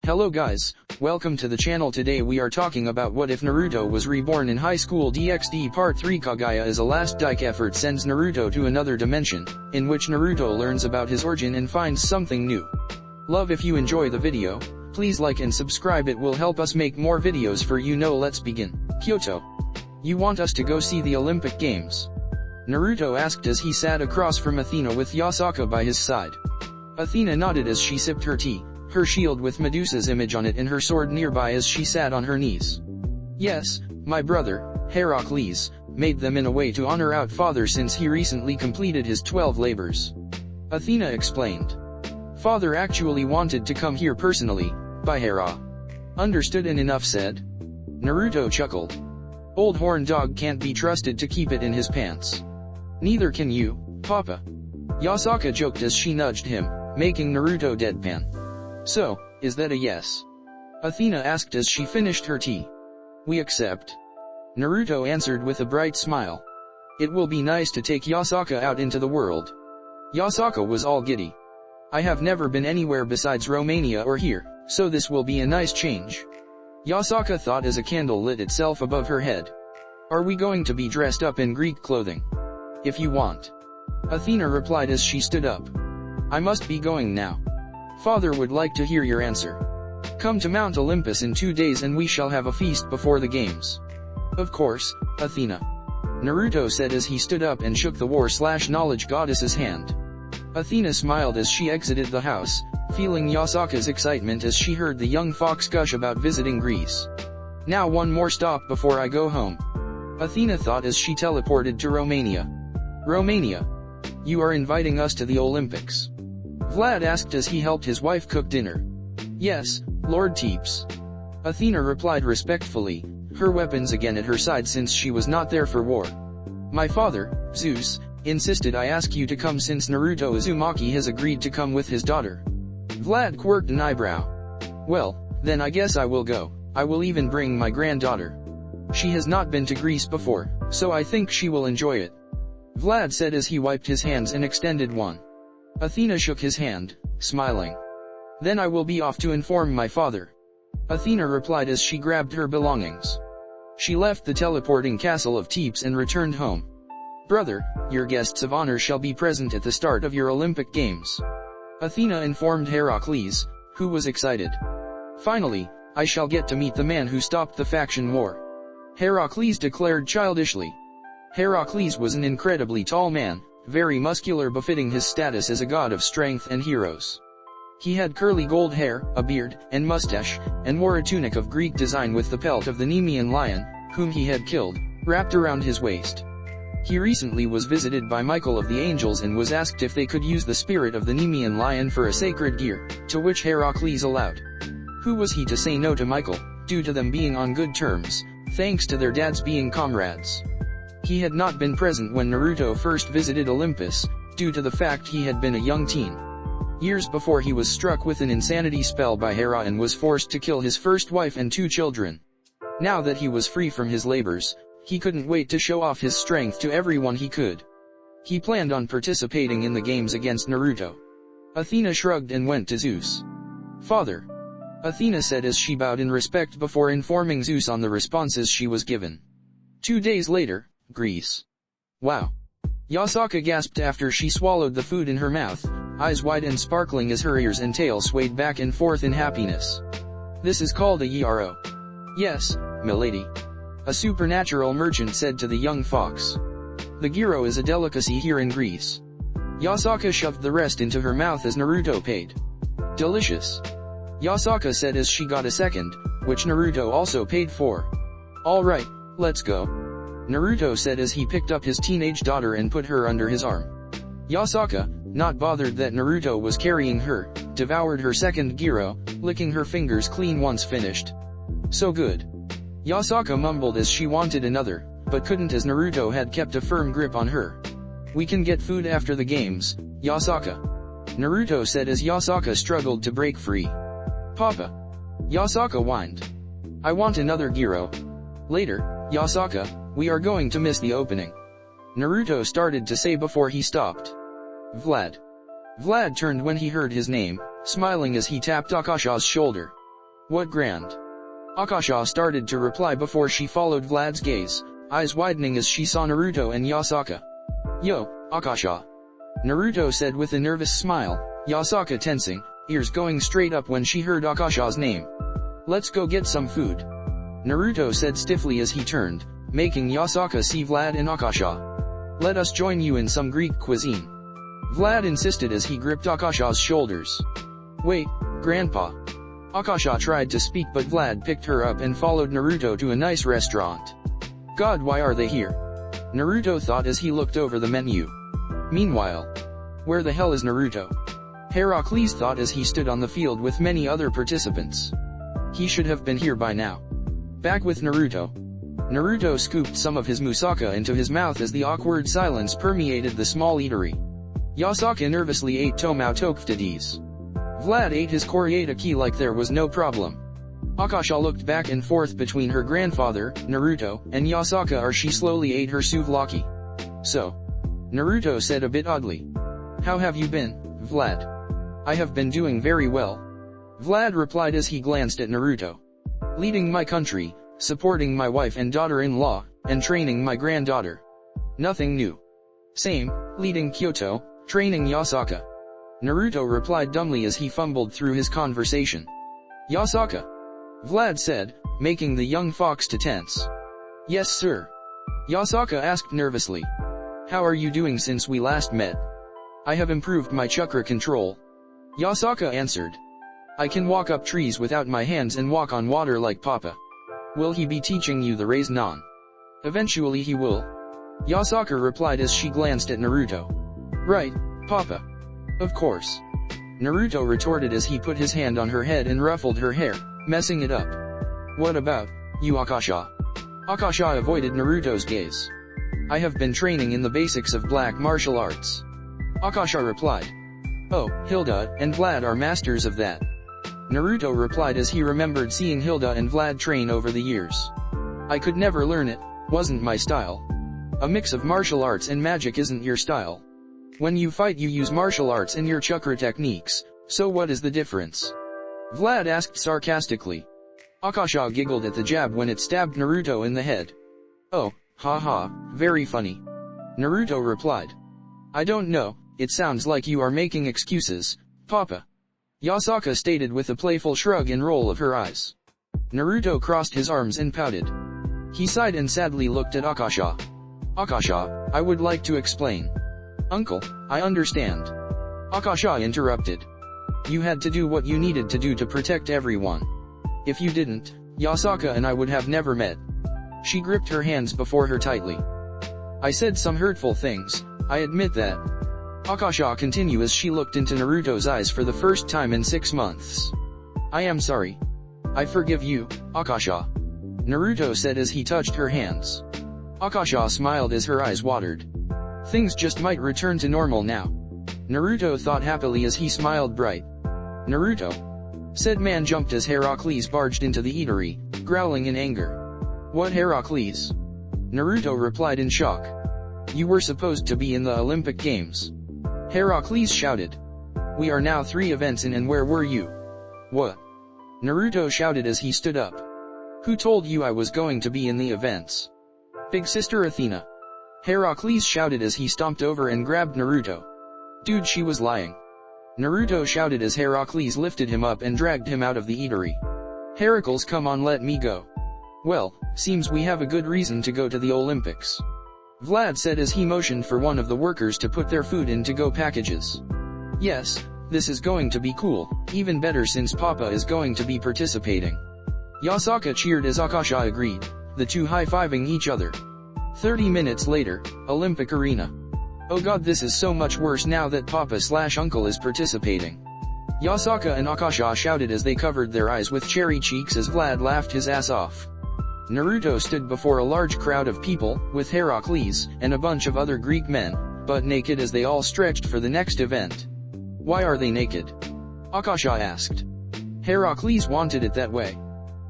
Hello guys, welcome to the channel. Today we are talking about what if Naruto was reborn in HighSchool DXD Part 3. Kaguya is a last ditch effort sends Naruto to another dimension, in which Naruto learns about his origin and finds something new. Love if you enjoy the video, please like and subscribe, it will help us make more videos for you. Let's begin. Kyoto. You want us to go see the Olympic Games? Naruto asked as he sat across from Athena with Yasaka by his side. Athena nodded as she sipped her tea, her shield with Medusa's image on it and her sword nearby as she sat on her knees. Yes, my brother, Heracles, made them in a way to honor our father since he recently completed his 12 labors. Athena explained. Father actually wanted to come here personally, by Hera. Understood and enough said. Naruto chuckled. Old horn dog can't be trusted to keep it in his pants. Neither can you, Papa. Yasaka joked as she nudged him, making Naruto deadpan. So, is that a yes? Athena asked as she finished her tea. We accept. Naruto answered with a bright smile. It will be nice to take Yasaka out into the world. Yasaka was all giddy. I have never been anywhere besides Romania or here, so this will be a nice change. Yasaka thought as a candle lit itself above her head. Are we going to be dressed up in Greek clothing? If you want. Athena replied as she stood up. I must be going now. Father would like to hear your answer. Come to Mount Olympus in 2 days and we shall have a feast before the games. Of course, Athena. Naruto said as he stood up and shook the war/knowledge goddess's hand. Athena smiled as she exited the house, feeling Yasaka's excitement as she heard the young fox gush about visiting Greece. Now one more stop before I go home. Athena thought as she teleported to Romania. Romania. You are inviting us to the Olympics? Vlad asked as he helped his wife cook dinner. Yes, Lord Teeps. Athena replied respectfully, her weapons again at her side since she was not there for war. My father, Zeus, insisted I ask you to come since Naruto Uzumaki has agreed to come with his daughter. Vlad quirked an eyebrow. Well, then I guess I will go. I will even bring my granddaughter. She has not been to Greece before, so I think she will enjoy it. Vlad said as he wiped his hands and extended one. Athena shook his hand, smiling. Then I will be off to inform my father. Athena replied as she grabbed her belongings. She left the teleporting castle of Teeps and returned home. Brother, your guests of honor shall be present at the start of your Olympic Games. Athena informed Heracles, who was excited. Finally, I shall get to meet the man who stopped the faction war. Heracles declared childishly. Heracles was an incredibly tall man, very muscular befitting his status as a god of strength and heroes. He had curly gold hair, a beard, and mustache, and wore a tunic of Greek design with the pelt of the Nemean lion, whom he had killed, wrapped around his waist. He recently was visited by Michael of the Angels and was asked if they could use the spirit of the Nemean lion for a sacred gear, to which Heracles allowed. Who was he to say no to Michael, due to them being on good terms, thanks to their dads being comrades? He had not been present when Naruto first visited Olympus, due to the fact he had been a young teen. Years before he was struck with an insanity spell by Hera and was forced to kill his first wife and 2 children. Now that he was free from his labors, he couldn't wait to show off his strength to everyone he could. He planned on participating in the games against Naruto. Athena shrugged and went to Zeus. Father. Athena said as she bowed in respect before informing Zeus on the responses she was given. 2 days later, Greece. Wow. Yasaka gasped after she swallowed the food in her mouth, eyes wide and sparkling as her ears and tail swayed back and forth in happiness. This is called a gyro. Yes, milady. A supernatural merchant said to the young fox. The gyro is a delicacy here in Greece. Yasaka shoved the rest into her mouth as Naruto paid. Delicious. Yasaka said as she got a second, which Naruto also paid for. Alright, let's go. Naruto said as he picked up his teenage daughter and put her under his arm. Yasaka, not bothered that Naruto was carrying her, devoured her second gyro, licking her fingers clean once finished. So good. Yasaka mumbled as she wanted another, but couldn't as Naruto had kept a firm grip on her. We can get food after the games, Yasaka. Naruto said as Yasaka struggled to break free. Papa. Yasaka whined. I want another gyro. Later, Yasaka, we are going to miss the opening. Naruto started to say before he stopped. Vlad. Vlad turned when he heard his name, smiling as he tapped Akasha's shoulder. What grand? Akasha started to reply before she followed Vlad's gaze, eyes widening as she saw Naruto and Yasaka. Yo, Akasha. Naruto said with a nervous smile, Yasaka tensing, ears going straight up when she heard Akasha's name. Let's go get some food. Naruto said stiffly as he turned, making Yasaka see Vlad and Akasha. Let us join you in some Greek cuisine. Vlad insisted as he gripped Akasha's shoulders. Wait, Grandpa. Akasha tried to speak but Vlad picked her up and followed Naruto to a nice restaurant. God, why are they here? Naruto thought as he looked over the menu. Meanwhile, where the hell is Naruto? Heracles thought as he stood on the field with many other participants. He should have been here by now. Back with Naruto. Naruto scooped some of his moussaka into his mouth as the awkward silence permeated the small eatery. Yasaka nervously ate tomao tokftides. Vlad ate his koryataki like there was no problem. Akasha looked back and forth between her grandfather, Naruto, and Yasaka as she slowly ate her souvlaki. So, Naruto said a bit oddly. How have you been, Vlad? I have been doing very well. Vlad replied as he glanced at Naruto. Leading my country, supporting my wife and daughter-in-law, and training my granddaughter. Nothing new. Same, leading Kyoto, training Yasaka. Naruto replied dumbly as he fumbled through his conversation. Yasaka. Vlad said, making the young fox to tense. Yes sir. Yasaka asked nervously. How are you doing since we last met? I have improved my chakra control. Yasaka answered. I can walk up trees without my hands and walk on water like Papa. Will he be teaching you the raise non? Eventually he will. Yasaka replied as she glanced at Naruto. Right, Papa. Of course. Naruto retorted as he put his hand on her head and ruffled her hair, messing it up. What about you, Akasha? Akasha avoided Naruto's gaze. I have been training in the basics of black martial arts. Akasha replied. Oh, Hilda and Vlad are masters of that. Naruto replied as he remembered seeing Hilda and Vlad train over the years. I could never learn it, wasn't my style. A mix of martial arts and magic isn't your style. When you fight you use martial arts and your chakra techniques, so what is the difference? Vlad asked sarcastically. Akasha giggled at the jab when it stabbed Naruto in the head. Oh, haha, very funny. Naruto replied. I don't know, it sounds like you are making excuses, Papa. Yasaka stated with a playful shrug and roll of her eyes. Naruto crossed his arms and pouted. He sighed and sadly looked at Akasha. Akasha, I would like to explain. Uncle, I understand. Akasha interrupted. You had to do what you needed to do to protect everyone. If you didn't, Yasaka and I would have never met. She gripped her hands before her tightly. I said some hurtful things, I admit that. Akasha continued as she looked into Naruto's eyes for the first time in 6 months. I am sorry. I forgive you, Akasha. Naruto said as he touched her hands. Akasha smiled as her eyes watered. Things just might return to normal now. Naruto thought happily as he smiled bright. Naruto. Said man jumped as Heracles barged into the eatery, growling in anger. What Heracles? Naruto replied in shock. You were supposed to be in the Olympic Games. Heracles shouted. We are now 3 events in and where were you? What? Naruto shouted as he stood up. Who told you I was going to be in the events? Big sister Athena. Heracles shouted as he stomped over and grabbed Naruto. Dude, she was lying. Naruto shouted as Heracles lifted him up and dragged him out of the eatery. Heracles, come on, let me go. Well, seems we have a good reason to go to the Olympics. Vlad said as he motioned for one of the workers to put their food in to-go packages. Yes, this is going to be cool, even better since Papa is going to be participating. Yasaka cheered as Akasha agreed, the two high-fiving each other. 30 minutes later, Olympic Arena. Oh god, this is so much worse now that Papa/Uncle is participating. Yasaka and Akasha shouted as they covered their eyes with cherry cheeks as Vlad laughed his ass off. Naruto stood before a large crowd of people, with Heracles, and a bunch of other Greek men, butt naked as they all stretched for the next event. Why are they naked? Akasha asked. Heracles wanted it that way.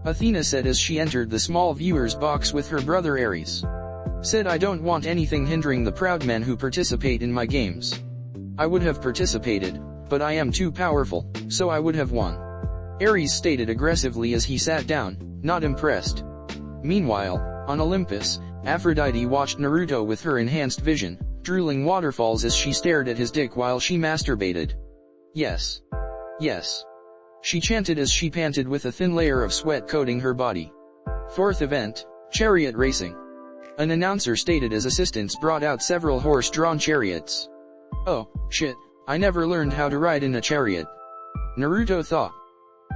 Athena said as she entered the small viewer's box with her brother Ares. Said I don't want anything hindering the proud men who participate in my games. I would have participated, but I am too powerful, so I would have won. Ares stated aggressively as he sat down, not impressed. Meanwhile, on Olympus, Aphrodite watched Naruto with her enhanced vision, drooling waterfalls as she stared at his dick while she masturbated. Yes. Yes. She chanted as she panted with a thin layer of sweat coating her body. Fourth event, chariot racing. An announcer stated as assistants brought out several horse-drawn chariots. Oh, shit, I never learned how to ride in a chariot. Naruto thought.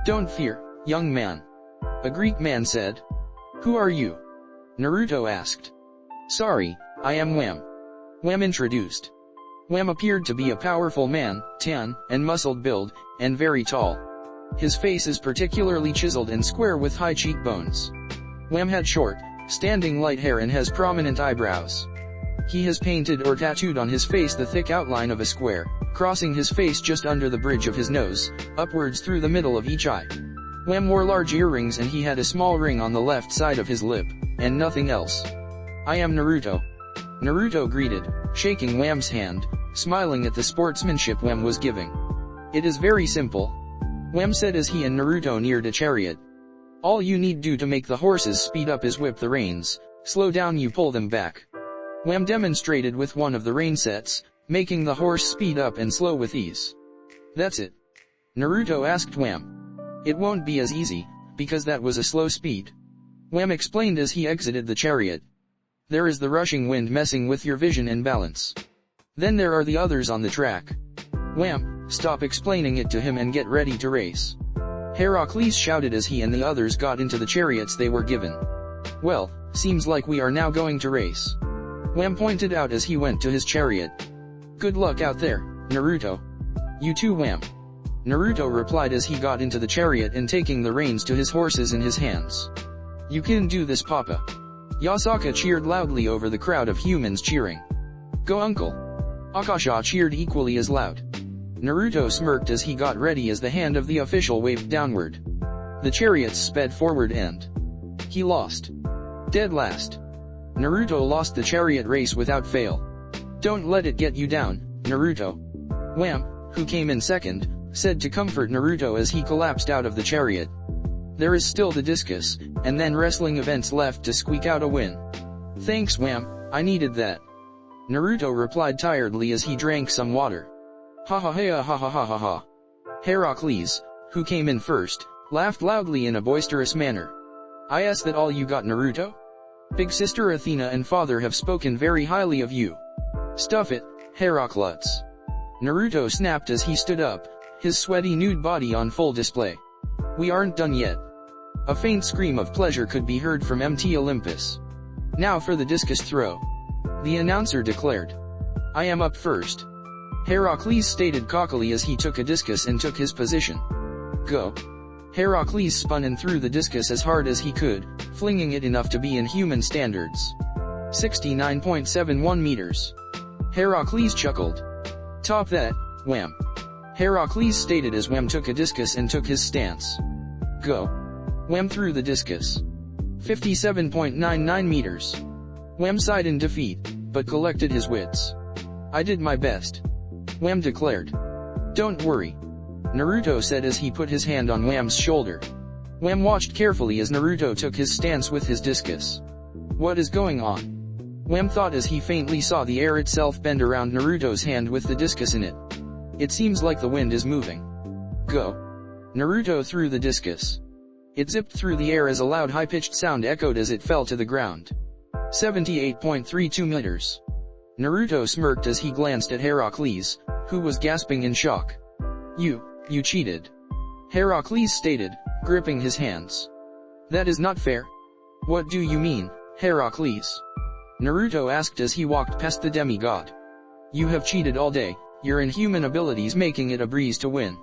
Don't fear, young man. A Greek man said. Who are you? Naruto asked. Sorry, I am Wham. Wham introduced. Wham appeared to be a powerful man, tan, and muscled build, and very tall. His face is particularly chiseled and square with high cheekbones. Wham had short, standing light hair and has prominent eyebrows. He has painted or tattooed on his face the thick outline of a square, crossing his face just under the bridge of his nose, upwards through the middle of each eye. Wham wore large earrings and he had a small ring on the left side of his lip, and nothing else. I am Naruto. Naruto greeted, shaking Wham's hand, smiling at the sportsmanship Wham was giving. It is very simple. Wham said as he and Naruto neared a chariot. All you need do to make the horses speed up is whip the reins, slow down you pull them back. Wham demonstrated with one of the rein sets, making the horse speed up and slow with ease. That's it. Naruto asked Wham. It won't be as easy, because that was a slow speed. Wham explained as he exited the chariot. There is the rushing wind messing with your vision and balance. Then there are the others on the track. Wham, stop explaining it to him and get ready to race. Heracles shouted as he and the others got into the chariots they were given. Well, seems like we are now going to race. Wham pointed out as he went to his chariot. Good luck out there, Naruto. You too, Wham. Naruto replied as he got into the chariot and taking the reins to his horses in his hands. You can do this, Papa. Yasaka cheered loudly over the crowd of humans cheering. Go uncle. Akasha cheered equally as loud. Naruto smirked as he got ready as the hand of the official waved downward. The chariots sped forward and he lost. Dead last. Naruto lost the chariot race without fail. Don't let it get you down, Naruto. Wham, who came in second, said to comfort Naruto as he collapsed out of the chariot. There is still the discus, and then wrestling events left to squeak out a win. Thanks Wham, I needed that. Naruto replied tiredly as he drank some water. Ha ha ha ha ha ha ha ha. Heracles, who came in first, laughed loudly in a boisterous manner. I ask that all you got, Naruto? Big sister Athena and father have spoken very highly of you. Stuff it, Heracles. Naruto snapped as he stood up, his sweaty nude body on full display. We aren't done yet. A faint scream of pleasure could be heard from MT Olympus. Now for the discus throw. The announcer declared. I am up first. Heracles stated cockily as he took a discus and took his position. Go. Heracles spun and threw the discus as hard as he could, flinging it enough to be in human standards. 69.71 meters. Heracles chuckled. Top that, Wham. Heracles stated as Wham took a discus and took his stance. Go. Wham threw the discus. 57.99 meters. Wham sighed in defeat, but collected his wits. I did my best. Wham declared. Don't worry. Naruto said as he put his hand on Wham's shoulder. Wham watched carefully as Naruto took his stance with his discus. What is going on? Wham thought as he faintly saw the air itself bend around Naruto's hand with the discus in it. It seems like the wind is moving. Go. Naruto threw the discus. It zipped through the air as a loud high-pitched sound echoed as it fell to the ground. 78.32 meters. Naruto smirked as he glanced at Heracles, who was gasping in shock. You cheated. Heracles stated, gripping his hands. That is not fair. What do you mean, Heracles? Naruto asked as he walked past the demigod. You have cheated all day, your inhuman abilities making it a breeze to win.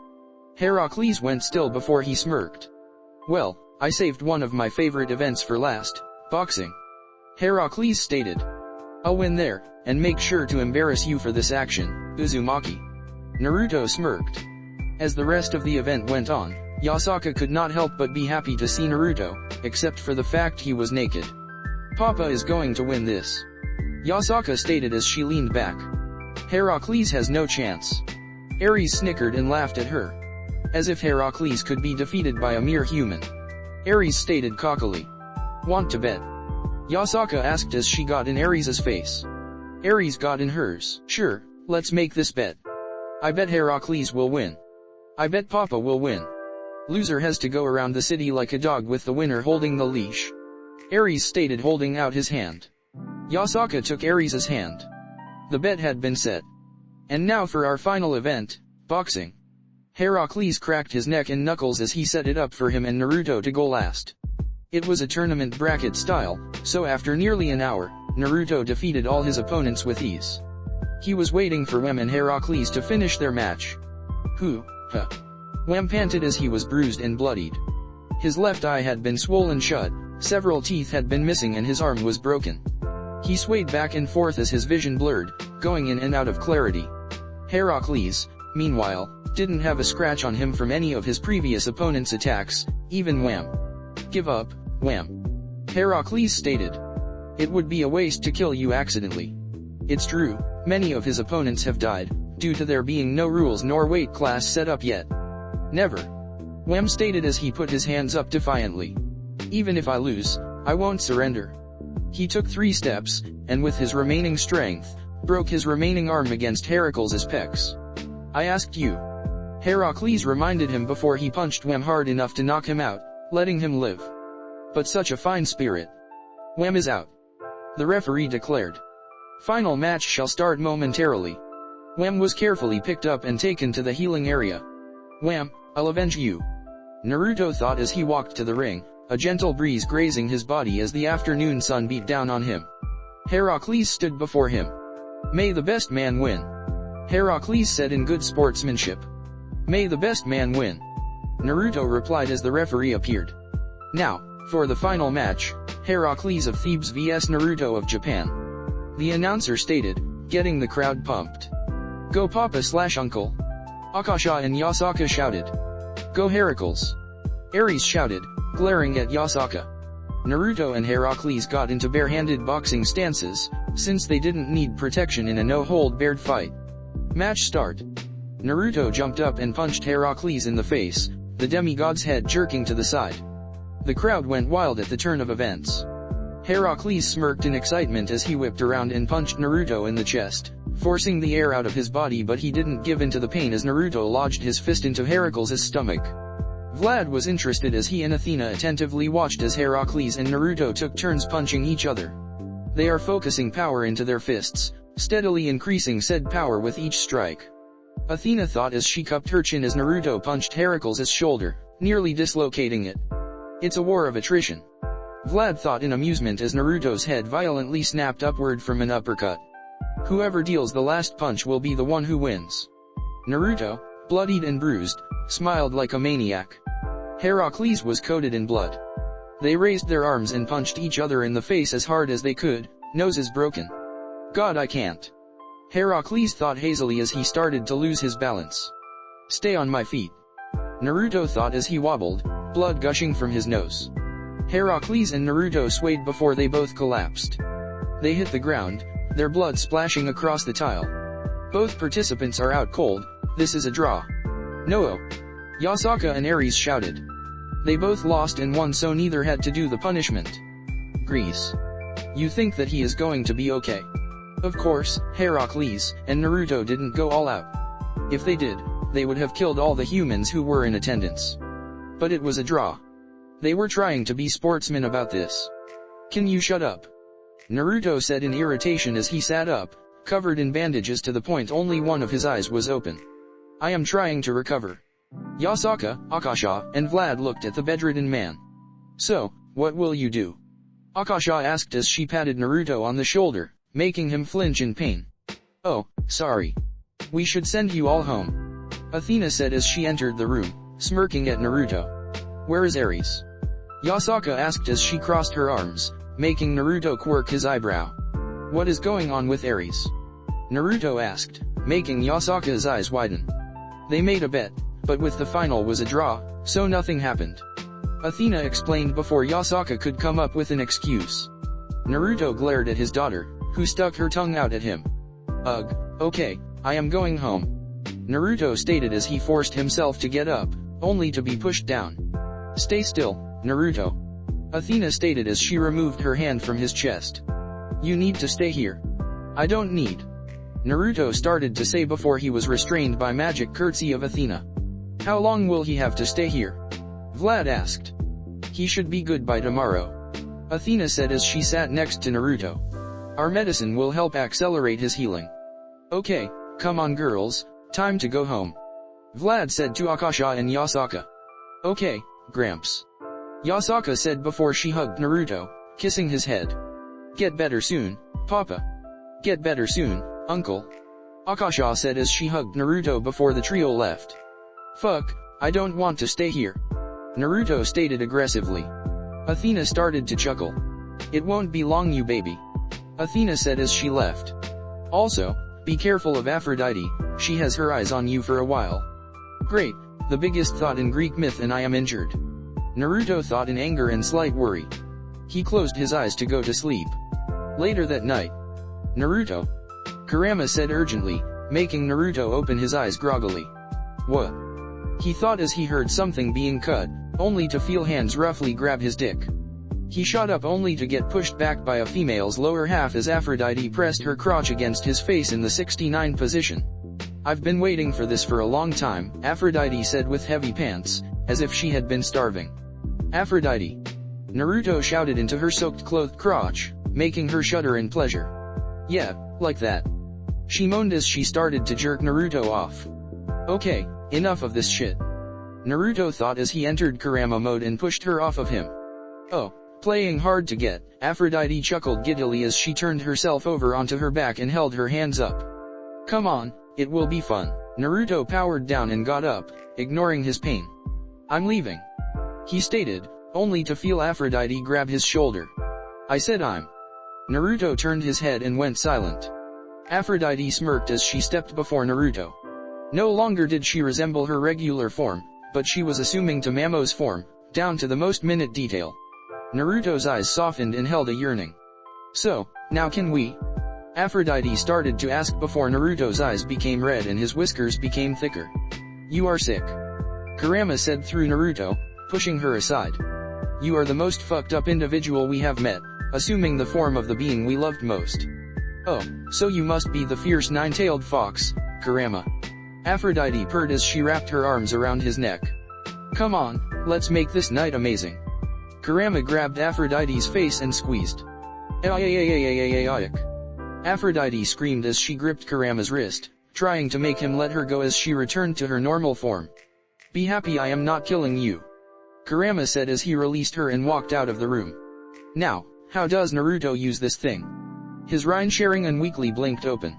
Heracles went still before he smirked. Well, I saved one of my favorite events for last, boxing. Heracles stated. I'll win there, and make sure to embarrass you for this action, Uzumaki. Naruto smirked. As the rest of the event went on, Yasaka could not help but be happy to see Naruto, except for the fact he was naked. Papa is going to win this. Yasaka stated as she leaned back. Heracles has no chance. Ares snickered and laughed at her. As if Heracles could be defeated by a mere human. Ares stated cockily. Want to bet? Yasaka asked as she got in Ares's face. Ares got in hers. Sure, let's make this bet. I bet Heracles will win. I bet Papa will win. Loser has to go around the city like a dog with the winner holding the leash. Ares stated, holding out his hand. Yasaka took Ares's hand. The bet had been set. And now for our final event, boxing. Heracles cracked his neck and knuckles as he set it up for him and Naruto to go last. It was a tournament bracket style, so after nearly an hour, Naruto defeated all his opponents with ease. He was waiting for Wem and Heracles to finish their match. Wem panted as he was bruised and bloodied. His left eye had been swollen shut, several teeth had been missing and his arm was broken. He swayed back and forth as his vision blurred, going in and out of clarity. Heracles, meanwhile, didn't have a scratch on him from any of his previous opponent's attacks, even Wem. Give up, Wem. Heracles stated. It would be a waste to kill you accidentally. It's true, many of his opponents have died, due to there being no rules nor weight class set up yet. Never. Wem stated as he put his hands up defiantly. Even if I lose, I won't surrender. He took 3 steps, and with his remaining strength, broke his remaining arm against Heracles' pecs. I asked you. Heracles reminded him before he punched Wem hard enough to knock him out, letting him live. But such a fine spirit. Wem is out. The referee declared. Final match shall start momentarily. Wem was carefully picked up and taken to the healing area. Wem, I'll avenge you. Naruto thought as he walked to the ring, a gentle breeze grazing his body as the afternoon sun beat down on him. Heracles stood before him. May the best man win. Heracles said in good sportsmanship. May the best man win. Naruto replied as the referee appeared. Now, for the final match, Heracles of Thebes vs Naruto of Japan. The announcer stated, getting the crowd pumped. Go Papa/Uncle. Akasha and Yasaka shouted. Go Heracles. Ares shouted, glaring at Yasaka. Naruto and Heracles got into bare-handed boxing stances, since they didn't need protection in a no-hold-barred fight. Match start. Naruto jumped up and punched Heracles in the face, the demigod's head jerking to the side. The crowd went wild at the turn of events. Heracles smirked in excitement as he whipped around and punched Naruto in the chest, forcing the air out of his body, but he didn't give in to the pain as Naruto lodged his fist into Heracles' stomach. Vlad was interested as he and Athena attentively watched as Heracles and Naruto took turns punching each other. They are focusing power into their fists, steadily increasing said power with each strike. Athena thought as she cupped her chin as Naruto punched Heracles' shoulder, nearly dislocating it. It's a war of attrition. Vlad thought in amusement as Naruto's head violently snapped upward from an uppercut. Whoever deals the last punch will be the one who wins. Naruto, bloodied and bruised, smiled like a maniac. Heracles was coated in blood. They raised their arms and punched each other in the face as hard as they could, noses broken. God, I can't. Heracles thought hazily as he started to lose his balance. Stay on my feet. Naruto thought as he wobbled, blood gushing from his nose. Heracles and Naruto swayed before they both collapsed. They hit the ground, their blood splashing across the tile. Both participants are out cold, this is a draw. No. Yasaka and Ares shouted. They both lost and won, so neither had to do the punishment. Grease. You think that he is going to be okay? Of course, Heracles and Naruto didn't go all out. If they did, they would have killed all the humans who were in attendance. But it was a draw. They were trying to be sportsmen about this. Can you shut up? Naruto said in irritation as he sat up, covered in bandages to the point only one of his eyes was open. I am trying to recover. Yasaka, Akasha, and Vlad looked at the bedridden man. So, what will you do? Akasha asked as she patted Naruto on the shoulder, making him flinch in pain. Oh, sorry. We should send you all home. Athena said as she entered the room, smirking at Naruto. Where is Ares? Yasaka asked as she crossed her arms, making Naruto quirk his eyebrow. What is going on with Ares? Naruto asked, making Yasaka's eyes widen. They made a bet, but with the final was a draw, so nothing happened. Athena explained before Yasaka could come up with an excuse. Naruto glared at his daughter, who stuck her tongue out at him. Ugh, okay, I am going home. Naruto stated as he forced himself to get up, only to be pushed down. Stay still, Naruto. Athena stated as she removed her hand from his chest. You need to stay here. I don't need. Naruto started to say before he was restrained by magic courtesy of Athena. How long will he have to stay here? Vlad asked. He should be good by tomorrow. Athena said as she sat next to Naruto. Our medicine will help accelerate his healing. Okay, come on girls, time to go home. Vlad said to Akasha and Yasaka. Okay, Gramps. Yasaka said before she hugged Naruto, kissing his head. Get better soon, Papa. Get better soon, Uncle. Akasha said as she hugged Naruto before the trio left. Fuck, I don't want to stay here. Naruto stated aggressively. Athena started to chuckle. It won't be long you baby. Athena said as she left. Also, be careful of Aphrodite, she has her eyes on you for a while. Great, the biggest thought in Greek myth and I am injured. Naruto thought in anger and slight worry. He closed his eyes to go to sleep. Later that night. Naruto. Kurama said urgently, making Naruto open his eyes groggily. What? He thought as he heard something being cut, only to feel hands roughly grab his dick. He shot up only to get pushed back by a female's lower half as Aphrodite pressed her crotch against his face in the 69 position. I've been waiting for this for a long time, Aphrodite said with heavy pants, as if she had been starving. Aphrodite. Naruto shouted into her soaked clothed crotch, making her shudder in pleasure. Yeah, like that. She moaned as she started to jerk Naruto off. Okay, enough of this shit. Naruto thought as he entered Kurama mode and pushed her off of him. Oh, playing hard to get, Aphrodite chuckled giddily as she turned herself over onto her back and held her hands up. Come on, it will be fun. Naruto powered down and got up, ignoring his pain. I'm leaving. He stated, only to feel Aphrodite grab his shoulder. I said I'm. Naruto turned his head and went silent. Aphrodite smirked as she stepped before Naruto. No longer did she resemble her regular form, but she was assuming to Mamo's form, down to the most minute detail. Naruto's eyes softened and held a yearning. So, now can we? Aphrodite started to ask before Naruto's eyes became red and his whiskers became thicker. You are sick. Kurama said through Naruto, pushing her aside. You are the most fucked up individual we have met, assuming the form of the being we loved most. Oh, so you must be the fierce nine-tailed fox, Kurama. Aphrodite purred as she wrapped her arms around his neck. Come on, let's make this night amazing. Kurama grabbed Aphrodite's face and squeezed. Aphrodite screamed as she gripped Kurama's wrist, trying to make him let her go as she returned to her normal form. Be happy I am not killing you. Kurama said as he released her and walked out of the room. Now, how does Naruto use this thing? His Sharingan weakly blinked open.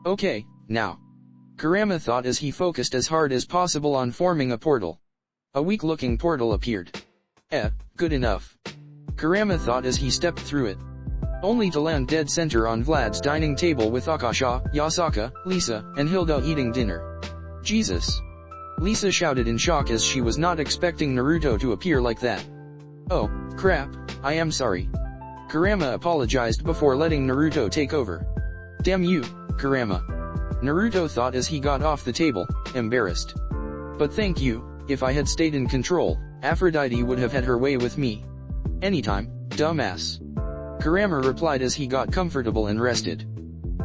Okay, now. Kurama thought as he focused as hard as possible on forming a portal. A weak-looking portal appeared. Good enough. Kurama thought as he stepped through it. Only to land dead center on Vlad's dining table with Akasha, Yasaka, Lisa, and Hilda eating dinner. Jesus. Lisa shouted in shock as she was not expecting Naruto to appear like that. Oh, crap, I am sorry. Kurama apologized before letting Naruto take over. Damn you, Kurama. Naruto thought as he got off the table, embarrassed. But thank you, if I had stayed in control, Aphrodite would have had her way with me. Anytime, dumbass. Kurama replied as he got comfortable and rested.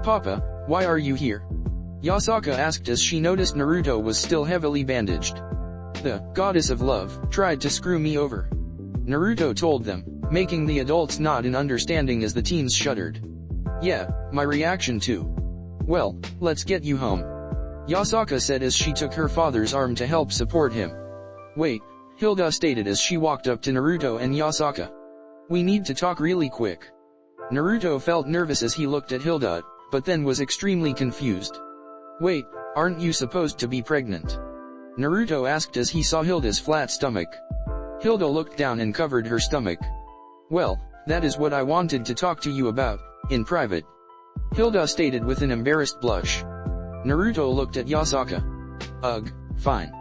Papa, why are you here? Yasaka asked as she noticed Naruto was still heavily bandaged. The goddess of love tried to screw me over. Naruto told them, making the adults nod in understanding as the teens shuddered. Yeah, my reaction too. Well, let's get you home. Yasaka said as she took her father's arm to help support him. Wait, Hilda stated as she walked up to Naruto and Yasaka. We need to talk really quick. Naruto felt nervous as he looked at Hilda, but then was extremely confused. Wait, aren't you supposed to be pregnant? Naruto asked as he saw Hilda's flat stomach. Hilda looked down and covered her stomach. Well, that is what I wanted to talk to you about, in private. Hilda stated with an embarrassed blush. Naruto looked at Yasaka. Ugh, fine.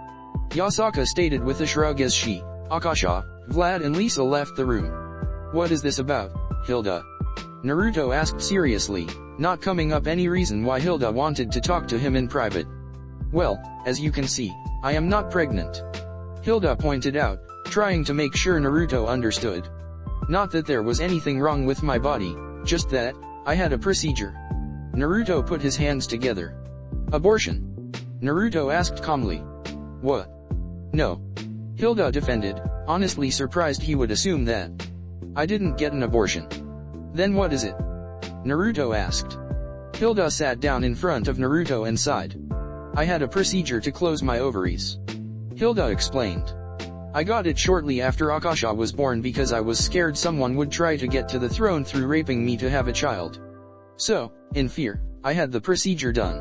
Yasaka stated with a shrug as she, Akasha, Vlad and Lisa left the room. What is this about, Hilda? Naruto asked seriously, not coming up any reason why Hilda wanted to talk to him in private. Well, as you can see, I am not pregnant. Hilda pointed out, trying to make sure Naruto understood. Not that there was anything wrong with my body, just that, I had a procedure. Naruto put his hands together. Abortion? Naruto asked calmly. What? No. Hilda defended, honestly surprised he would assume that. I didn't get an abortion. Then what is it? Naruto asked. Hilda sat down in front of Naruto and sighed. I had a procedure to close my ovaries. Hilda explained. I got it shortly after Akasha was born because I was scared someone would try to get to the throne through raping me to have a child. So, in fear, I had the procedure done.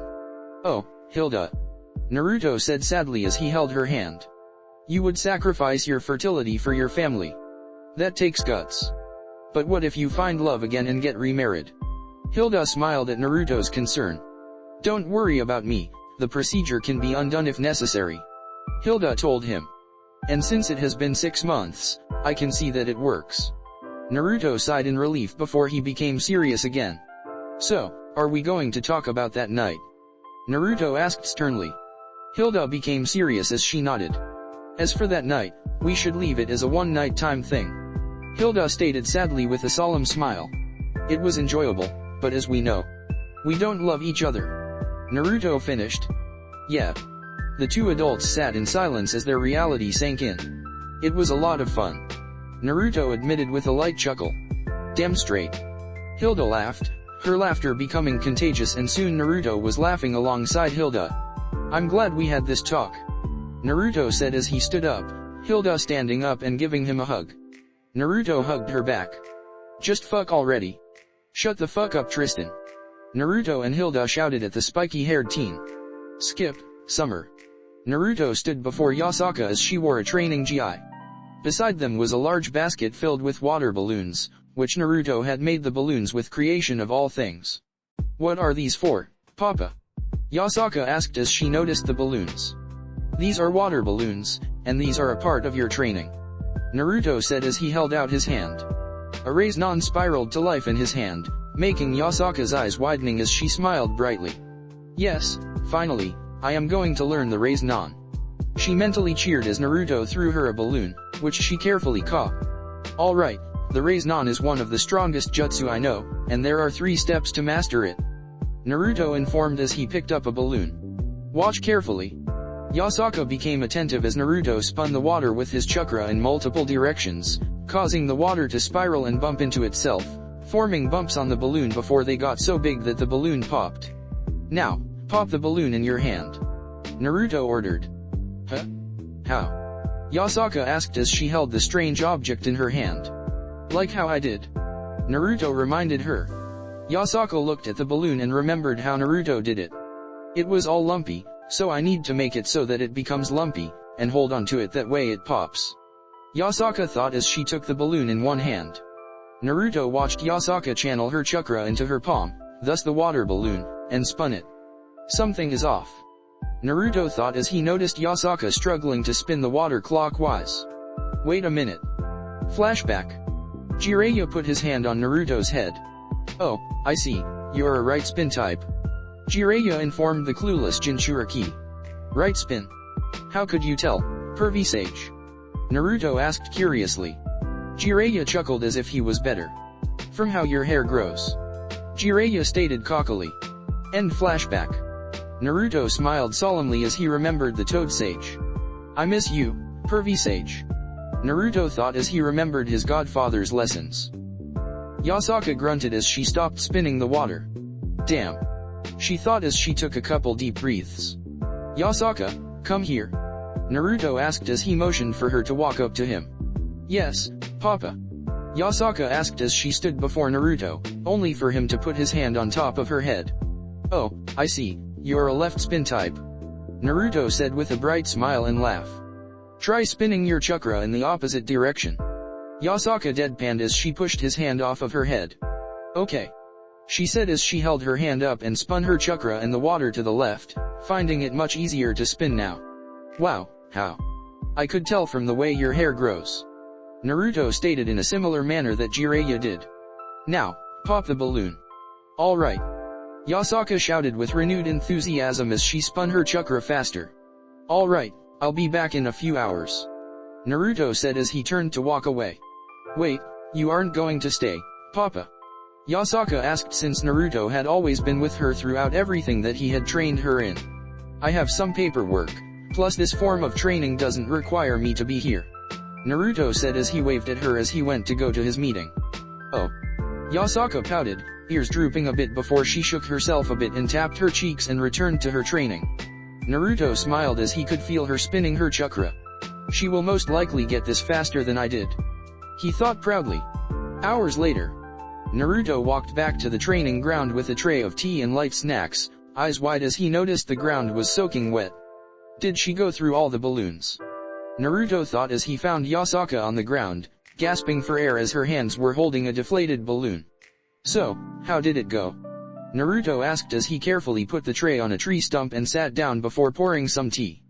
Oh, Hilda. Naruto said sadly as he held her hand. You would sacrifice your fertility for your family. That takes guts. But what if you find love again and get remarried? Hilda smiled at Naruto's concern. Don't worry about me, the procedure can be undone if necessary. Hilda told him. And since it has been 6 months, I can see that it works. Naruto sighed in relief before he became serious again. So, are we going to talk about that night? Naruto asked sternly. Hilda became serious as she nodded. As for that night, we should leave it as a one-night time thing. Hilda stated sadly with a solemn smile. It was enjoyable, but as we know, we don't love each other. Naruto finished. Yeah. The two adults sat in silence as their reality sank in. It was a lot of fun. Naruto admitted with a light chuckle. Damn straight. Hilda laughed, her laughter becoming contagious, and soon Naruto was laughing alongside Hilda. I'm glad we had this talk. Naruto said as he stood up, Hilda standing up and giving him a hug. Naruto hugged her back. Just fuck already. Shut the fuck up, Tristan. Naruto and Hilda shouted at the spiky-haired teen. Skip, Summer. Naruto stood before Yasaka as she wore a training GI. Beside them was a large basket filled with water balloons, which Naruto had made the balloons with creation of all things. What are these for, Papa? Yasaka asked as she noticed the balloons. These are water balloons, and these are a part of your training. Naruto said as he held out his hand. A raised non spiraled to life in his hand, making Yasaka's eyes widening as she smiled brightly. Yes, finally, I am going to learn the raised non. She mentally cheered as Naruto threw her a balloon, which she carefully caught. Alright, the raised non is one of the strongest jutsu I know, and there are 3 steps to master it. Naruto informed as he picked up a balloon. Watch carefully. Yasaka became attentive as Naruto spun the water with his chakra in multiple directions, causing the water to spiral and bump into itself, forming bumps on the balloon before they got so big that the balloon popped. Now, pop the balloon in your hand. Naruto ordered. Huh? How? Yasaka asked as she held the strange object in her hand. Like how I did. Naruto reminded her. Yasaka looked at the balloon and remembered how Naruto did it. It was all lumpy, so I need to make it so that it becomes lumpy, and hold on to it that way it pops. Yasaka thought as she took the balloon in one hand. Naruto watched Yasaka channel her chakra into her palm, thus the water balloon, and spun it. Something is off. Naruto thought as he noticed Yasaka struggling to spin the water clockwise. Wait a minute. Flashback. Jiraiya put his hand on Naruto's head. Oh, I see, you're a right spin type. Jiraiya informed the clueless Jinchuriki. Right spin. How could you tell, pervy sage? Naruto asked curiously. Jiraiya chuckled as if he was better. From how your hair grows. Jiraiya stated cockily. End flashback. Naruto smiled solemnly as he remembered the Toad Sage. I miss you, pervy sage. Naruto thought as he remembered his godfather's lessons. Yasaka grunted as she stopped spinning the water. Damn. She thought as she took a couple deep breaths. Yasaka, come here. Naruto asked as he motioned for her to walk up to him. Yes, Papa. Yasaka asked as she stood before Naruto, only for him to put his hand on top of her head. Oh, I see, you're a left spin type. Naruto said with a bright smile and laugh. Try spinning your chakra in the opposite direction. Yasaka deadpanned as she pushed his hand off of her head. Okay. She said as she held her hand up and spun her chakra and the water to the left, finding it much easier to spin now. Wow, how? I could tell from the way your hair grows. Naruto stated in a similar manner that Jiraiya did. Now, pop the balloon. Alright. Yasaka shouted with renewed enthusiasm as she spun her chakra faster. Alright, I'll be back in a few hours. Naruto said as he turned to walk away. Wait, you aren't going to stay, Papa? Yasaka asked since Naruto had always been with her throughout everything that he had trained her in. I have some paperwork, plus this form of training doesn't require me to be here. Naruto said as he waved at her as he went to go to his meeting. Oh. Yasaka pouted, ears drooping a bit before she shook herself a bit and tapped her cheeks and returned to her training. Naruto smiled as he could feel her spinning her chakra. She will most likely get this faster than I did. He thought proudly. Hours later, Naruto walked back to the training ground with a tray of tea and light snacks, eyes wide as he noticed the ground was soaking wet. Did she go through all the balloons? Naruto thought as he found Yasaka on the ground, gasping for air as her hands were holding a deflated balloon. So, how did it go? Naruto asked as he carefully put the tray on a tree stump and sat down before pouring some tea.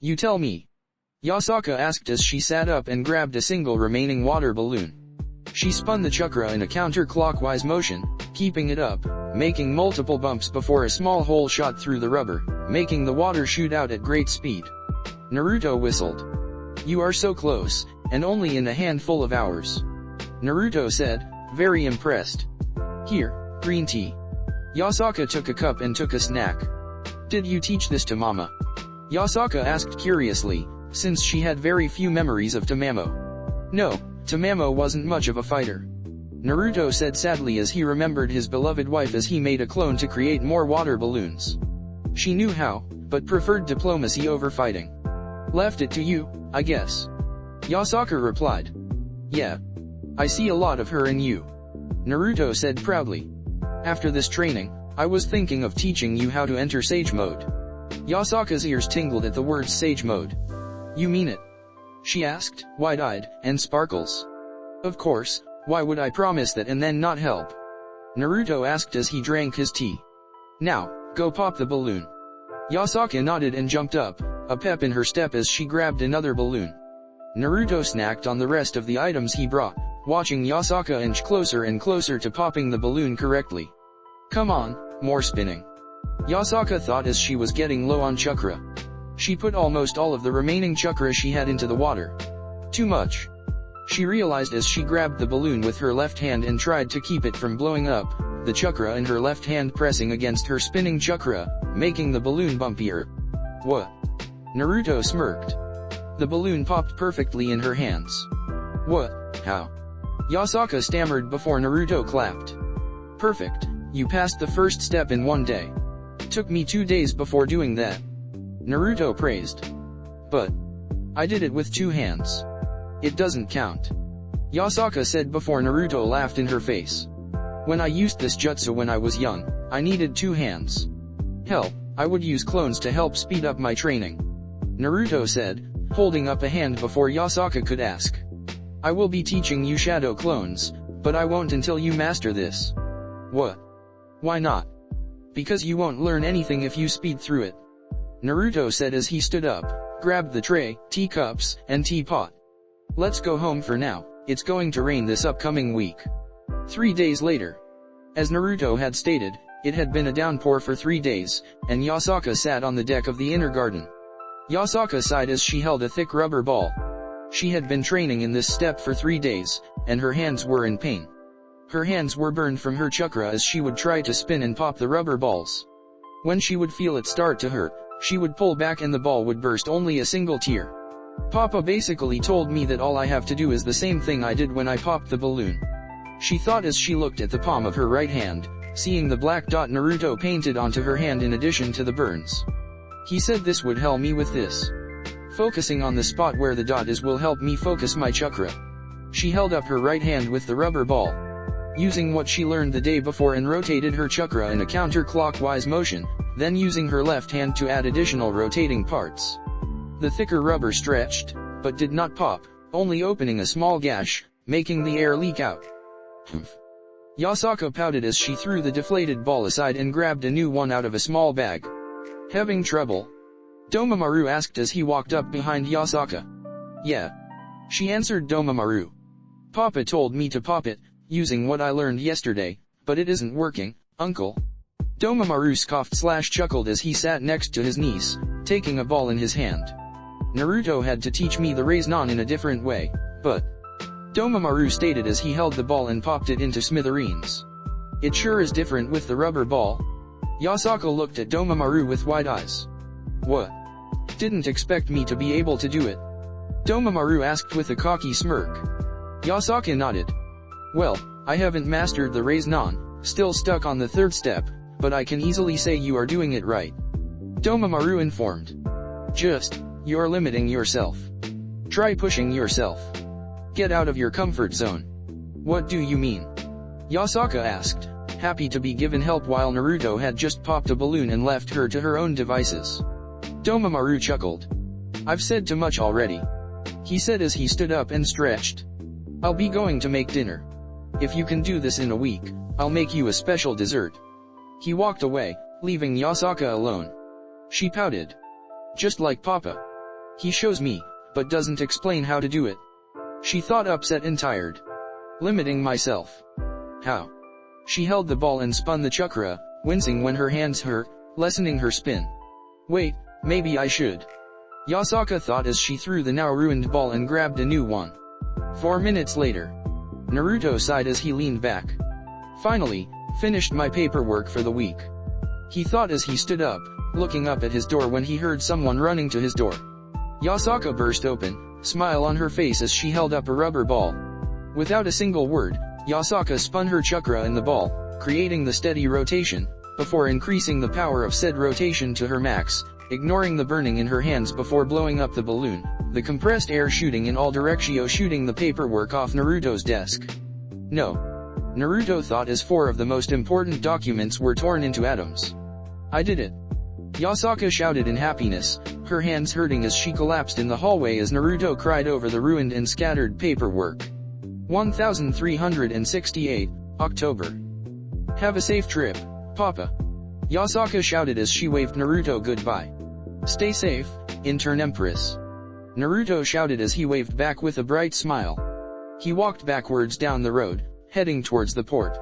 You tell me. Yasaka asked as she sat up and grabbed a single remaining water balloon. She spun the chakra in a counterclockwise motion, keeping it up, making multiple bumps before a small hole shot through the rubber, making the water shoot out at great speed. Naruto whistled. You are so close, and only in a handful of hours. Naruto said, very impressed. Here, green tea. Yasaka took a cup and took a snack. Did you teach this to Mama? Yasaka asked curiously, since she had very few memories of Tamamo. No, Tamamo wasn't much of a fighter. Naruto said sadly as he remembered his beloved wife as he made a clone to create more water balloons. She knew how, but preferred diplomacy over fighting. Left it to you, I guess. Yasaka replied. Yeah. I see a lot of her in you. Naruto said proudly. After this training, I was thinking of teaching you how to enter Sage Mode. Yasaka's ears tingled at the words Sage Mode. You mean it? She asked, wide-eyed, and sparkles. Of course, why would I promise that and then not help? Naruto asked as he drank his tea. Now, go pop the balloon. Yasaka nodded and jumped up, a pep in her step as she grabbed another balloon. Naruto snacked on the rest of the items he brought, watching Yasaka inch closer and closer to popping the balloon correctly. Come on, more spinning. Yasaka thought as she was getting low on chakra. She put almost all of the remaining chakra she had into the water. Too much. She realized as she grabbed the balloon with her left hand and tried to keep it from blowing up, the chakra in her left hand pressing against her spinning chakra, making the balloon bumpier. What? Naruto smirked. The balloon popped perfectly in her hands. What? How? Yasaka stammered before Naruto clapped. Perfect, you passed the first step in 1 day. Took me 2 days before doing that. Naruto praised. But I did it with 2 hands. It doesn't count. Yasaka said before Naruto laughed in her face. When I used this jutsu when I was young, I needed 2 hands. Hell, I would use clones to help speed up my training. Naruto said, holding up a hand before Yasaka could ask. I will be teaching you shadow clones, but I won't until you master this. What? Why not? Because you won't learn anything if you speed through it. Naruto said as he stood up, grabbed the tray, teacups, and teapot. Let's go home for now, it's going to rain this upcoming week. 3 days later. As Naruto had stated, it had been a downpour for 3 days, and Yasaka sat on the deck of the inner garden. Yasaka sighed as she held a thick rubber ball. She had been training in this step for 3 days, and her hands were in pain. Her hands were burned from her chakra as she would try to spin and pop the rubber balls. When she would feel it start to hurt, she would pull back and the ball would burst only a single tear. Papa basically told me that all I have to do is the same thing I did when I popped the balloon. She thought as she looked at the palm of her right hand, seeing the black dot Naruto painted onto her hand in addition to the burns. He said this would help me with this. Focusing on the spot where the dot is will help me focus my chakra. She held up her right hand with the rubber ball. Using what she learned the day before and rotated her chakra in a counterclockwise motion, then using her left hand to add additional rotating parts. The thicker rubber stretched, but did not pop, only opening a small gash, making the air leak out. Yasaka pouted as she threw the deflated ball aside and grabbed a new one out of a small bag. Having trouble? Domamaru asked as he walked up behind Yasaka. Yeah. She answered Domamaru. Papa told me to pop it, using what I learned yesterday, but it isn't working, uncle. Domamaru scoffed/chuckled as he sat next to his niece, taking a ball in his hand. Naruto had to teach me the raise-non in a different way, but... Domamaru stated as he held the ball and popped it into smithereens. It sure is different with the rubber ball. Yasaka looked at Domamaru with wide eyes. What? Didn't expect me to be able to do it? Domamaru asked with a cocky smirk. Yasaka nodded. Well, I haven't mastered the raise-non, still stuck on the third step, but I can easily say you are doing it right. Domamaru informed. Just, you're limiting yourself. Try pushing yourself. Get out of your comfort zone. What do you mean? Yasaka asked, happy to be given help while Naruto had just popped a balloon and left her to her own devices. Domamaru chuckled. I've said too much already. He said as he stood up and stretched. I'll be going to make dinner. If you can do this in a week, I'll make you a special dessert. He walked away, leaving Yasaka alone. She pouted. Just like Papa. He shows me, but doesn't explain how to do it. She thought upset and tired. Limiting myself. How? She held the ball and spun the chakra, wincing when her hands hurt, lessening her spin. Wait, maybe I should. Yasaka thought as she threw the now ruined ball and grabbed a new one. 4 minutes later. Naruto sighed as he leaned back. Finally, finished my paperwork for the week. He thought as he stood up, looking up at his door when he heard someone running to his door. Yasaka burst open, smile on her face as she held up a rubber ball. Without a single word, Yasaka spun her chakra in the ball, creating the steady rotation, before increasing the power of said rotation to her max, ignoring the burning in her hands before blowing up the balloon, the compressed air shooting in all directions, shooting the paperwork off Naruto's desk. No. Naruto thought as 4 of the most important documents were torn into atoms. I did it. Yasaka shouted in happiness, her hands hurting as she collapsed in the hallway as Naruto cried over the ruined and scattered paperwork. 1368, October. Have a safe trip, Papa. Yasaka shouted as she waved Naruto goodbye. Stay safe, Intern Empress. Naruto shouted as he waved back with a bright smile. He walked backwards down the road, heading towards the port.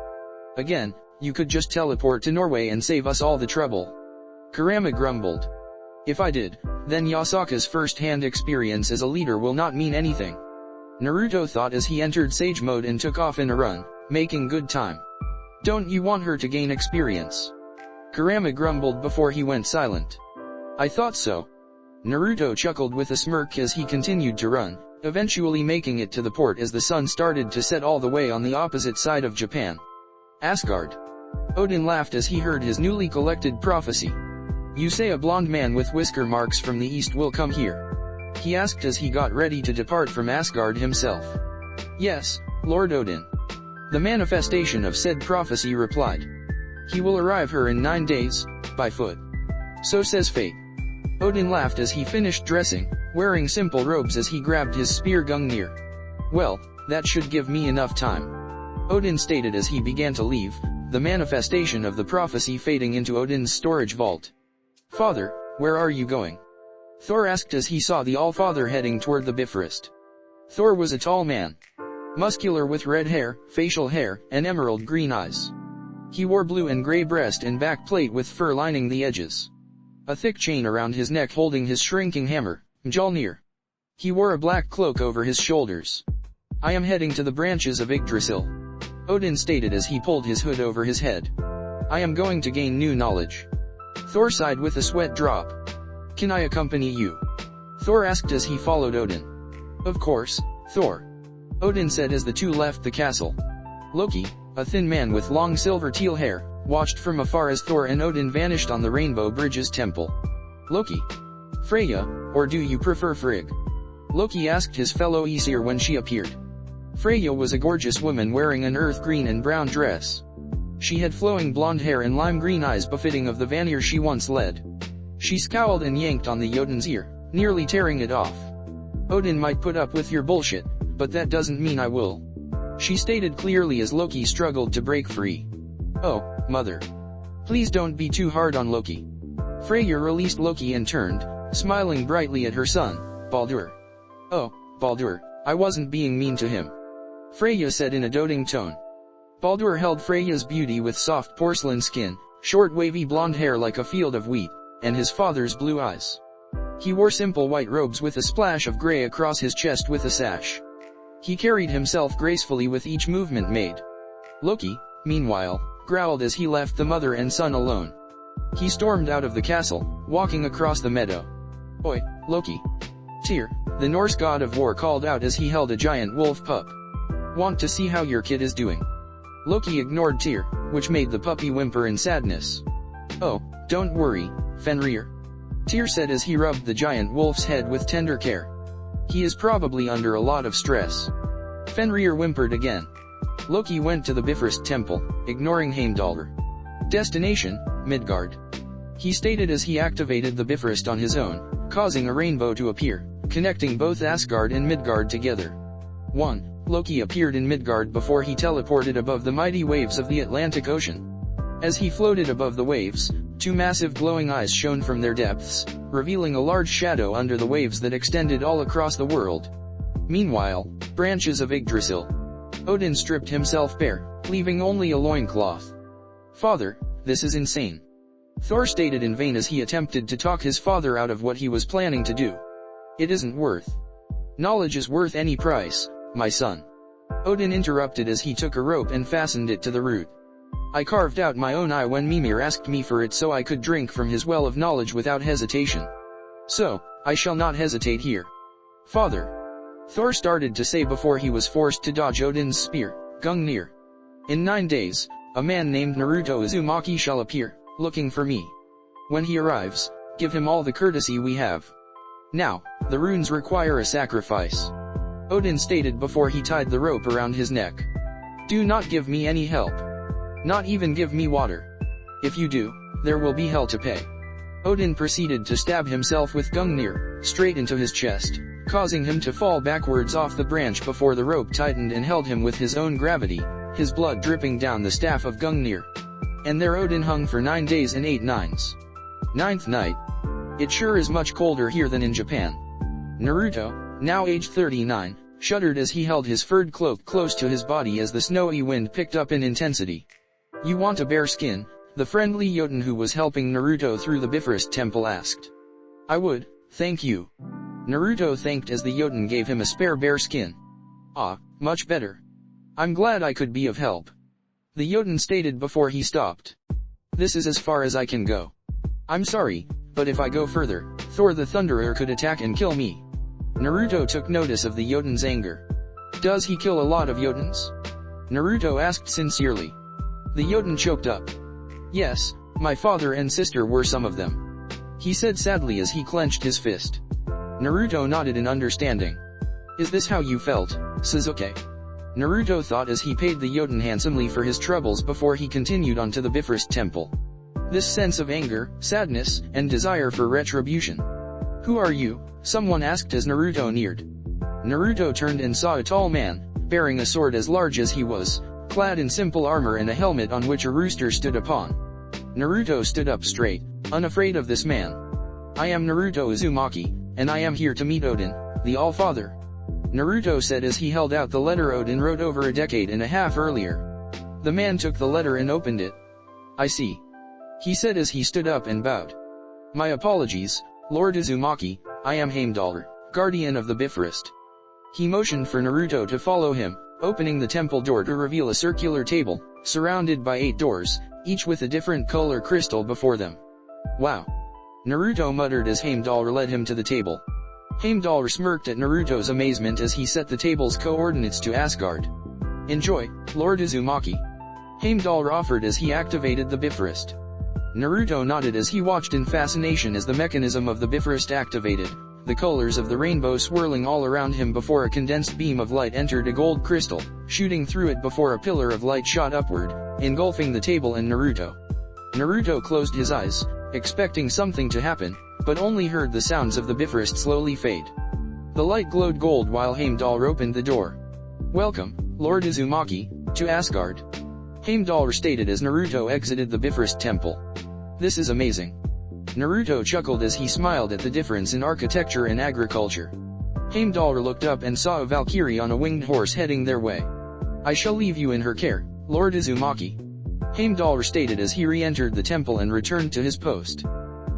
Again, you could just teleport to Norway and save us all the trouble. Kurama grumbled. If I did, then Yasaka's first-hand experience as a leader will not mean anything. Naruto thought as he entered Sage mode and took off in a run, making good time. Don't you want her to gain experience? Kurama grumbled before he went silent. I thought so. Naruto chuckled with a smirk as he continued to run, eventually making it to the port as the sun started to set all the way on the opposite side of Japan. Asgard. Odin laughed as he heard his newly collected prophecy. You say a blonde man with whisker marks from the east will come here? He asked as he got ready to depart from Asgard himself. Yes, Lord Odin. The manifestation of said prophecy replied. He will arrive here in 9 days, by foot. So says fate. Odin laughed as he finished dressing, wearing simple robes as he grabbed his spear Gungnir. Well, that should give me enough time. Odin stated as he began to leave, the manifestation of the prophecy fading into Odin's storage vault. Father, where are you going? Thor asked as he saw the All-Father heading toward the Bifrost. Thor was a tall man. Muscular with red hair, facial hair, and emerald green eyes. He wore blue and gray breast and back plate with fur lining the edges. A thick chain around his neck holding his shrinking hammer, Mjolnir. He wore a black cloak over his shoulders. I am heading to the branches of Yggdrasil. Odin stated as he pulled his hood over his head. I am going to gain new knowledge. Thor sighed with a sweat drop. Can I accompany you? Thor asked as he followed Odin. Of course, Thor. Odin said as the two left the castle. Loki, a thin man with long silver teal hair, watched from afar as Thor and Odin vanished on the Rainbow Bridge's temple. Loki. Freya, or do you prefer Frigg? Loki asked his fellow Aesir when she appeared. Freya was a gorgeous woman wearing an earth green and brown dress. She had flowing blonde hair and lime green eyes befitting of the Vanir she once led. She scowled and yanked on the Jotun's ear, nearly tearing it off. Odin might put up with your bullshit, but that doesn't mean I will. She stated clearly as Loki struggled to break free. Oh, mother. Please don't be too hard on Loki. Freya released Loki and turned, smiling brightly at her son, Baldur. Oh, Baldur, I wasn't being mean to him. Freya said in a doting tone. Baldur held Freya's beauty with soft porcelain skin, short wavy blonde hair like a field of wheat, and his father's blue eyes. He wore simple white robes with a splash of gray across his chest with a sash. He carried himself gracefully with each movement made. Loki, meanwhile, growled as he left the mother and son alone. He stormed out of the castle, walking across the meadow. "Oi, Loki!" Tyr, the Norse god of war, called out as he held a giant wolf pup. "Want to see how your kid is doing?" Loki ignored Tyr, which made the puppy whimper in sadness. "Oh, don't worry, Fenrir," Tyr said as he rubbed the giant wolf's head with tender care. "He is probably under a lot of stress." Fenrir whimpered again. Loki went to the Bifrost temple, ignoring Heimdallr. Destination, Midgard. He stated as he activated the Bifrost on his own, causing a rainbow to appear, connecting both Asgard and Midgard together. 1. Loki appeared in Midgard before he teleported above the mighty waves of the Atlantic Ocean. As he floated above the waves, two massive glowing eyes shone from their depths, revealing a large shadow under the waves that extended all across the world. Meanwhile, branches of Yggdrasil. Odin stripped himself bare, leaving only a loincloth. "Father, this is insane," Thor stated in vain as he attempted to talk his father out of what he was planning to do. "It isn't worth. Knowledge is worth any price, my son." Odin interrupted as he took a rope and fastened it to the root. "I carved out my own eye when Mimir asked me for it so I could drink from his well of knowledge without hesitation. So, I shall not hesitate here. Father," Thor started to say before he was forced to dodge Odin's spear, Gungnir. "In 9 days, a man named Naruto Uzumaki shall appear, looking for me. When he arrives, give him all the courtesy we have. Now, the runes require a sacrifice," Odin stated before he tied the rope around his neck. "Do not give me any help. Not even give me water. If you do, there will be hell to pay." Odin proceeded to stab himself with Gungnir, straight into his chest, causing him to fall backwards off the branch before the rope tightened and held him with his own gravity, his blood dripping down the staff of Gungnir. And there Odin hung for 9 days and 8 nights. 9th night. "It sure is much colder here than in Japan." Naruto, now aged 39, shuddered as he held his furred cloak close to his body as the snowy wind picked up in intensity. "You want a bear skin?" the friendly Jotun who was helping Naruto through the Bifrost temple asked. "I would, thank you." Naruto thanked as the Jotun gave him a spare bear skin. "Ah, much better. I'm glad I could be of help," the Jotun stated before he stopped. "This is as far as I can go. I'm sorry, but if I go further, Thor the Thunderer could attack and kill me." Naruto took notice of the Jotun's anger. "Does he kill a lot of Jotuns?" Naruto asked sincerely. The Jotun choked up. "Yes, my father and sister were some of them," he said sadly as he clenched his fist. Naruto nodded in understanding. "Is this how you felt, Sasuke?" Naruto thought as he paid the Jotun handsomely for his troubles before he continued on to the Bifrost temple. This sense of anger, sadness, and desire for retribution. "Who are you?" someone asked as Naruto neared. Naruto turned and saw a tall man, bearing a sword as large as he was, clad in simple armor and a helmet on which a rooster stood upon. Naruto stood up straight, unafraid of this man. "I am Naruto Uzumaki, and I am here to meet Odin, the All-Father," Naruto said as he held out the letter Odin wrote over a decade and a half earlier. The man took the letter and opened it. "I see," he said as he stood up and bowed. "My apologies, Lord Uzumaki, I am Heimdallr, guardian of the Bifrost." He motioned for Naruto to follow him, opening the temple door to reveal a circular table, surrounded by 8 doors, each with a different color crystal before them. "Wow," Naruto muttered as Heimdallr led him to the table. Heimdallr smirked at Naruto's amazement as he set the table's coordinates to Asgard. "Enjoy, Lord Uzumaki," Heimdallr offered as he activated the Bifrost. Naruto nodded as he watched in fascination as the mechanism of the Bifrost activated, the colors of the rainbow swirling all around him before a condensed beam of light entered a gold crystal, shooting through it before a pillar of light shot upward, engulfing the table and Naruto. Naruto closed his eyes, expecting something to happen, but only heard the sounds of the Bifrost slowly fade. The light glowed gold while Heimdallr opened the door. "Welcome, Lord Uzumaki, to Asgard," Heimdallr stated as Naruto exited the Bifrost temple. "This is amazing." Naruto chuckled as he smiled at the difference in architecture and agriculture. Heimdallr looked up and saw a Valkyrie on a winged horse heading their way. "I shall leave you in her care, Lord Uzumaki," Heimdall stated as he re-entered the temple and returned to his post.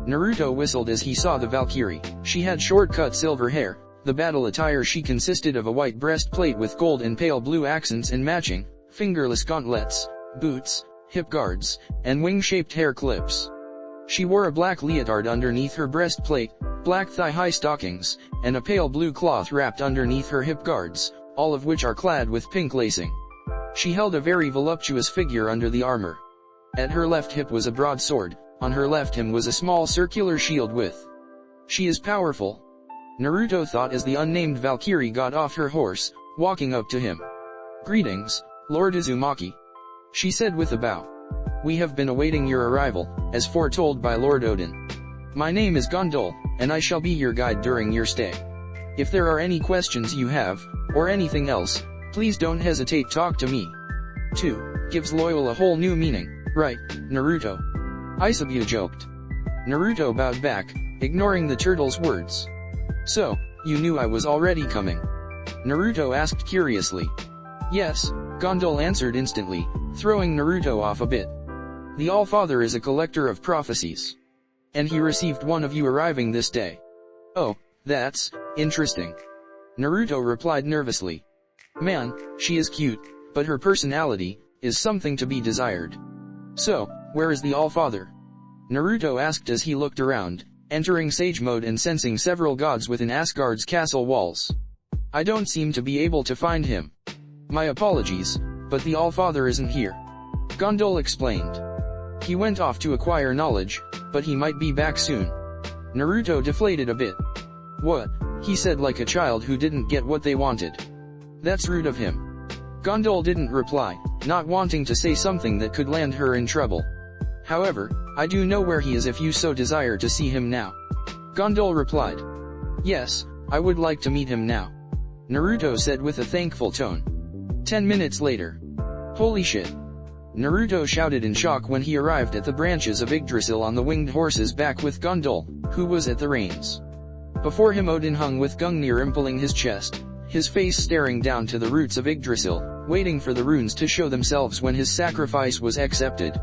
Naruto whistled as he saw the Valkyrie. She had short-cut silver hair. The battle attire she consisted of a white breastplate with gold and pale blue accents and matching, fingerless gauntlets, boots, hip guards, and wing-shaped hair clips. She wore a black leotard underneath her breastplate, black thigh-high stockings, and a pale blue cloth wrapped underneath her hip guards, all of which are clad with pink lacing. She held a very voluptuous figure under the armor. At her left hip was a broadsword, on her left arm was a small circular shield with. She is powerful, Naruto thought as the unnamed Valkyrie got off her horse, walking up to him. Greetings, Lord Uzumaki, she said with a bow. We have been awaiting your arrival, as foretold by Lord Odin. My name is Gondol, and I shall be your guide during your stay. If there are any questions you have, or anything else, please don't hesitate to talk to me. 2. Gives loyal a whole new meaning, right, Naruto? Isabu joked. Naruto bowed back, ignoring the turtle's words. So, you knew I was already coming? Naruto asked curiously. Yes, Gondol answered instantly, throwing Naruto off a bit. The All-Father is a collector of prophecies. And he received one of you arriving this day. Oh, that's interesting. Naruto replied nervously. Man, she is cute, but her personality is something to be desired. So, where is the All-Father? Naruto asked as he looked around, entering sage mode and sensing several gods within Asgard's castle walls. I don't seem to be able to find him. My apologies, but the All-Father isn't here. Gondol explained. He went off to acquire knowledge, but he might be back soon. Naruto deflated a bit. What? He said like a child who didn't get what they wanted. That's rude of him. Gondol didn't reply, not wanting to say something that could land her in trouble. However, I do know where he is if you so desire to see him now. Gondol replied. Yes, I would like to meet him now. Naruto said with a thankful tone. 10 minutes later. Holy shit. Naruto shouted in shock when he arrived at the branches of Yggdrasil on the winged horse's back with Gondol, who was at the reins. Before him Odin hung with Gungnir impelling his chest, his face staring down to the roots of Yggdrasil, waiting for the runes to show themselves when his sacrifice was accepted.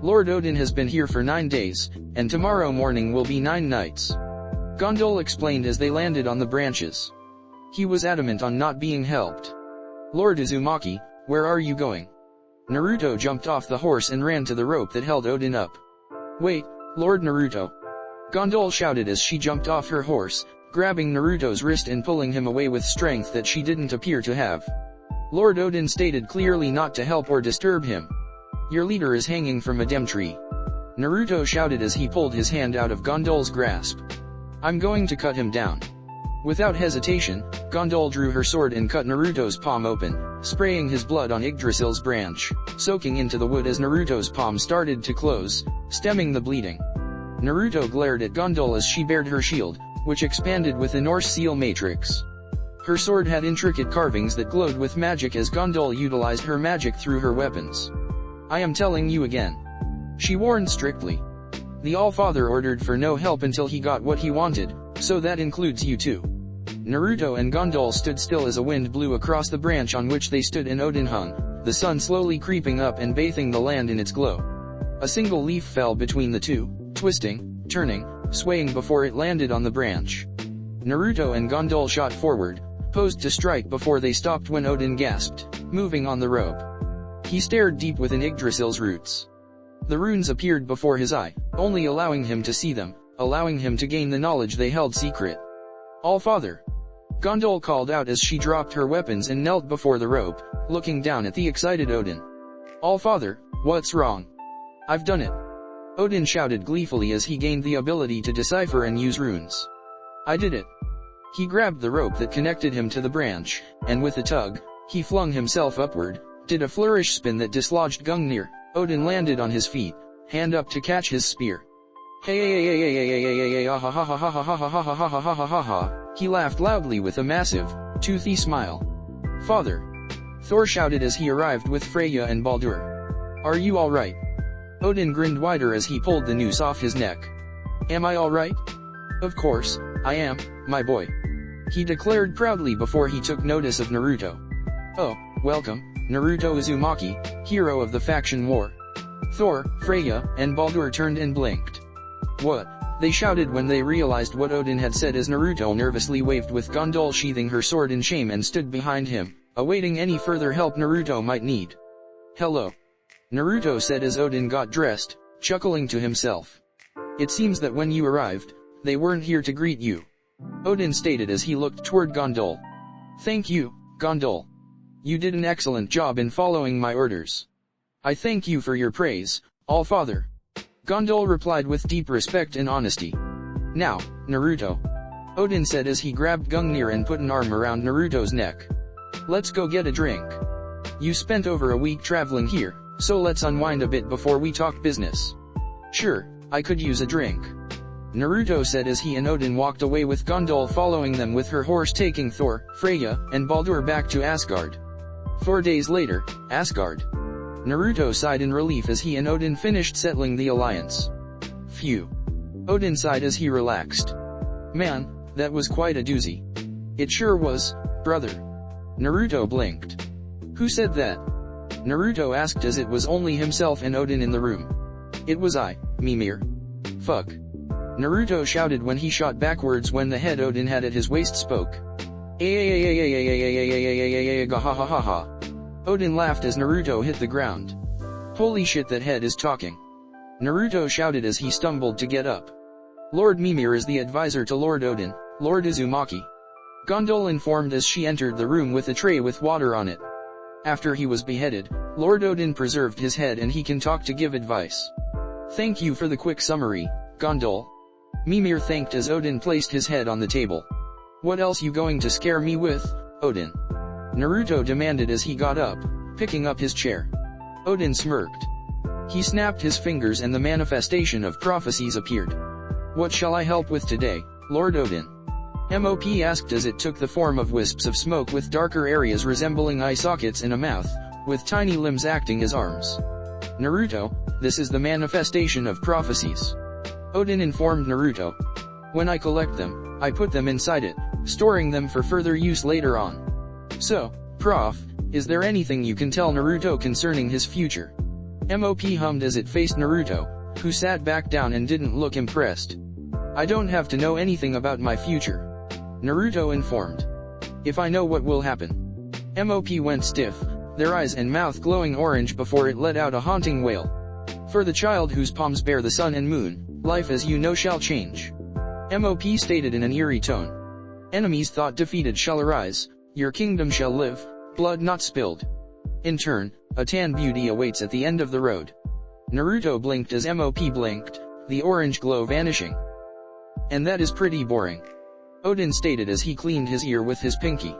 Lord Odin has been here for 9 days, and tomorrow morning will be 9 nights. Gondol explained as they landed on the branches. He was adamant on not being helped. Lord Uzumaki, where are you going? Naruto jumped off the horse and ran to the rope that held Odin up. Wait, Lord Naruto. Gondol shouted as she jumped off her horse, grabbing Naruto's wrist and pulling him away with strength that she didn't appear to have. Lord Odin stated clearly not to help or disturb him. Your leader is hanging from a dim tree. Naruto shouted as he pulled his hand out of Gondol's grasp. I'm going to cut him down. Without hesitation, Gondol drew her sword and cut Naruto's palm open, spraying his blood on Yggdrasil's branch, soaking into the wood as Naruto's palm started to close, stemming the bleeding. Naruto glared at Gondol as she bared her shield, which expanded with a Norse seal matrix. Her sword had intricate carvings that glowed with magic as Gondol utilized her magic through her weapons. I am telling you again. She warned strictly. The All-Father ordered for no help until he got what he wanted, so that includes you too. Naruto and Gondol stood still as a wind blew across the branch on which they stood and Odin hung, the sun slowly creeping up and bathing the land in its glow. A single leaf fell between the two, twisting, turning, swaying before it landed on the branch. Naruto and Gondol shot forward, posed to strike before they stopped when Odin gasped, moving on the rope. He stared deep within Yggdrasil's roots. The runes appeared before his eye, only allowing him to see them, allowing him to gain the knowledge they held secret. All-Father! Gondol called out as she dropped her weapons and knelt before the rope, looking down at the excited Odin. All-Father, what's wrong? I've done it! Odin shouted gleefully as he gained the ability to decipher and use runes. I did it! He grabbed the rope that connected him to the branch, and with a tug, he flung himself upward, did a flourish spin that dislodged Gungnir. Odin landed on his feet, hand up to catch his spear. He laughed loudly with a massive, toothy smile. Father! Thor shouted as he arrived with Freya and Baldur. Are you alright? Odin grinned wider as he pulled the noose off his neck. Am I alright? Of course, I am, my boy. He declared proudly before he took notice of Naruto. Oh, welcome, Naruto Uzumaki, hero of the faction war. Thor, Freya, and Baldur turned and blinked. What? They shouted when they realized what Odin had said as Naruto nervously waved with Gondol sheathing her sword in shame and stood behind him, awaiting any further help Naruto might need. Hello. Naruto said as Odin got dressed, chuckling to himself. It seems that when you arrived, they weren't here to greet you. Odin stated as he looked toward Gondol. Thank you, Gondol. You did an excellent job in following my orders. I thank you for your praise, All-Father. Gondol replied with deep respect and honesty. Now, Naruto. Odin said as he grabbed Gungnir and put an arm around Naruto's neck. Let's go get a drink. You spent over a week traveling here, so let's unwind a bit before we talk business. Sure, I could use a drink. Naruto said as he and Odin walked away with Gondol following them with her horse taking Thor, Freya, and Baldur back to Asgard. 4 days later, Asgard. Naruto sighed in relief as he and Odin finished settling the alliance. Phew. Odin sighed as he relaxed. Man, that was quite a doozy. It sure was, brother. Naruto blinked. Who said that? Naruto asked as it was only himself and Odin in the room. It was I, Mimir. Fuck. Naruto shouted when he shot backwards when the head Odin had at his waist spoke. Gahahaha. Odin laughed as Naruto hit the ground. Holy shit, that head is talking. Naruto shouted as he stumbled to get up. Lord Mimir is the advisor to Lord Odin, Lord Uzumaki. Gondol informed as she entered the room with a tray with water on it. After he was beheaded, Lord Odin preserved his head and he can talk to give advice. Thank you for the quick summary, Gondol. Mimir thanked as Odin placed his head on the table. What else you going to scare me with, Odin? Naruto demanded as he got up, picking up his chair. Odin smirked. He snapped his fingers and the manifestation of prophecies appeared. What shall I help with today, Lord Odin? MOP asked as it took the form of wisps of smoke with darker areas resembling eye sockets and a mouth, with tiny limbs acting as arms. Naruto, this is the manifestation of prophecies. Odin informed Naruto. When I collect them, I put them inside it, storing them for further use later on. So, Prof, is there anything you can tell Naruto concerning his future? MOP hummed as it faced Naruto, who sat back down and didn't look impressed. I don't have to know anything about my future. Naruto informed. If I know what will happen. MOP went stiff, their eyes and mouth glowing orange before it let out a haunting wail. For the child whose palms bear the sun and moon, life as you know shall change. MOP stated in an eerie tone. Enemies thought defeated shall arise, your kingdom shall live, blood not spilled. In turn, a tan beauty awaits at the end of the road. Naruto blinked as MOP blinked, the orange glow vanishing. And that is pretty boring. Odin stated as he cleaned his ear with his pinky.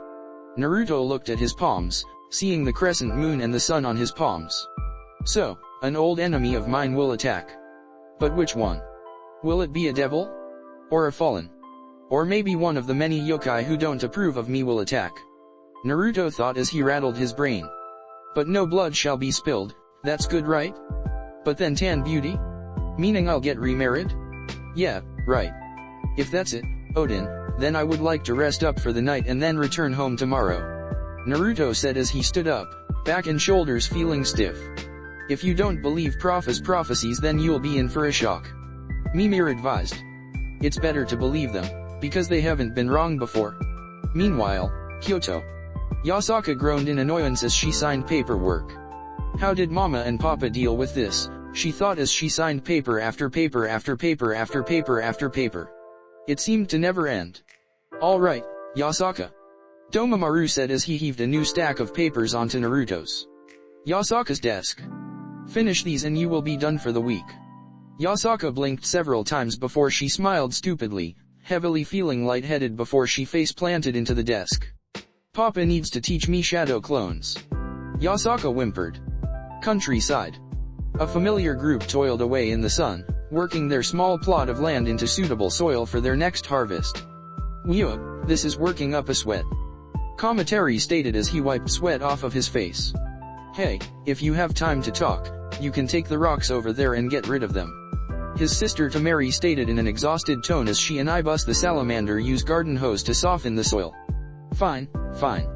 Naruto looked at his palms, seeing the crescent moon and the sun on his palms. So, an old enemy of mine will attack. But which one? Will it be a devil? Or a fallen? Or maybe one of the many yokai who don't approve of me will attack. Naruto thought as he rattled his brain. But no blood shall be spilled, that's good right? But then tan beauty? Meaning I'll get remarried? Yeah, right. If that's it, Odin, then I would like to rest up for the night and then return home tomorrow. Naruto said as he stood up, back and shoulders feeling stiff. If you don't believe Prof's prophecies then you'll be in for a shock. Mimir advised. It's better to believe them, because they haven't been wrong before. Meanwhile, Kyoto. Yasaka groaned in annoyance as she signed paperwork. How did Mama and Papa deal with this, she thought as she signed paper after paper after paper after paper after paper. It seemed to never end. All right, Yasaka. Domomaru said as he heaved a new stack of papers onto Naruto's. Yasaka's desk. Finish these and you will be done for the week. Yasaka blinked several times before she smiled stupidly, heavily feeling lightheaded before she face-planted into the desk. Papa needs to teach me shadow clones. Yasaka whimpered. Countryside. A familiar group toiled away in the sun, working their small plot of land into suitable soil for their next harvest. Whew, this is working up a sweat. Kamatari stated as he wiped sweat off of his face. Hey, if you have time to talk, you can take the rocks over there and get rid of them. His sister Tamari stated in an exhausted tone as she and Ibus the salamander use garden hose to soften the soil. Fine, fine.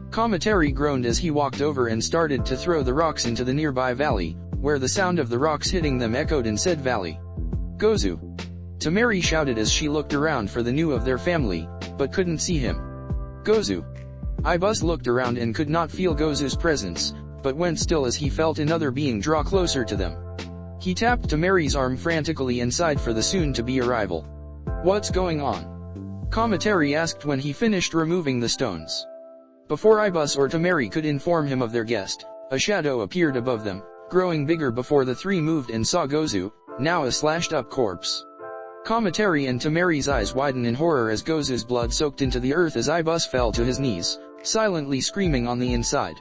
Kamatari groaned as he walked over and started to throw the rocks into the nearby valley, where the sound of the rocks hitting them echoed in said valley. Gozu! Tamari shouted as she looked around for the new of their family, but couldn't see him. Gozu! Ibus looked around and could not feel Gozu's presence, but went still as he felt another being draw closer to them. He tapped Tamari's arm frantically and sighed for the soon-to-be arrival. What's going on? Kamatari asked when he finished removing the stones. Before Ibus or Tamari could inform him of their guest, a shadow appeared above them, growing bigger before the three moved and saw Gozu, now a slashed-up corpse. Kamatari and Tamari's eyes widened in horror as Gozu's blood soaked into the earth as Ibus fell to his knees, silently screaming on the inside.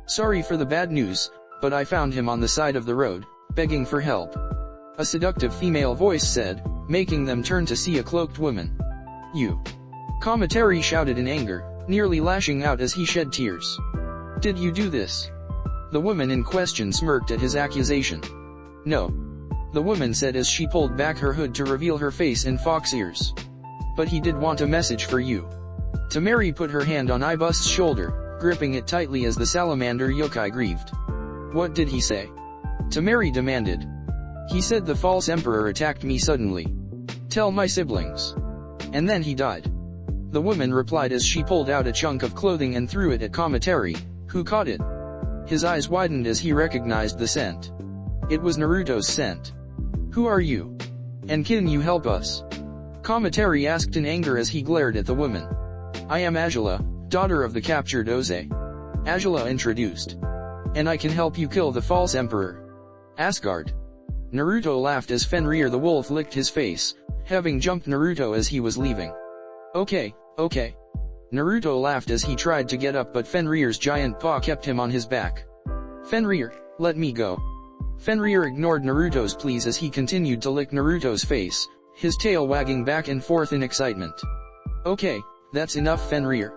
Sorry for the bad news, but I found him on the side of the road, begging for help. A seductive female voice said, making them turn to see a cloaked woman. You! Kamatari shouted in anger, nearly lashing out as he shed tears. Did you do this? The woman in question smirked at his accusation. No. The woman said as she pulled back her hood to reveal her face and fox ears. But he did want a message for you. Tamari put her hand on Ibus's shoulder, gripping it tightly as the salamander yokai grieved. What did he say? Tamari demanded. He said the false emperor attacked me suddenly. Tell my siblings. And then he died. The woman replied as she pulled out a chunk of clothing and threw it at Kamatari, who caught it. His eyes widened as he recognized the scent. It was Naruto's scent. Who are you? And can you help us? Kamatari asked in anger as he glared at the woman. I am Azula, daughter of the captured Oze. Azula introduced. And I can help you kill the false emperor. Asgard. Naruto laughed as Fenrir the wolf licked his face, having jumped Naruto as he was leaving. Okay. Naruto laughed as he tried to get up but Fenrir's giant paw kept him on his back. Fenrir, let me go. Fenrir ignored Naruto's pleas as he continued to lick Naruto's face, his tail wagging back and forth in excitement. Okay, that's enough Fenrir.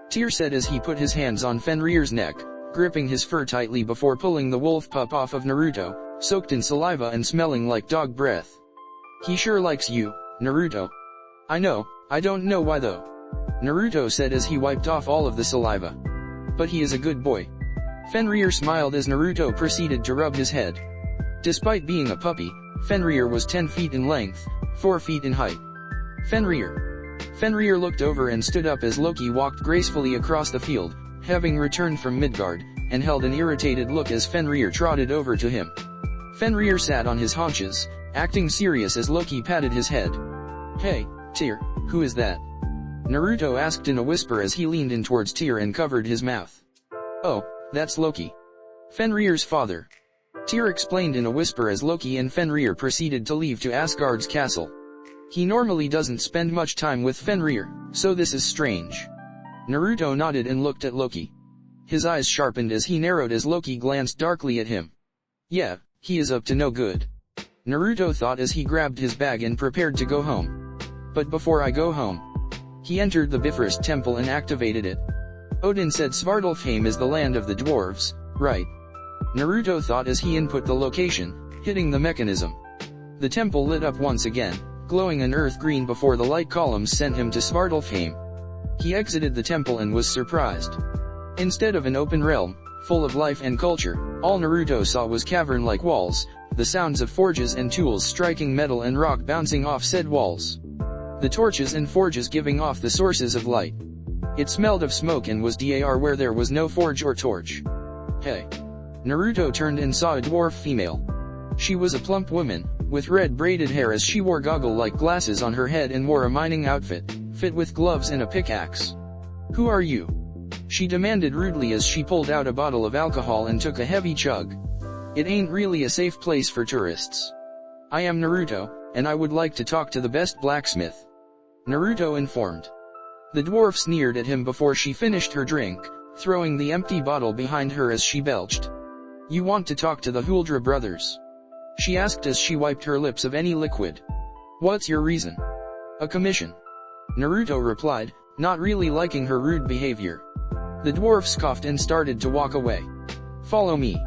Tyr said as he put his hands on Fenrir's neck, gripping his fur tightly before pulling the wolf pup off of Naruto, soaked in saliva and smelling like dog breath. He sure likes you, Naruto. I know, I don't know why though. Naruto said as he wiped off all of the saliva. But he is a good boy. Fenrir smiled as Naruto proceeded to rub his head. Despite being a puppy, Fenrir was 10 feet in length, 4 feet in height. Fenrir looked over and stood up as Loki walked gracefully across the field, having returned from Midgard, and held an irritated look as Fenrir trotted over to him. Fenrir sat on his haunches, acting serious as Loki patted his head. Hey, Tyr, who is that? Naruto asked in a whisper as he leaned in towards Tyr and covered his mouth. Oh, that's Loki. Fenrir's father. Tyr explained in a whisper as Loki and Fenrir proceeded to leave to Asgard's castle. He normally doesn't spend much time with Fenrir, so this is strange. Naruto nodded and looked at Loki. His eyes sharpened as he narrowed as Loki glanced darkly at him. Yeah, he is up to no good. Naruto thought as he grabbed his bag and prepared to go home. But before I go home. He entered the Bifrost temple and activated it. Odin said Svartalfheim is the land of the dwarves, right? Naruto thought as he input the location, hitting the mechanism. The temple lit up once again, glowing an earth green before the light columns sent him to Svartalfheim. He exited the temple and was surprised. Instead of an open realm, full of life and culture, all Naruto saw was cavern-like walls, the sounds of forges and tools striking metal and rock bouncing off said walls. The torches and forges giving off the sources of light. It smelled of smoke and was dar where there was no forge or torch. Hey. Naruto turned and saw a dwarf female. She was a plump woman, with red braided hair as she wore goggle-like glasses on her head and wore a mining outfit, fit with gloves and a pickaxe. Who are you? She demanded rudely as she pulled out a bottle of alcohol and took a heavy chug. It ain't really a safe place for tourists. I am Naruto, and I would like to talk to the best blacksmith. Naruto informed. The dwarf sneered at him before she finished her drink, throwing the empty bottle behind her as she belched. You want to talk to the Huldra brothers? She asked as she wiped her lips of any liquid. What's your reason? A commission. Naruto replied, not really liking her rude behavior. The dwarf scoffed and started to walk away. Follow me.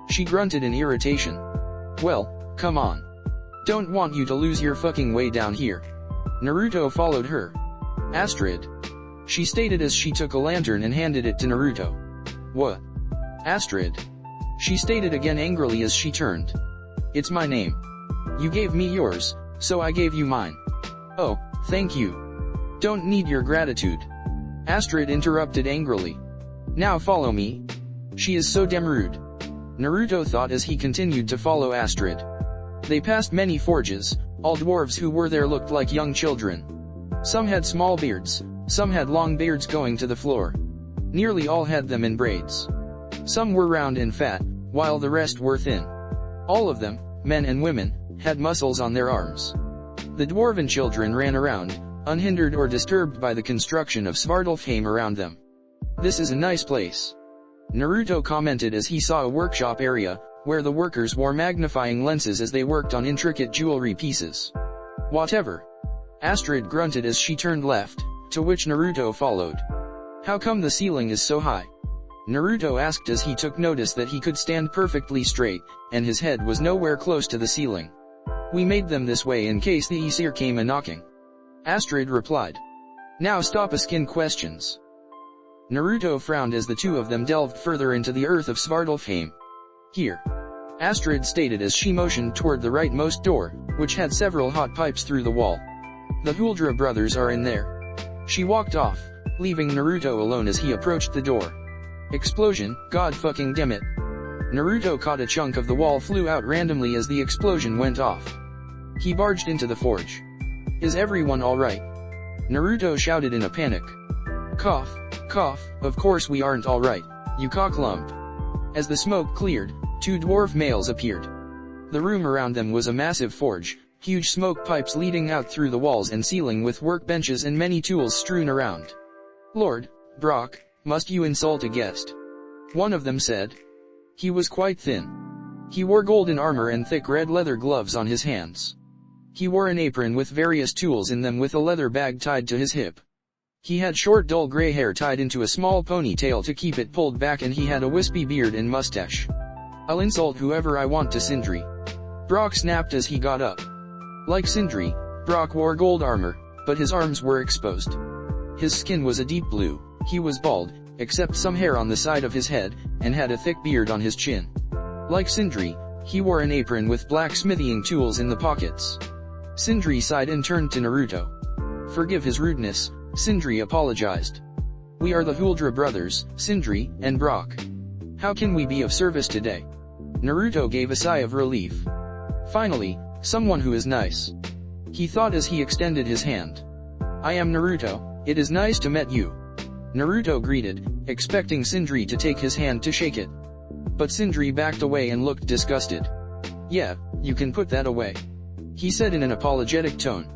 She grunted in irritation. Well, come on. Don't want you to lose your fucking way down here. Naruto followed her. Astrid. She stated as she took a lantern and handed it to Naruto. What? Astrid. she stated again angrily as she turned. It's my name. You gave me yours, so I gave you mine. Oh, thank you. Don't need your gratitude. Astrid interrupted angrily. Now follow me. She is so damn rude. Naruto thought as he continued to follow Astrid. They passed many forges. All dwarves who were there looked like young children. Some had small beards, some had long beards going to the floor. Nearly all had them in braids. Some were round and fat, while the rest were thin. All of them, men and women, had muscles on their arms. The dwarven children ran around, unhindered or disturbed by the construction of Svartalfheim around them. This is a nice place. Naruto commented as he saw a workshop area, where the workers wore magnifying lenses as they worked on intricate jewelry pieces. Whatever. Astrid grunted as she turned left, to which Naruto followed. How come the ceiling is so high? Naruto asked as he took notice that he could stand perfectly straight, and his head was nowhere close to the ceiling. We made them this way in case the Aesir came a-knocking. Astrid replied. Now stop asking questions. Naruto frowned as the two of them delved further into the earth of Svartalfheim. Here. Astrid stated as she motioned toward the rightmost door, which had several hot pipes through the wall. The Huldra brothers are in there. She walked off, leaving Naruto alone as he approached the door. Explosion, god fucking damn it. Naruto caught a chunk of the wall flew out randomly as the explosion went off. He barged into the forge. Is everyone alright? Naruto shouted in a panic. Cough, cough, of course we aren't alright, you cocklump. As the smoke cleared, two dwarf males appeared. The room around them was a massive forge, huge smoke pipes leading out through the walls and ceiling with workbenches and many tools strewn around. Lord, Brock, must you insult a guest? One of them said. He was quite thin. He wore golden armor and thick red leather gloves on his hands. He wore an apron with various tools in them with a leather bag tied to his hip. He had short dull gray hair tied into a small ponytail to keep it pulled back and he had a wispy beard and mustache. I'll insult whoever I want to Sindri. Brock snapped as he got up. Like Sindri, Brock wore gold armor, but his arms were exposed. His skin was a deep blue, he was bald, except some hair on the side of his head, and had a thick beard on his chin. Like Sindri, he wore an apron with blacksmithing tools in the pockets. Sindri sighed and turned to Naruto. Forgive his rudeness, Sindri apologized. We are the Huldra brothers, Sindri and Brock. How can we be of service today? Naruto gave a sigh of relief. Finally, someone who is nice. He thought as he extended his hand. I am Naruto, it is nice to meet you. Naruto greeted, expecting Sindri to take his hand to shake it. But Sindri backed away and looked disgusted. Yeah, you can put that away. He said in an apologetic tone.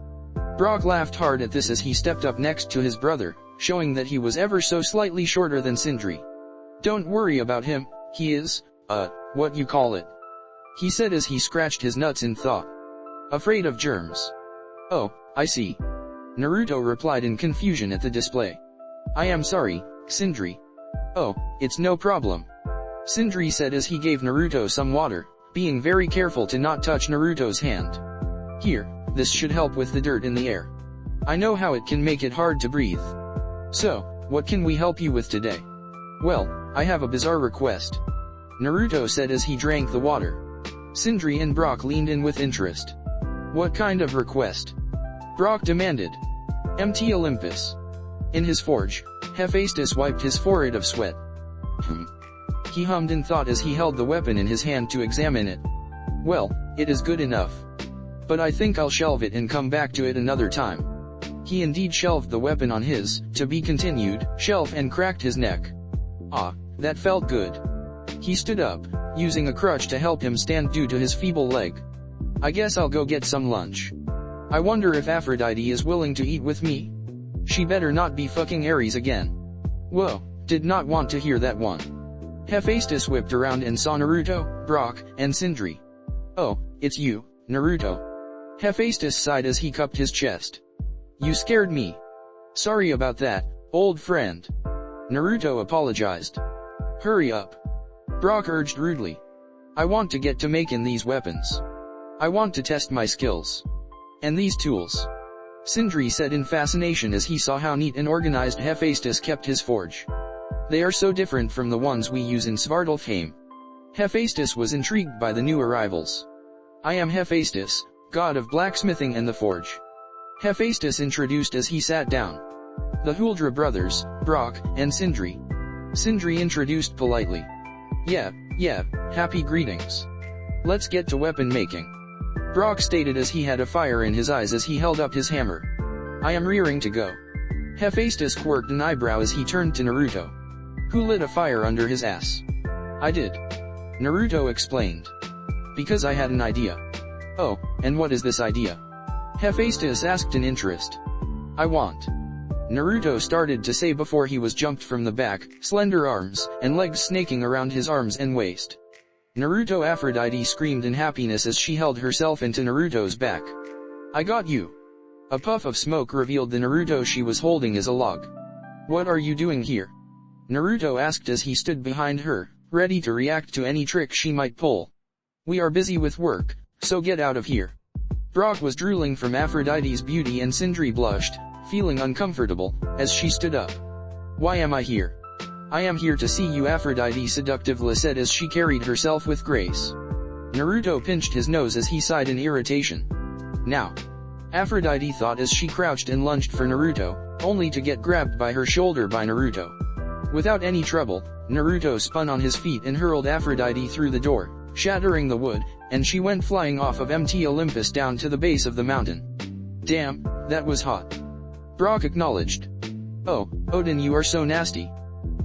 Brock laughed hard at this as he stepped up next to his brother, showing that he was ever so slightly shorter than Sindri. Don't worry about him, he is, what you call it. He said as he scratched his nuts in thought. Afraid of germs. Oh, I see. Naruto replied in confusion at the display. I am sorry, Sindri. Oh, it's no problem. Sindri said as he gave Naruto some water, being very careful to not touch Naruto's hand. Here, this should help with the dirt in the air. I know how it can make it hard to breathe. So, what can we help you with today? Well, I have a bizarre request. Naruto said as he drank the water. Sindri and Brock leaned in with interest. What kind of request? Brock demanded. Empty Olympus. In his forge, Hephaestus wiped his forehead of sweat. He hummed and thought as he held the weapon in his hand to examine it. Well, it is good enough. But I think I'll shelve it and come back to it another time. He indeed shelved the weapon on his, to be continued, shelf and cracked his neck. Ah, that felt good. He stood up, using a crutch to help him stand due to his feeble leg. I guess I'll go get some lunch. I wonder if Aphrodite is willing to eat with me? She better not be fucking Ares again. Whoa, did not want to hear that one. Hephaestus whipped around and saw Naruto, Brock, and Sindri. Oh, it's you, Naruto. Hephaestus sighed as he cupped his chest. You scared me. Sorry about that, old friend. Naruto apologized. Hurry up. Brock urged rudely. I want to get to making these weapons. I want to test my skills. And these tools. Sindri said in fascination as he saw how neat and organized Hephaestus kept his forge. They are so different from the ones we use in Svartalfheim. Hephaestus was intrigued by the new arrivals. I am Hephaestus, god of blacksmithing and the forge. Hephaestus introduced as he sat down. The Huldra brothers, Brock and Sindri. Sindri introduced politely. Yeah, happy greetings. Let's get to weapon making. Brock stated as he had a fire in his eyes as he held up his hammer. I am rearing to go. Hephaestus quirked an eyebrow as he turned to Naruto. Who lit a fire under his ass? I did. Naruto explained. Because I had an idea. Oh, and what is this idea? Hephaestus asked in interest. I want. Naruto started to say before he was jumped from the back, slender arms, and legs snaking around his arms and waist. Naruto Aphrodite screamed in happiness as she held herself into Naruto's back. I got you. A puff of smoke revealed the Naruto she was holding as a log. What are you doing here? Naruto asked as he stood behind her, ready to react to any trick she might pull. We are busy with work, so get out of here. Brock was drooling from Aphrodite's beauty and Sindri blushed, feeling uncomfortable, as she stood up. Why am I here? I am here to see you, Aphrodite seductively said as she carried herself with grace. Naruto pinched his nose as he sighed in irritation. Now. Aphrodite thought as she crouched and lunged for Naruto, only to get grabbed by her shoulder by Naruto. Without any trouble, Naruto spun on his feet and hurled Aphrodite through the door, shattering the wood, and she went flying off of MT Olympus down to the base of the mountain. Damn, that was hot. Brock acknowledged. Oh, Odin, you are so nasty.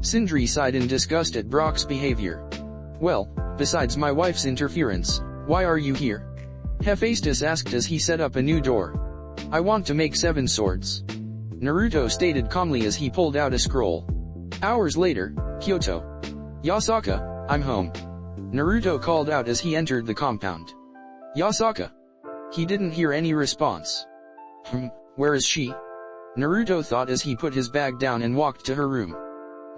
Sindri sighed in disgust at Brock's behavior. Well, besides my wife's interference, why are you here? Hephaestus asked as he set up a new door. I want to make 7 swords. Naruto stated calmly as he pulled out a scroll. Hours later, Kyoto. Yasaka, I'm home. Naruto called out as he entered the compound. Yasaka. He didn't hear any response. Where is she? Naruto thought as he put his bag down and walked to her room.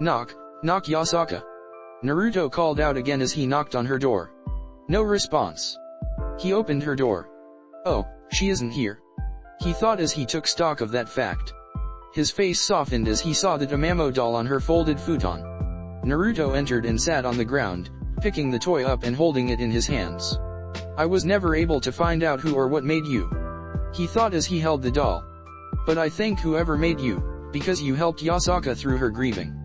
Knock, Yasaka. Naruto called out again as he knocked on her door. No response. He opened her door. Oh, she isn't here. He thought as he took stock of that fact. His face softened as he saw the Tamamo doll on her folded futon. Naruto entered and sat on the ground, picking the toy up and holding it in his hands. I was never able to find out who or what made you. He thought as he held the doll. But I thank whoever made you, because you helped Yasaka through her grieving.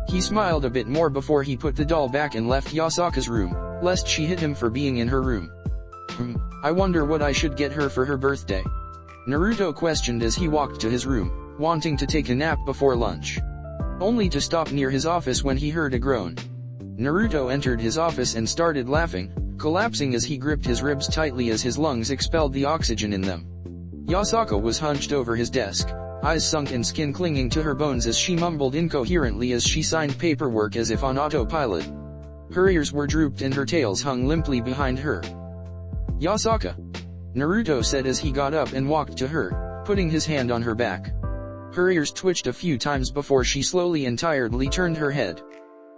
He smiled a bit more before he put the doll back and left Yasaka's room, lest she hit him for being in her room. I wonder what I should get her for her birthday. Naruto questioned as he walked to his room, wanting to take a nap before lunch. Only to stop near his office when he heard a groan. Naruto entered his office and started laughing, collapsing as he gripped his ribs tightly as his lungs expelled the oxygen in them. Yasaka was hunched over his desk, eyes sunk and skin clinging to her bones as she mumbled incoherently as she signed paperwork as if on autopilot. Her ears were drooped and her tails hung limply behind her. Yasaka. Naruto said as he got up and walked to her, putting his hand on her back. Her ears twitched a few times before she slowly and tiredly turned her head.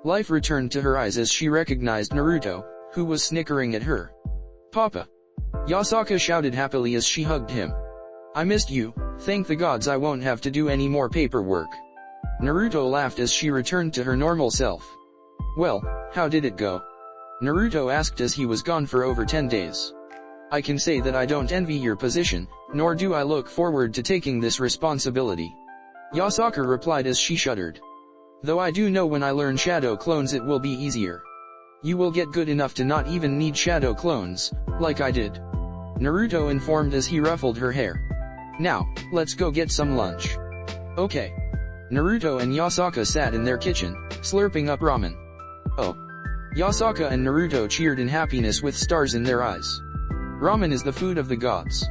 Life returned to her eyes as she recognized Naruto, who was snickering at her. Papa. Yasaka shouted happily as she hugged him. I missed you, thank the gods I won't have to do any more paperwork. Naruto laughed as she returned to her normal self. Well, how did it go? Naruto asked as he was gone for over 10 days. I can say that I don't envy your position, nor do I look forward to taking this responsibility. Yasaka replied as she shuddered. Though I do know when I learn shadow clones it will be easier. You will get good enough to not even need shadow clones, like I did. Naruto informed as he ruffled her hair. Now, let's go get some lunch. Okay. Naruto and Yasaka sat in their kitchen, slurping up ramen. Oh. Yasaka and Naruto cheered in happiness with stars in their eyes. Ramen is the food of the gods.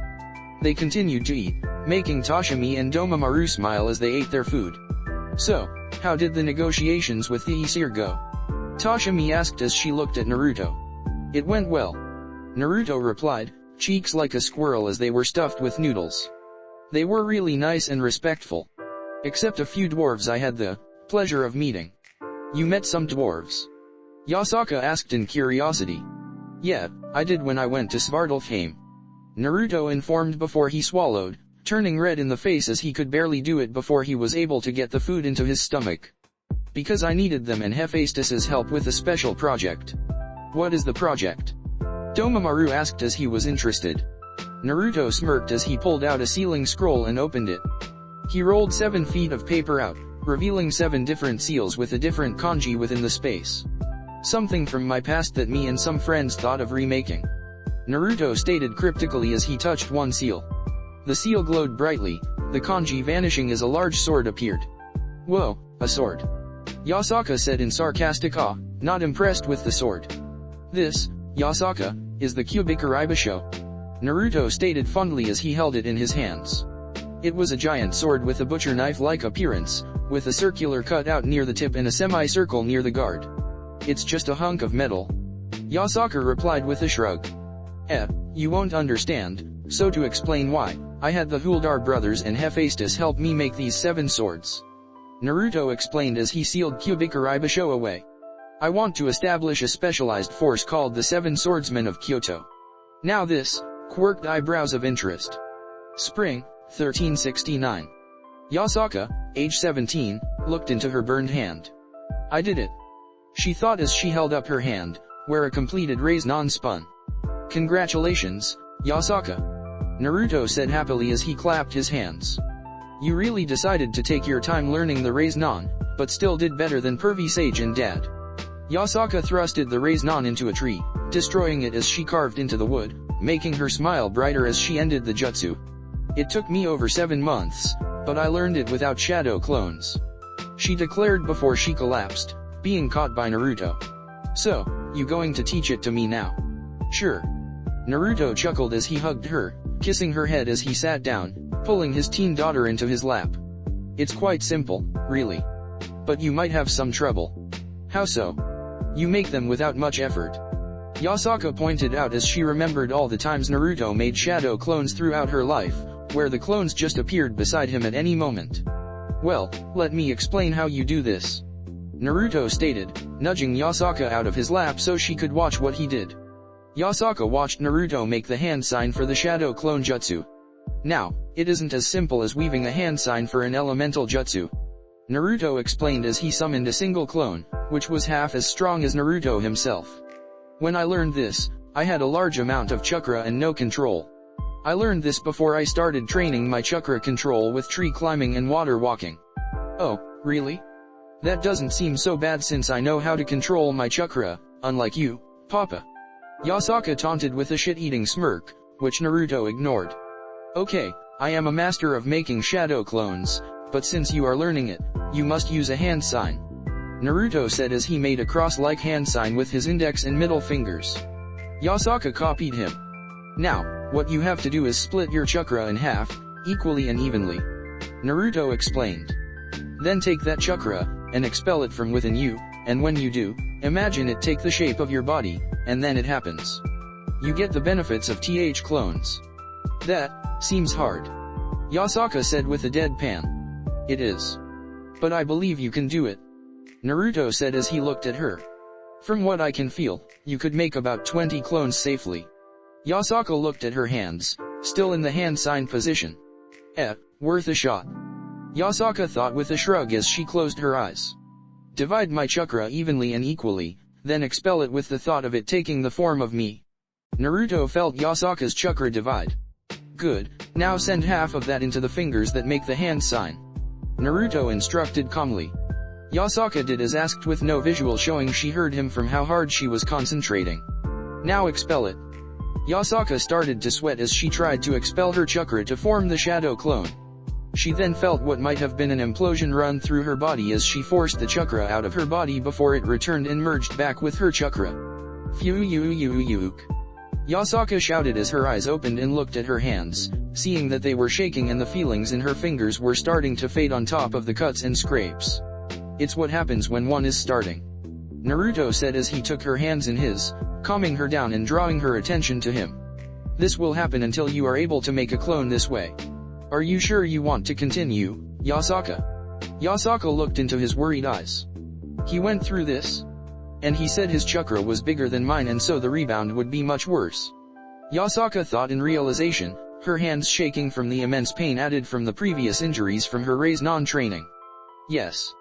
They continued to eat, making Toshimi and Domamaru smile as they ate their food. So, how did the negotiations with the Aesir go? Toshimi asked as she looked at Naruto. It went well. Naruto replied, cheeks like a squirrel as they were stuffed with noodles. They were really nice and respectful. Except a few dwarves I had the pleasure of meeting. You met some dwarves? Yasaka asked in curiosity. Yeah, I did when I went to Svartalfheim. Naruto informed before he swallowed, turning red in the face as he could barely do it before he was able to get the food into his stomach. Because I needed them and Hephaestus's help with a special project. What is the project? Domomaru asked as he was interested. Naruto smirked as he pulled out a sealing scroll and opened it. He rolled 7 feet of paper out, revealing 7 different seals with a different kanji within the space. Something from my past that me and some friends thought of remaking. Naruto stated cryptically as he touched one seal. The seal glowed brightly, the kanji vanishing as a large sword appeared. Whoa, a sword. Yasaka said in sarcastic awe, not impressed with the sword. This, Yasaka, is the Kyubikaribasho. Naruto stated fondly as he held it in his hands. It was a giant sword with a butcher knife-like appearance, with a circular cut out near the tip and a semicircle near the guard. It's just a hunk of metal. Yasaka replied with a shrug. You won't understand, so to explain why, I had the Huldar brothers and Hephaestus help me make these 7 swords. Naruto explained as he sealed Kyubikaribasho away. I want to establish a specialized force called the 7 Swordsmen of Kyoto. Now this, quirked eyebrows of interest. Spring, 1369. Yasaka, age 17, looked into her burned hand. I did it. She thought as she held up her hand, where a completed raise-non spun. Congratulations, Yasaka. Naruto said happily as he clapped his hands. You really decided to take your time learning the raise-non, but still did better than Pervy Sage and Dad. Yasaka thrusted the raise-non into a tree, destroying it as she carved into the wood, making her smile brighter as she ended the jutsu. It took me over 7 months, but I learned it without shadow clones. She declared before she collapsed, being caught by Naruto. So, you going to teach it to me now? Sure. Naruto chuckled as he hugged her, kissing her head as he sat down, pulling his teen daughter into his lap. It's quite simple, really. But you might have some trouble. How so? You make them without much effort. Yasaka pointed out as she remembered all the times Naruto made shadow clones throughout her life, where the clones just appeared beside him at any moment. Well, let me explain how you do this. Naruto stated, nudging Yasaka out of his lap so she could watch what he did. Yasaka watched Naruto make the hand sign for the shadow clone jutsu. Now, it isn't as simple as weaving a hand sign for an elemental jutsu. Naruto explained as he summoned a single clone, which was half as strong as Naruto himself. When I learned this, I had a large amount of chakra and no control. I learned this before I started training my chakra control with tree climbing and water walking. Oh, really? That doesn't seem so bad since I know how to control my chakra, unlike you, Papa. Yasaka taunted with a shit-eating smirk, which Naruto ignored. Okay, I am a master of making shadow clones, but since you are learning it, you must use a hand sign. Naruto said as he made a cross-like hand sign with his index and middle fingers. Yasaka copied him. Now, what you have to do is split your chakra in half, equally and evenly. Naruto explained. Then take that chakra, and expel it from within you, and when you do, imagine it take the shape of your body, and then it happens. You get the benefits of TH clones. That seems hard. Yasaka said with a deadpan. It is. But I believe you can do it. Naruto said as he looked at her. From what I can feel, you could make about 20 clones safely. Yasaka looked at her hands, still in the hand sign position. Worth a shot. Yasaka thought with a shrug as she closed her eyes. Divide my chakra evenly and equally, then expel it with the thought of it taking the form of me. Naruto felt Yasaka's chakra divide. Good, now send half of that into the fingers that make the hand sign. Naruto instructed calmly. Yasaka did as asked with no visual showing she heard him from how hard she was concentrating. Now expel it. Yasaka started to sweat as she tried to expel her chakra to form the shadow clone. She then felt what might have been an implosion run through her body as she forced the chakra out of her body before it returned and merged back with her chakra. Phew. Yasaka shouted as her eyes opened and looked at her hands, seeing that they were shaking and the feelings in her fingers were starting to fade on top of the cuts and scrapes. It's what happens when one is starting. Naruto said as he took her hands in his, calming her down and drawing her attention to him. This will happen until you are able to make a clone this way. Are you sure you want to continue, Yasaka? Yasaka looked into his worried eyes. He went through this? And he said his chakra was bigger than mine and so the rebound would be much worse. Yasaka thought in realization, her hands shaking from the immense pain added from the previous injuries from her raise-non training. Yes.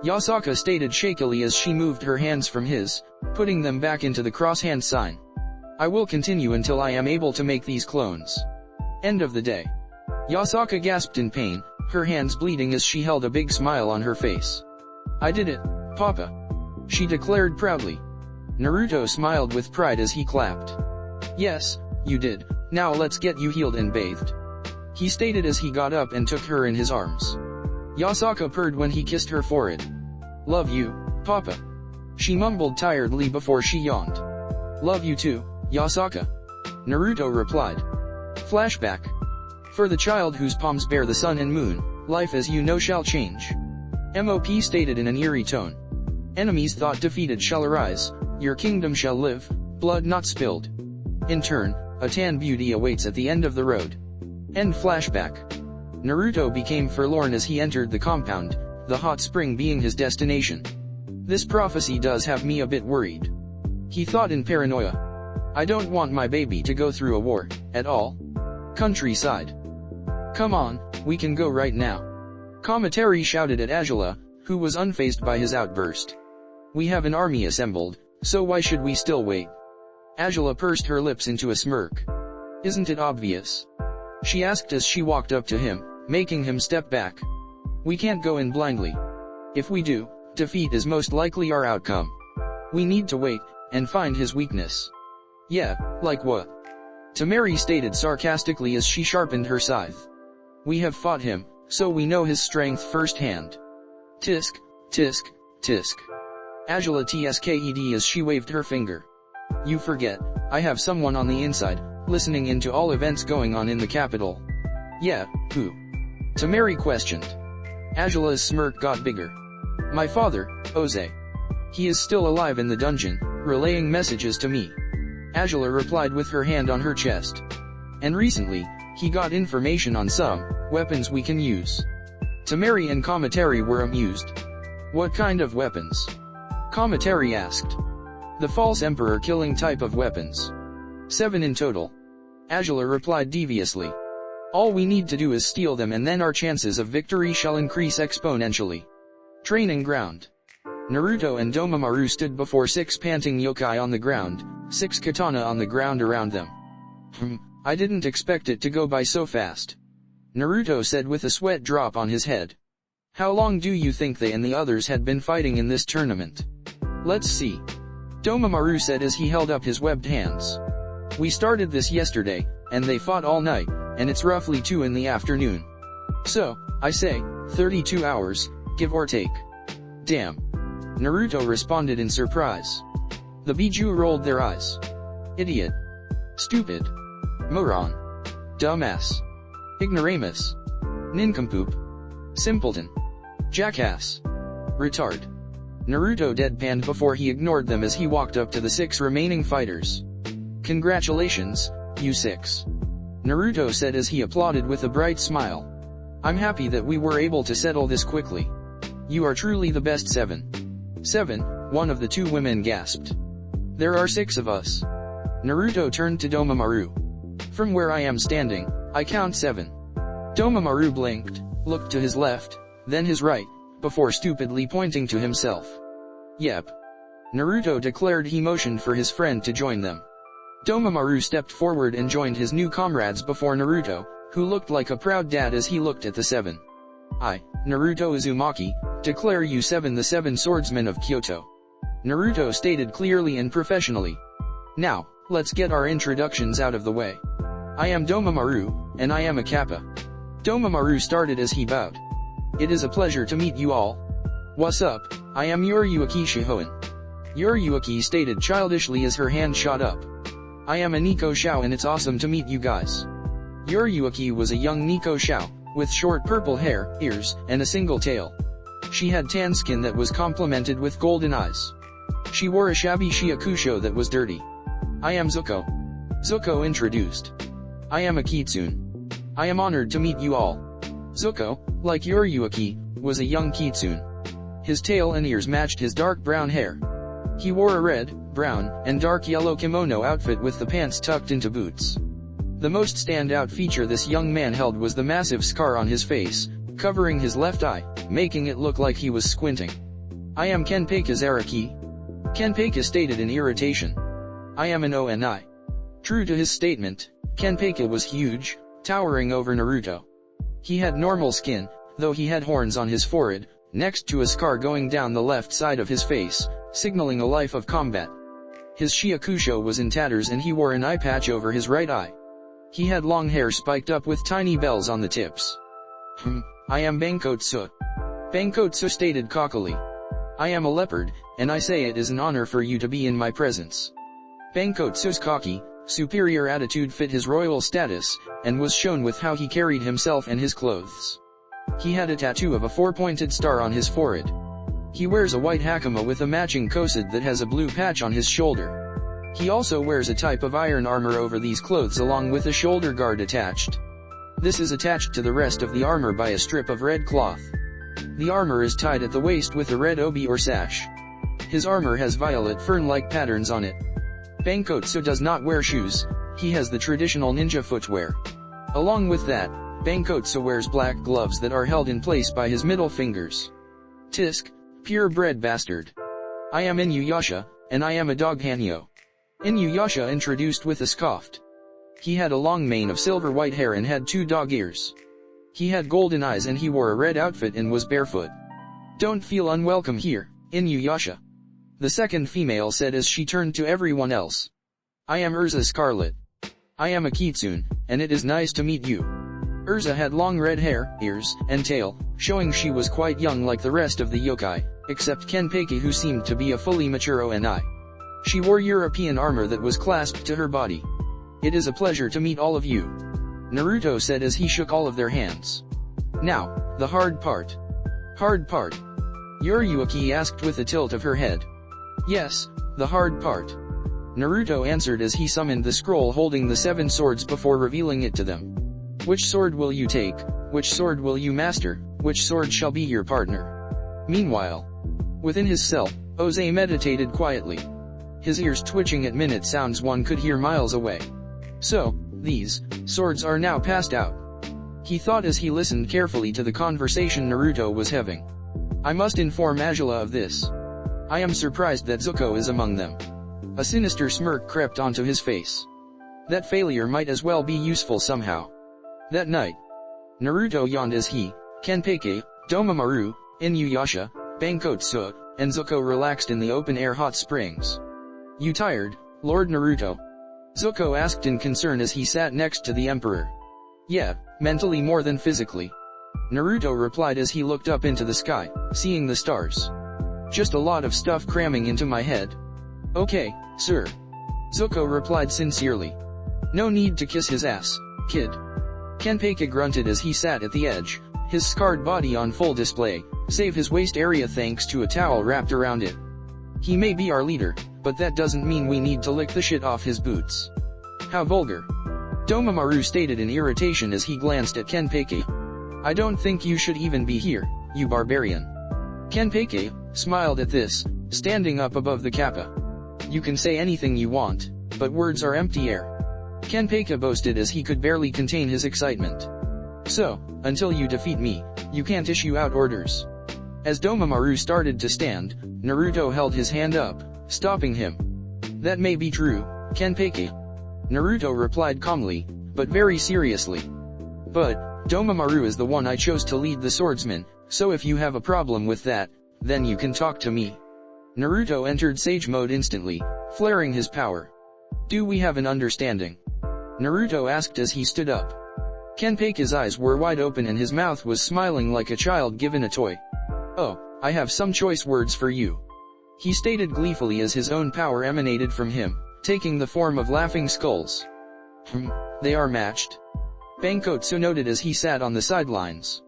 Yasaka stated shakily as she moved her hands from his, putting them back into the cross-hand sign. I will continue until I am able to make these clones. End of the day. Yasaka gasped in pain, her hands bleeding as she held a big smile on her face. I did it, Papa. She declared proudly. Naruto smiled with pride as he clapped. Yes, you did, now let's get you healed and bathed. He stated as he got up and took her in his arms. Yasaka purred when he kissed her forehead. Love you, Papa. She mumbled tiredly before she yawned. Love you too, Yasaka. Naruto replied. Flashback. For the child whose palms bear the sun and moon, life as you know shall change. MOP stated in an eerie tone. Enemies thought defeated shall arise, your kingdom shall live, blood not spilled. In turn, a tan beauty awaits at the end of the road. End flashback. Naruto became forlorn as he entered the compound, the hot spring being his destination. This prophecy does have me a bit worried. He thought in paranoia. I don't want my baby to go through a war, at all. Countryside. Come on, we can go right now. Kamatari shouted at Agila, who was unfazed by his outburst. We have an army assembled, so why should we still wait? Agila pursed her lips into a smirk. Isn't it obvious? She asked as she walked up to him, making him step back. We can't go in blindly. If we do, defeat is most likely our outcome. We need to wait, and find his weakness. Yeah, like what? Tamari stated sarcastically as she sharpened her scythe. We have fought him, so we know his strength firsthand. Tisk, tisk, tisk. Agila tsked as she waved her finger. You forget, I have someone on the inside, listening into all events going on in the capital. Yeah, who? Tamari questioned. Agila's smirk got bigger. My father, Oze. He is still alive in the dungeon, relaying messages to me. Agila replied with her hand on her chest. And recently, he got information on some weapons we can use. Tamari and Kamatari were amused. What kind of weapons? Kamatari asked. The false emperor killing type of weapons. 7 in total. Agila replied deviously. All we need to do is steal them and then our chances of victory shall increase exponentially. Training ground. Naruto and Domomaru stood before 6 panting yokai on the ground, 6 katana on the ground around them. I didn't expect it to go by so fast. Naruto said with a sweat drop on his head. How long do you think they and the others had been fighting in this tournament? Let's see. Domomaru said as he held up his webbed hands. We started this yesterday, and they fought all night, and it's roughly 2 in the afternoon. So, I say, 32 hours, give or take. Damn. Naruto responded in surprise. The Biju rolled their eyes. Idiot. Stupid. Moron. Dumbass. Ignoramus. Nincompoop. Simpleton. Jackass. Retard. Naruto deadpanned before he ignored them as he walked up to the 6 remaining fighters. Congratulations, you 6. Naruto said as he applauded with a bright smile. I'm happy that we were able to settle this quickly. You are truly the best 7. 7, one of the 2 women gasped. There are 6 of us. Naruto turned to Domomaru. From where I am standing, I count 7. Domomaru blinked, looked to his left, then his right, before stupidly pointing to himself. Yep. Naruto declared he motioned for his friend to join them. Domomaru stepped forward and joined his new comrades before Naruto, who looked like a proud dad as he looked at the 7. I, Naruto Uzumaki, declare you 7 the 7 swordsmen of Kyoto. Naruto stated clearly and professionally. Now, let's get our introductions out of the way. I am Domomaru, and I am a Kappa. Domomaru started as he bowed. It is a pleasure to meet you all. What's up, I am Yoriyuki Shihoin. Yoriyuki stated childishly as her hand shot up. I am a Nico Shao and it's awesome to meet you guys. Yoriyuki was a young Nico Shao, with short purple hair, ears, and a single tail. She had tan skin that was complemented with golden eyes. She wore a shabby shiakusho that was dirty. I am Zuko. Zuko introduced. I am a kitsune. I am honored to meet you all. Zuko, like Yoriyuki, was a young kitsune. His tail and ears matched his dark brown hair. He wore a red, brown, and dark yellow kimono outfit with the pants tucked into boots. The most standout feature this young man held was the massive scar on his face, covering his left eye, making it look like he was squinting. I am Kenpei Zaraki. Kenpei stated in irritation. I am an ONI. True to his statement, Kenpei was huge, towering over Naruto. He had normal skin, though he had horns on his forehead, next to a scar going down the left side of his face, signaling a life of combat. His shiakusho was in tatters and he wore an eye patch over his right eye. He had long hair spiked up with tiny bells on the tips. I am Bankotsu. Bankotsu stated cockily. I am a leopard, and I say it is an honor for you to be in my presence. Bankotsu's cocky, superior attitude fit his royal status, and was shown with how he carried himself and his clothes. He had a tattoo of a four-pointed star on his forehead. He wears a white hakama with a matching kosid that has a blue patch on his shoulder. He also wears a type of iron armor over these clothes along with a shoulder guard attached. This is attached to the rest of the armor by a strip of red cloth. The armor is tied at the waist with a red obi or sash. His armor has violet fern-like patterns on it. Bankotsu does not wear shoes, he has the traditional ninja footwear. Along with that, Bankotsu wears black gloves that are held in place by his middle fingers. Tisk, purebred bastard. I am Inuyasha, and I am a dog Hanyo. Inuyasha introduced with a scoffed. He had a long mane of silver-white hair and had 2 dog ears. He had golden eyes and he wore a red outfit and was barefoot. Don't feel unwelcome here, Inuyasha. The second female said as she turned to everyone else. I am Urza Scarlet. I am a kitsune, and it is nice to meet you. Urza had long red hair, ears, and tail, showing she was quite young like the rest of the yokai, except Kenpei who seemed to be a fully mature ONI. She wore European armor that was clasped to her body. It is a pleasure to meet all of you. Naruto said as he shook all of their hands. Now, the hard part. Hard part? Yoriyuki asked with a tilt of her head. Yes, the hard part. Naruto answered as he summoned the scroll holding the 7 swords before revealing it to them. Which sword will you take? Which sword will you master? Which sword shall be your partner? Meanwhile, within his cell, Oze meditated quietly. His ears twitching at minute sounds one could hear miles away. So, these swords are now passed out. He thought as he listened carefully to the conversation Naruto was having. I must inform Azula of this. I am surprised that Zuko is among them. A sinister smirk crept onto his face. That failure might as well be useful somehow. That night, Naruto yawned as he, Kenpei, Domamaru, Inuyasha, Bankotsu, and Zuko relaxed in the open-air hot springs. You tired, Lord Naruto? Zuko asked in concern as he sat next to the Emperor. Yeah, mentally more than physically. Naruto replied as he looked up into the sky, seeing the stars. Just a lot of stuff cramming into my head. Okay, sir. Zuko replied sincerely. No need to kiss his ass, kid. Kenpei grunted as he sat at the edge, his scarred body on full display, save his waist area thanks to a towel wrapped around it. He may be our leader, but that doesn't mean we need to lick the shit off his boots. How vulgar. Domamaru stated in irritation as he glanced at Kenpei. I don't think you should even be here, you barbarian. Kenpei smiled at this, standing up above the kappa. You can say anything you want, but words are empty air. Kenpei boasted as he could barely contain his excitement. So, until you defeat me, you can't issue out orders. As Domamaru started to stand, Naruto held his hand up, stopping him. That may be true, Kenpei. Naruto replied calmly, but very seriously. But, Domamaru is the one I chose to lead the swordsmen, so if you have a problem with that, then you can talk to me. Naruto entered sage mode instantly, flaring his power. Do we have an understanding? Naruto asked as he stood up. Kenpei's eyes were wide open and his mouth was smiling like a child given a toy. Oh, I have some choice words for you. He stated gleefully as his own power emanated from him, taking the form of laughing skulls. They are matched. Bankotsu noted as he sat on the sidelines.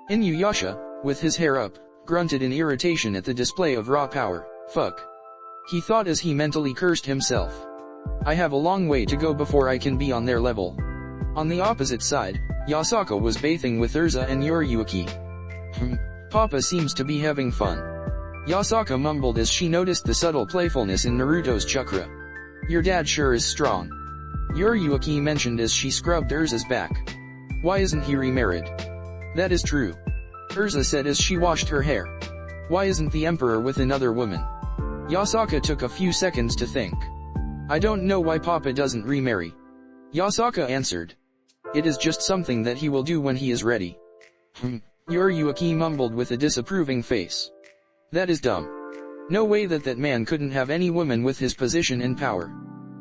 Inuyasha, with his hair up, grunted in irritation at the display of raw power. Fuck. He thought as he mentally cursed himself. I have a long way to go before I can be on their level. On the opposite side, Yasaka was bathing with Urza and Yoriyuki. Papa seems to be having fun. Yasaka mumbled as she noticed the subtle playfulness in Naruto's chakra. Your dad sure is strong. Yoriyuki mentioned as she scrubbed Urza's back. Why isn't he remarried? That is true. Urza said as she washed her hair. Why isn't the emperor with another woman? Yasaka took a few seconds to think. I don't know why Papa doesn't remarry. Yasaka answered. It is just something that he will do when he is ready. Yuki mumbled with a disapproving face. That is dumb. No way that man couldn't have any woman with his position and power.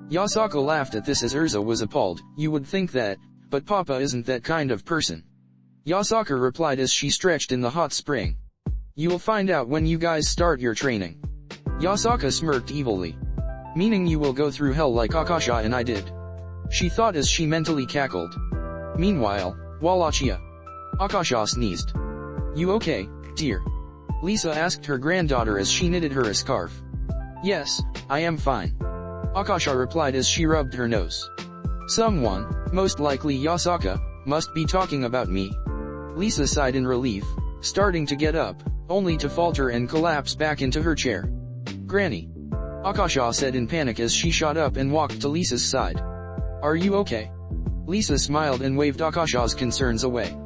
Yasaka laughed at this as Urza was appalled. You would think that, but Papa isn't that kind of person. Yasaka replied as she stretched in the hot spring. You will find out when you guys start your training. Yasaka smirked evilly. Meaning you will go through hell like Akasha and I did. She thought as she mentally cackled. Meanwhile, Wallachia. Akasha sneezed. You okay, dear? Lisa asked her granddaughter as she knitted her a scarf. Yes, I am fine. Akasha replied as she rubbed her nose. Someone, most likely Yasaka, must be talking about me. Lisa sighed in relief, starting to get up, only to falter and collapse back into her chair. Granny. Akasha said in panic as she shot up and walked to Lisa's side. Are you okay? Lisa smiled and waved Akasha's concerns away.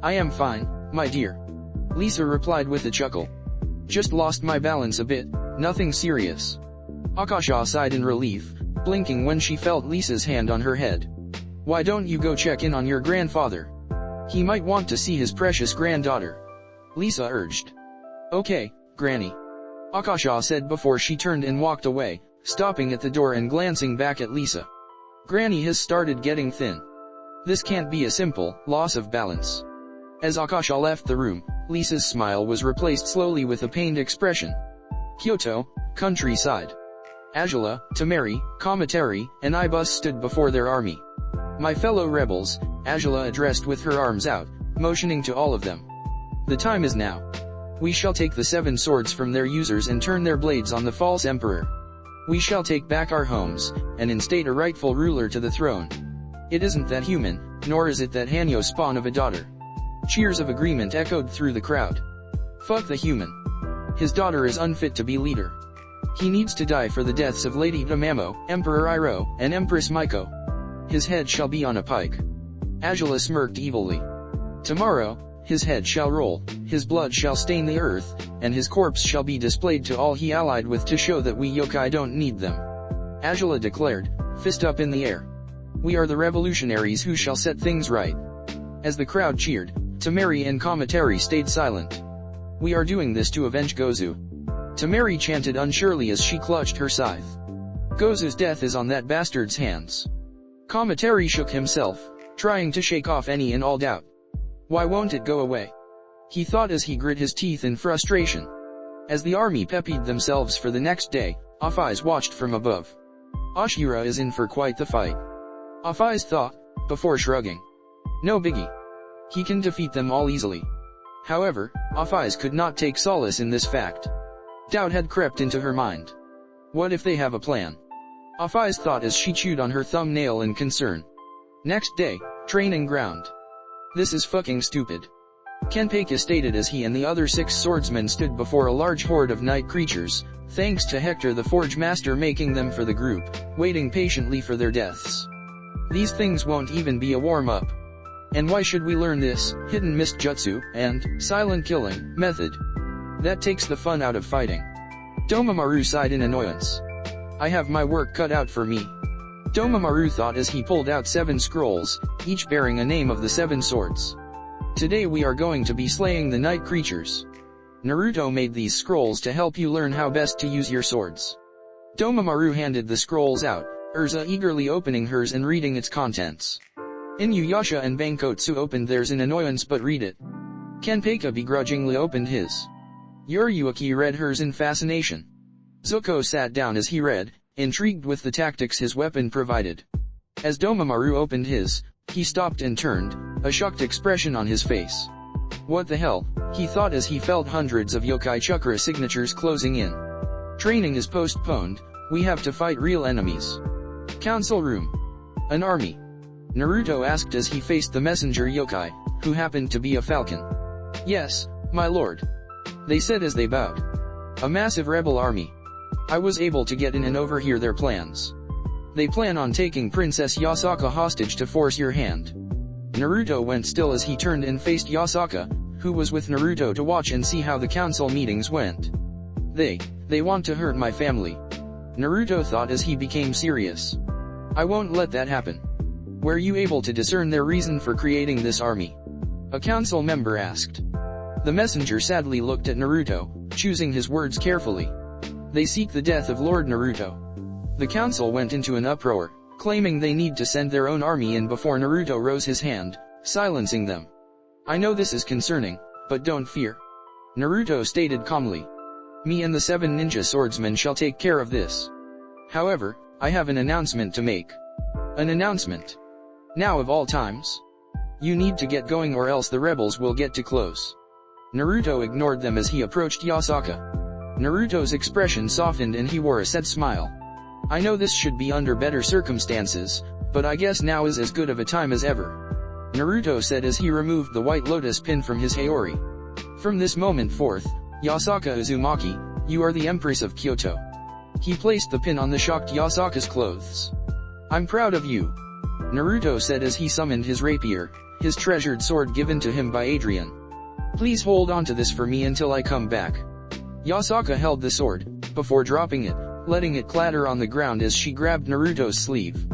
I am fine, my dear. Lisa replied with a chuckle. Just lost my balance a bit, nothing serious. Akasha sighed in relief, blinking when she felt Lisa's hand on her head. Why don't you go check in on your grandfather? He might want to see his precious granddaughter. Lisa urged. Okay, Granny. Akasha said before she turned and walked away, stopping at the door and glancing back at Lisa. Granny has started getting thin. This can't be a simple loss of balance. As Akasha left the room, Lisa's smile was replaced slowly with a pained expression. Kyoto, countryside. Angela, Tamari, Kamatari, and Ibus stood before their army. My fellow rebels, Angela addressed with her arms out, motioning to all of them. The time is now. We shall take the 7 swords from their users and turn their blades on the false emperor. We shall take back our homes, and instate a rightful ruler to the throne. It isn't that human, nor is it that Hanyo spawn of a daughter. Cheers of agreement echoed through the crowd. Fuck the human. His daughter is unfit to be leader. He needs to die for the deaths of Lady Tamamo, Emperor Iroh, and Empress Maiko. His head shall be on a pike. Angela smirked evilly. Tomorrow, his head shall roll, his blood shall stain the earth, and his corpse shall be displayed to all he allied with to show that we yokai don't need them. Angela declared, fist up in the air. We are the revolutionaries who shall set things right. As the crowd cheered, Tamari and Kamatari stayed silent. We are doing this to avenge Gozu. Tamari chanted unsurely as she clutched her scythe. Gozu's death is on that bastard's hands. Kamatari shook himself, trying to shake off any and all doubt. Why won't it go away? He thought as he grit his teeth in frustration. As the army peppied themselves for the next day, Afaiz watched from above. Ashura is in for quite the fight. Afaiz thought, before shrugging. No biggie. He can defeat them all easily. However, Afaiz could not take solace in this fact. Doubt had crept into her mind. What if they have a plan? Afaiz thought as she chewed on her thumbnail in concern. Next day, training ground. This is fucking stupid. Kenpeka stated as he and the other 6 swordsmen stood before a large horde of night creatures, thanks to Hector the Forge Master making them for the group, waiting patiently for their deaths. These things won't even be a warm-up. And why should we learn this hidden mist jutsu and silent killing method? That takes the fun out of fighting. Domamaru sighed in annoyance. I have my work cut out for me. Domamaru thought as he pulled out 7 scrolls, each bearing a name of the 7 swords. Today we are going to be slaying the night creatures. Naruto made these scrolls to help you learn how best to use your swords. Domamaru handed the scrolls out, Urza eagerly opening hers and reading its contents. Inuyasha and Bankotsu opened theirs in annoyance but read it. Kenpeka begrudgingly opened his. Yuriyuki read hers in fascination. Zuko sat down as he read, intrigued with the tactics his weapon provided. As Domamaru opened his, he stopped and turned, a shocked expression on his face. What the hell, he thought as he felt hundreds of yokai chakra signatures closing in. Training is postponed, we have to fight real enemies. Council room. An army. Naruto asked as he faced the messenger yokai, who happened to be a falcon. Yes, my lord. They said as they bowed. A massive rebel army. I was able to get in and overhear their plans. They plan on taking Princess Yasaka hostage to force your hand. Naruto went still as he turned and faced Yasaka, who was with Naruto to watch and see how the council meetings went. They want to hurt my family. Naruto thought as he became serious. I won't let that happen. Were you able to discern their reason for creating this army? A council member asked. The messenger sadly looked at Naruto, choosing his words carefully. They seek the death of Lord Naruto. The council went into an uproar, claiming they need to send their own army in before Naruto rose his hand, silencing them. I know this is concerning, but don't fear. Naruto stated calmly. Me and the 7 ninja swordsmen shall take care of this. However, I have an announcement to make. An announcement. Now of all times. You need to get going or else the rebels will get too close. Naruto ignored them as he approached Yasaka. Naruto's expression softened and he wore a sad smile. I know this should be under better circumstances, but I guess now is as good of a time as ever. Naruto said as he removed the white lotus pin from his Haori. From this moment forth, Yasaka Uzumaki, you are the Empress of Kyoto. He placed the pin on the shocked Yasaka's clothes. I'm proud of you. Naruto said as he summoned his rapier, his treasured sword given to him by Adrian. Please hold on to this for me until I come back. Yasaka held the sword, before dropping it, letting it clatter on the ground as she grabbed Naruto's sleeve.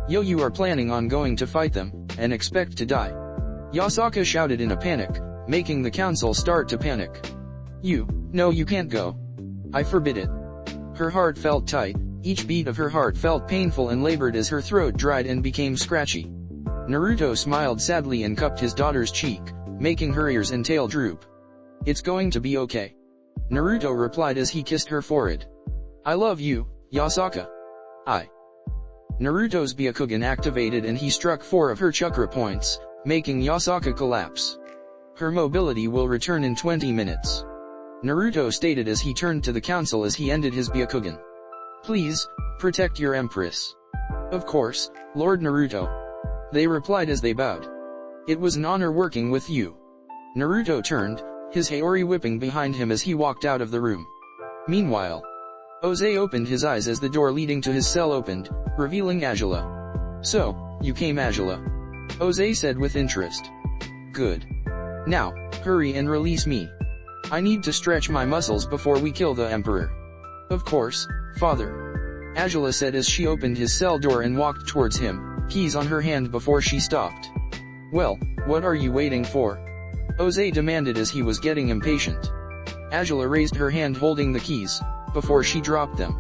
Yo, you are planning on going to fight them, and expect to die. Yasaka shouted in a panic, making the council start to panic. No, you can't go. I forbid it. Her heart felt tight, each beat of her heart felt painful and labored as her throat dried and became scratchy. Naruto smiled sadly and cupped his daughter's cheek, making her ears and tail droop. It's going to be okay. Naruto replied as he kissed her forehead. I love you, Yasaka. Naruto's Byakugan activated and he struck 4 of her chakra points, making Yasaka collapse. Her mobility will return in 20 minutes. Naruto stated as he turned to the council as he ended his Byakugan. Please, protect your empress. Of course, Lord Naruto. They replied as they bowed. It was an honor working with you. Naruto turned, his Haori whipping behind him as he walked out of the room. Meanwhile, Oze opened his eyes as the door leading to his cell opened, revealing Angela. So, you came, Angela. Oze said with interest. Good. Now, hurry and release me. I need to stretch my muscles before we kill the Emperor. Of course, father. Angela said as she opened his cell door and walked towards him, keys on her hand before she stopped. Well, what are you waiting for? Oze demanded as he was getting impatient. Angela raised her hand holding the keys, before she dropped them.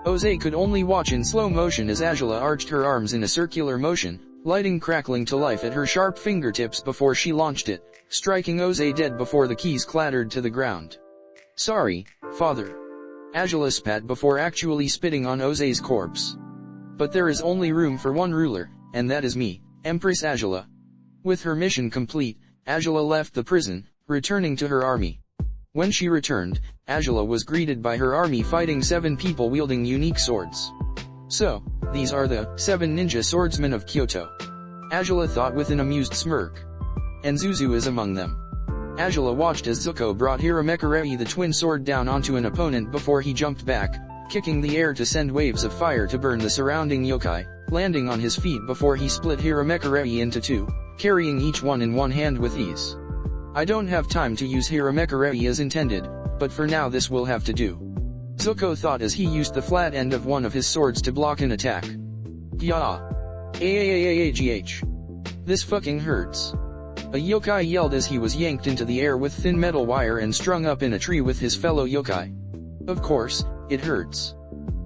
Oze could only watch in slow motion as Angela arched her arms in a circular motion, lighting crackling to life at her sharp fingertips before she launched it, striking Oze dead before the keys clattered to the ground. Sorry, father. Angela spat before actually spitting on Oze's corpse. But there is only room for one ruler, and that is me, Empress Angela. With her mission complete, Angela left the prison, returning to her army. When she returned, Angela was greeted by her army fighting 7 people wielding unique swords. So, these are the 7 ninja swordsmen of Kyoto. Angela thought with an amused smirk. And Zuzu is among them. Angela watched as Zuko brought Hiramekarei the twin sword down onto an opponent before he jumped back, kicking the air to send waves of fire to burn the surrounding yokai, landing on his feet before he split Hiramekarei into 2, carrying each one in one hand with ease. I don't have time to use Hiramekarei as intended, but for now this will have to do. Zuko thought as he used the flat end of one of his swords to block an attack. Yeah. Aagh. This fucking hurts. A yokai yelled as he was yanked into the air with thin metal wire and strung up in a tree with his fellow yokai. Of course, it hurts.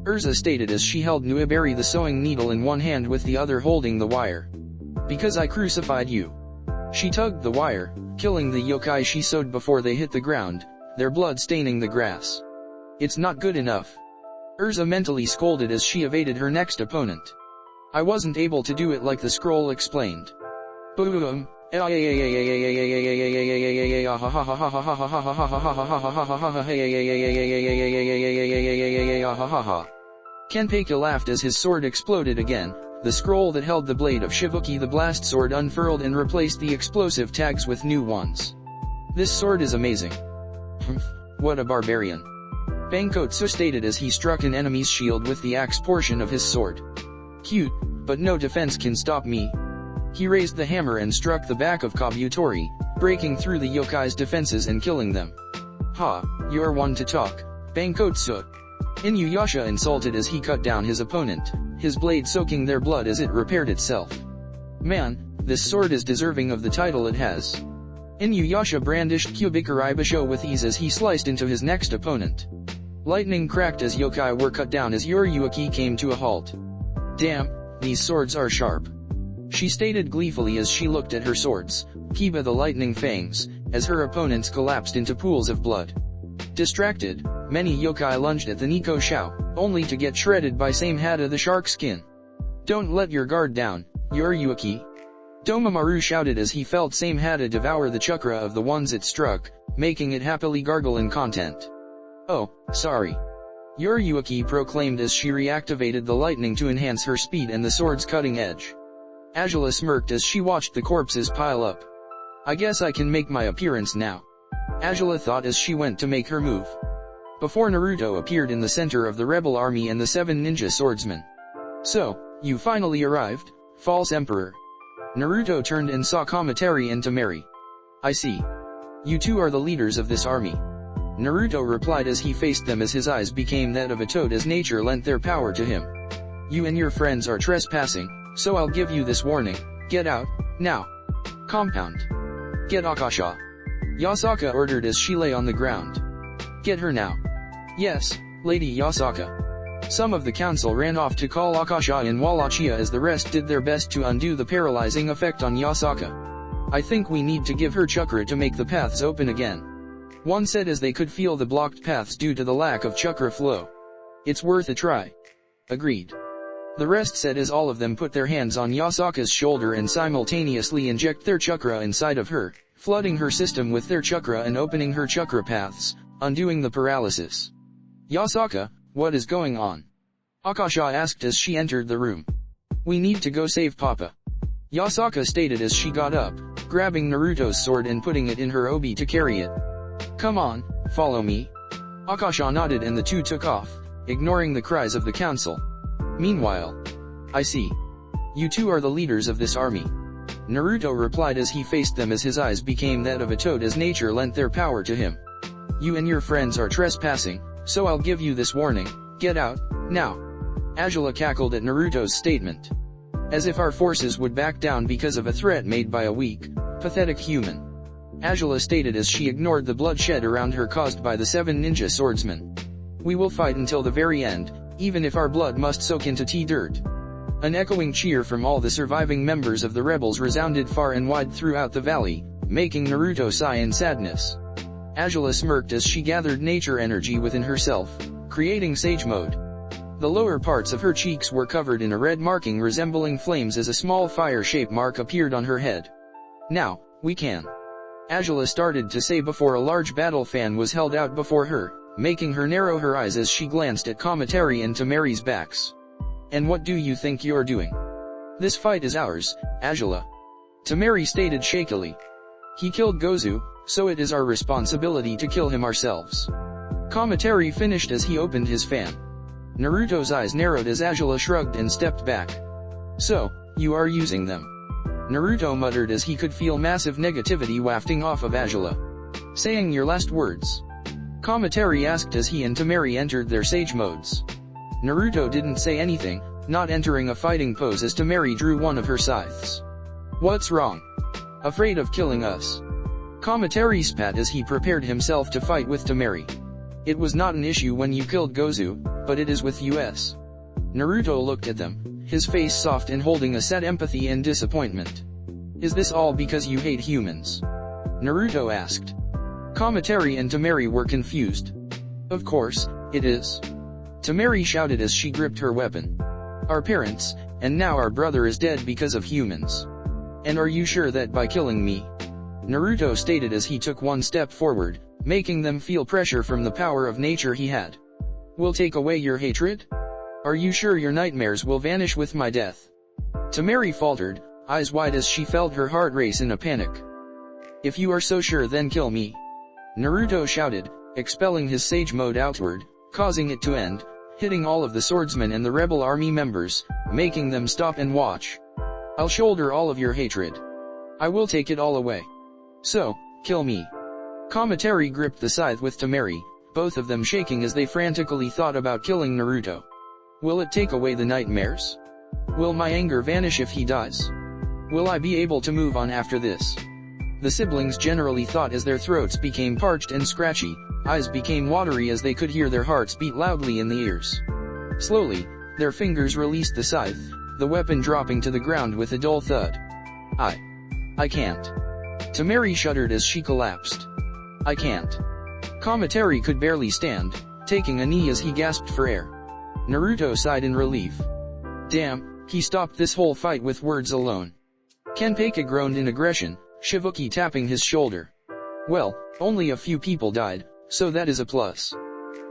Urza stated as she held Nuiberi the sewing needle in one hand with the other holding the wire. Because I crucified you. She tugged the wire, killing the yokai she sewed before they hit the ground, their blood staining the grass. It's not good enough. Urza mentally scolded as she evaded her next opponent. I wasn't able to do it like the scroll explained. Boom. Can't Kenpeki laughed as his sword exploded again. The scroll that held the blade of Shibuki the blast sword unfurled and replaced the explosive tags with new ones. This sword is amazing. What a barbarian. Bankotsu stated as he struck an enemy's shield with the axe portion of his sword. Cute, but no defense can stop me. He raised the hammer and struck the back of Kabutori, breaking through the yokai's defenses and killing them. Ha, you're one to talk, Bankotsu. Inuyasha insulted as he cut down his opponent, his blade soaking their blood as it repaired itself. Man, this sword is deserving of the title it has. Inuyasha brandished Kubikaribasho with ease as he sliced into his next opponent. Lightning cracked as yokai were cut down as Yoriyuki came to a halt. Damn, these swords are sharp. She stated gleefully as she looked at her swords, Kiba the lightning fangs, as her opponents collapsed into pools of blood. Distracted, many yokai lunged at the Nico Shao, only to get shredded by Samehada the shark skin. Don't let your guard down, Yoriyuki. Domamaru shouted as he felt Samehada devour the chakra of the ones it struck, making it happily gargle in content. Oh, sorry. Yoriyuki proclaimed as she reactivated the lightning to enhance her speed and the sword's cutting edge. Angela smirked as she watched the corpses pile up. I guess I can make my appearance now. Angela thought as she went to make her move. Before Naruto appeared in the center of the rebel army and the 7 ninja swordsmen. So, you finally arrived, false emperor. Naruto turned and saw Kamatari and Temari. I see. You two are the leaders of this army. Naruto replied as he faced them as his eyes became that of a toad as nature lent their power to him. You and your friends are trespassing, so I'll give you this warning, get out, now. Compound. Get Akasha. Yasaka ordered as she lay on the ground. Get her now. Yes, Lady Yasaka. Some of the council ran off to call Akasha and Wallachia as the rest did their best to undo the paralyzing effect on Yasaka. I think we need to give her chakra to make the paths open again. One said as they could feel the blocked paths due to the lack of chakra flow. It's worth a try. Agreed. The rest said as all of them put their hands on Yasaka's shoulder and simultaneously inject their chakra inside of her, flooding her system with their chakra and opening her chakra paths, undoing the paralysis. Yasaka, what is going on? Akasha asked as she entered the room. We need to go save Papa. Yasaka stated as she got up, grabbing Naruto's sword and putting it in her obi to carry it. Come on, follow me. Akasha nodded and the two took off, ignoring the cries of the council. Meanwhile, I see. You two are the leaders of this army. Naruto replied as he faced them as his eyes became that of a toad as nature lent their power to him. You and your friends are trespassing, so I'll give you this warning, get out, now. Angela cackled at Naruto's statement. As if our forces would back down because of a threat made by a weak, pathetic human. Angela stated as she ignored the bloodshed around her caused by the 7 ninja swordsmen. We will fight until the very end, even if our blood must soak into tea dirt. An echoing cheer from all the surviving members of the rebels resounded far and wide throughout the valley, making Naruto sigh in sadness. Angela smirked as she gathered nature energy within herself, creating sage mode. The lower parts of her cheeks were covered in a red marking resembling flames as a small fire-shaped mark appeared on her head. Now, we can. Angela started to say before a large battle fan was held out before her, making her narrow her eyes as she glanced at Kamatari and Temari's backs. And what do you think you're doing? This fight is ours, Angela. Temari stated shakily. He killed Gozu, so it is our responsibility to kill him ourselves. Kamatari finished as he opened his fan. Naruto's eyes narrowed as Angela shrugged and stepped back. So, you are using them. Naruto muttered as he could feel massive negativity wafting off of Angela. Saying your last words. Kamatari asked as he and Temari entered their sage modes. Naruto didn't say anything, not entering a fighting pose as Temari drew one of her scythes. What's wrong? Afraid of killing us? Kamatari spat as he prepared himself to fight with Temari. It was not an issue when you killed Gozu, but it is with us. Naruto looked at them, his face soft and holding a sad empathy and disappointment. Is this all because you hate humans? Naruto asked. Kamatari and Temari were confused. Of course, it is. Temari shouted as she gripped her weapon. Our parents, and now our brother is dead because of humans. And are you sure that by killing me? Naruto stated as he took one step forward, making them feel pressure from the power of nature he had. Will take away your hatred? Are you sure your nightmares will vanish with my death? Temari faltered, eyes wide as she felt her heart race in a panic. If you are so sure then kill me. Naruto shouted, expelling his sage mode outward, causing it to end, hitting all of the swordsmen and the rebel army members, making them stop and watch. I'll shoulder all of your hatred. I will take it all away. So, kill me. Kamatari gripped the scythe with Tamari, both of them shaking as they frantically thought about killing Naruto. Will it take away the nightmares? Will my anger vanish if he dies? Will I be able to move on after this? The siblings generally thought as their throats became parched and scratchy, eyes became watery as they could hear their hearts beat loudly in the ears. Slowly, their fingers released the scythe, the weapon dropping to the ground with a dull thud. I can't. Tamari shuddered as she collapsed. I can't. Kamatari could barely stand, taking a knee as he gasped for air. Naruto sighed in relief. Damn, he stopped this whole fight with words alone. Kenpei groaned in aggression, Shibuki tapping his shoulder. Well, only a few people died, so that is a plus.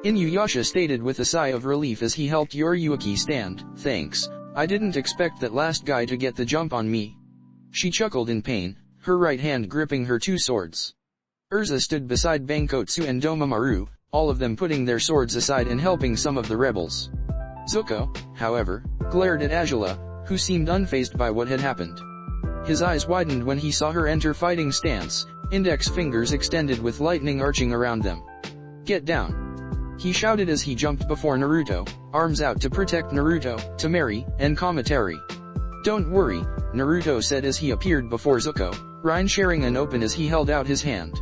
Inuyasha stated with a sigh of relief as he helped Yoriyuki stand. Thanks, I didn't expect that last guy to get the jump on me. She chuckled in pain, her right hand gripping her two swords. Urza stood beside Bankotsu and Domamaru, all of them putting their swords aside and helping some of the rebels. Zuko, however, glared at Azula, who seemed unfazed by what had happened. His eyes widened when he saw her enter fighting stance, index fingers extended with lightning arching around them. Get down! He shouted as he jumped before Naruto, arms out to protect Naruto, Tamari, and Kamatari. Don't worry, Naruto said as he appeared before Zuko, Rhine sharing an open as he held out his hand.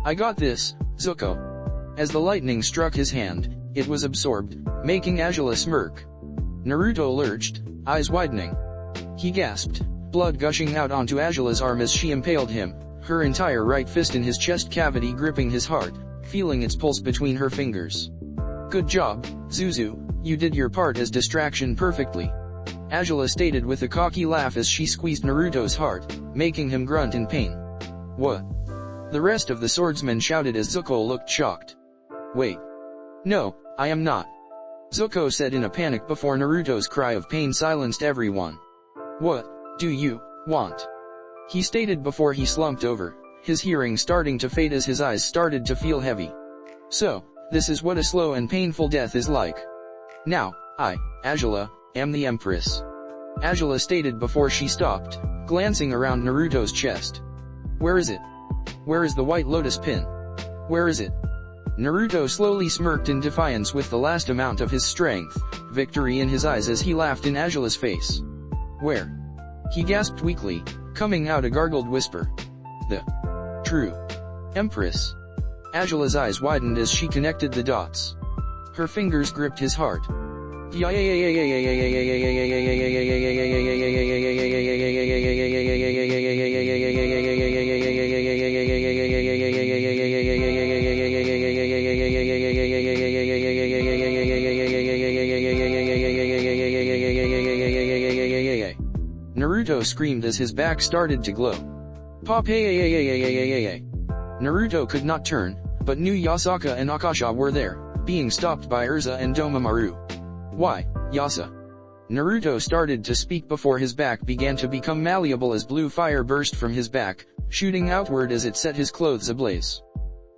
I got this, Zuko. As the lightning struck his hand, it was absorbed, making Azula smirk. Naruto lurched, eyes widening. He gasped, blood gushing out onto Azula's arm as she impaled him, her entire right fist in his chest cavity gripping his heart, feeling its pulse between her fingers. Good job, Zuzu, you did your part as distraction perfectly. Azula stated with a cocky laugh as she squeezed Naruto's heart, making him grunt in pain. What? The rest of the swordsmen shouted as Zuko looked shocked. Wait. No, I am not. Zuko said in a panic before Naruto's cry of pain silenced everyone. What do you want? He stated before he slumped over, his hearing starting to fade as his eyes started to feel heavy. So, this is what a slow and painful death is like. Now, I, Azula, am the Empress. Azula stated before she stopped, glancing around Naruto's chest. Where is it? Where is the white lotus pin? Where is it? Naruto slowly smirked in defiance with the last amount of his strength, victory in his eyes as he laughed in Azula's face. Where? He gasped weakly, coming out a gargled whisper. The true Empress. Azula's eyes widened as she connected the dots. Her fingers gripped his heart. Naruto screamed as his back started to glow. Pop! Naruto could not turn, but knew Yasaka and Akasha were there, being stopped by Urza and Domamaru. Why, Yasa? Naruto started to speak before his back began to become malleable as blue fire burst from his back, shooting outward as it set his clothes ablaze.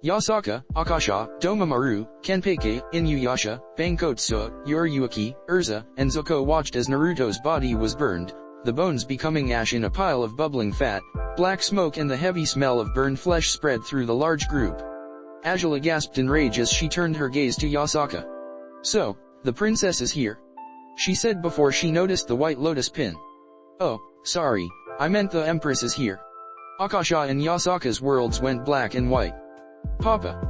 Yasaka, Akasha, Domamaru, Kenpei, Inuyasha, Bankotsu, Yoriyuki, Urza, and Zuko watched as Naruto's body was burned, the bones becoming ash in a pile of bubbling fat, black smoke and the heavy smell of burned flesh spread through the large group. Azula gasped in rage as she turned her gaze to Yasaka. So, the princess is here? She said before she noticed the white lotus pin. Oh, sorry, I meant the Empress is here. Akasha and Yasaka's worlds went black and white. Papa.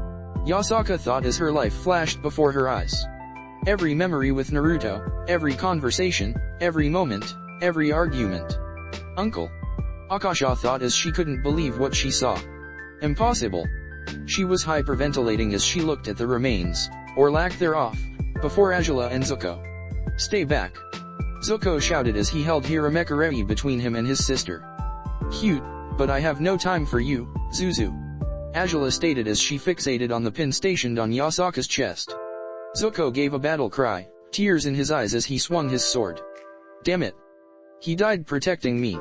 Yasaka thought as her life flashed before her eyes. Every memory with Naruto, every conversation, every moment, every argument. Uncle. Akasha thought as she couldn't believe what she saw. Impossible. She was hyperventilating as she looked at the remains, or lack thereof, before Azula and Zuko. Stay back. Zuko shouted as he held Hiramekarei between him and his sister. Cute, but I have no time for you, Zuzu. Azula stated as she fixated on the pin stationed on Yasaka's chest. Zuko gave a battle cry, tears in his eyes as he swung his sword. Damn it. He died protecting me.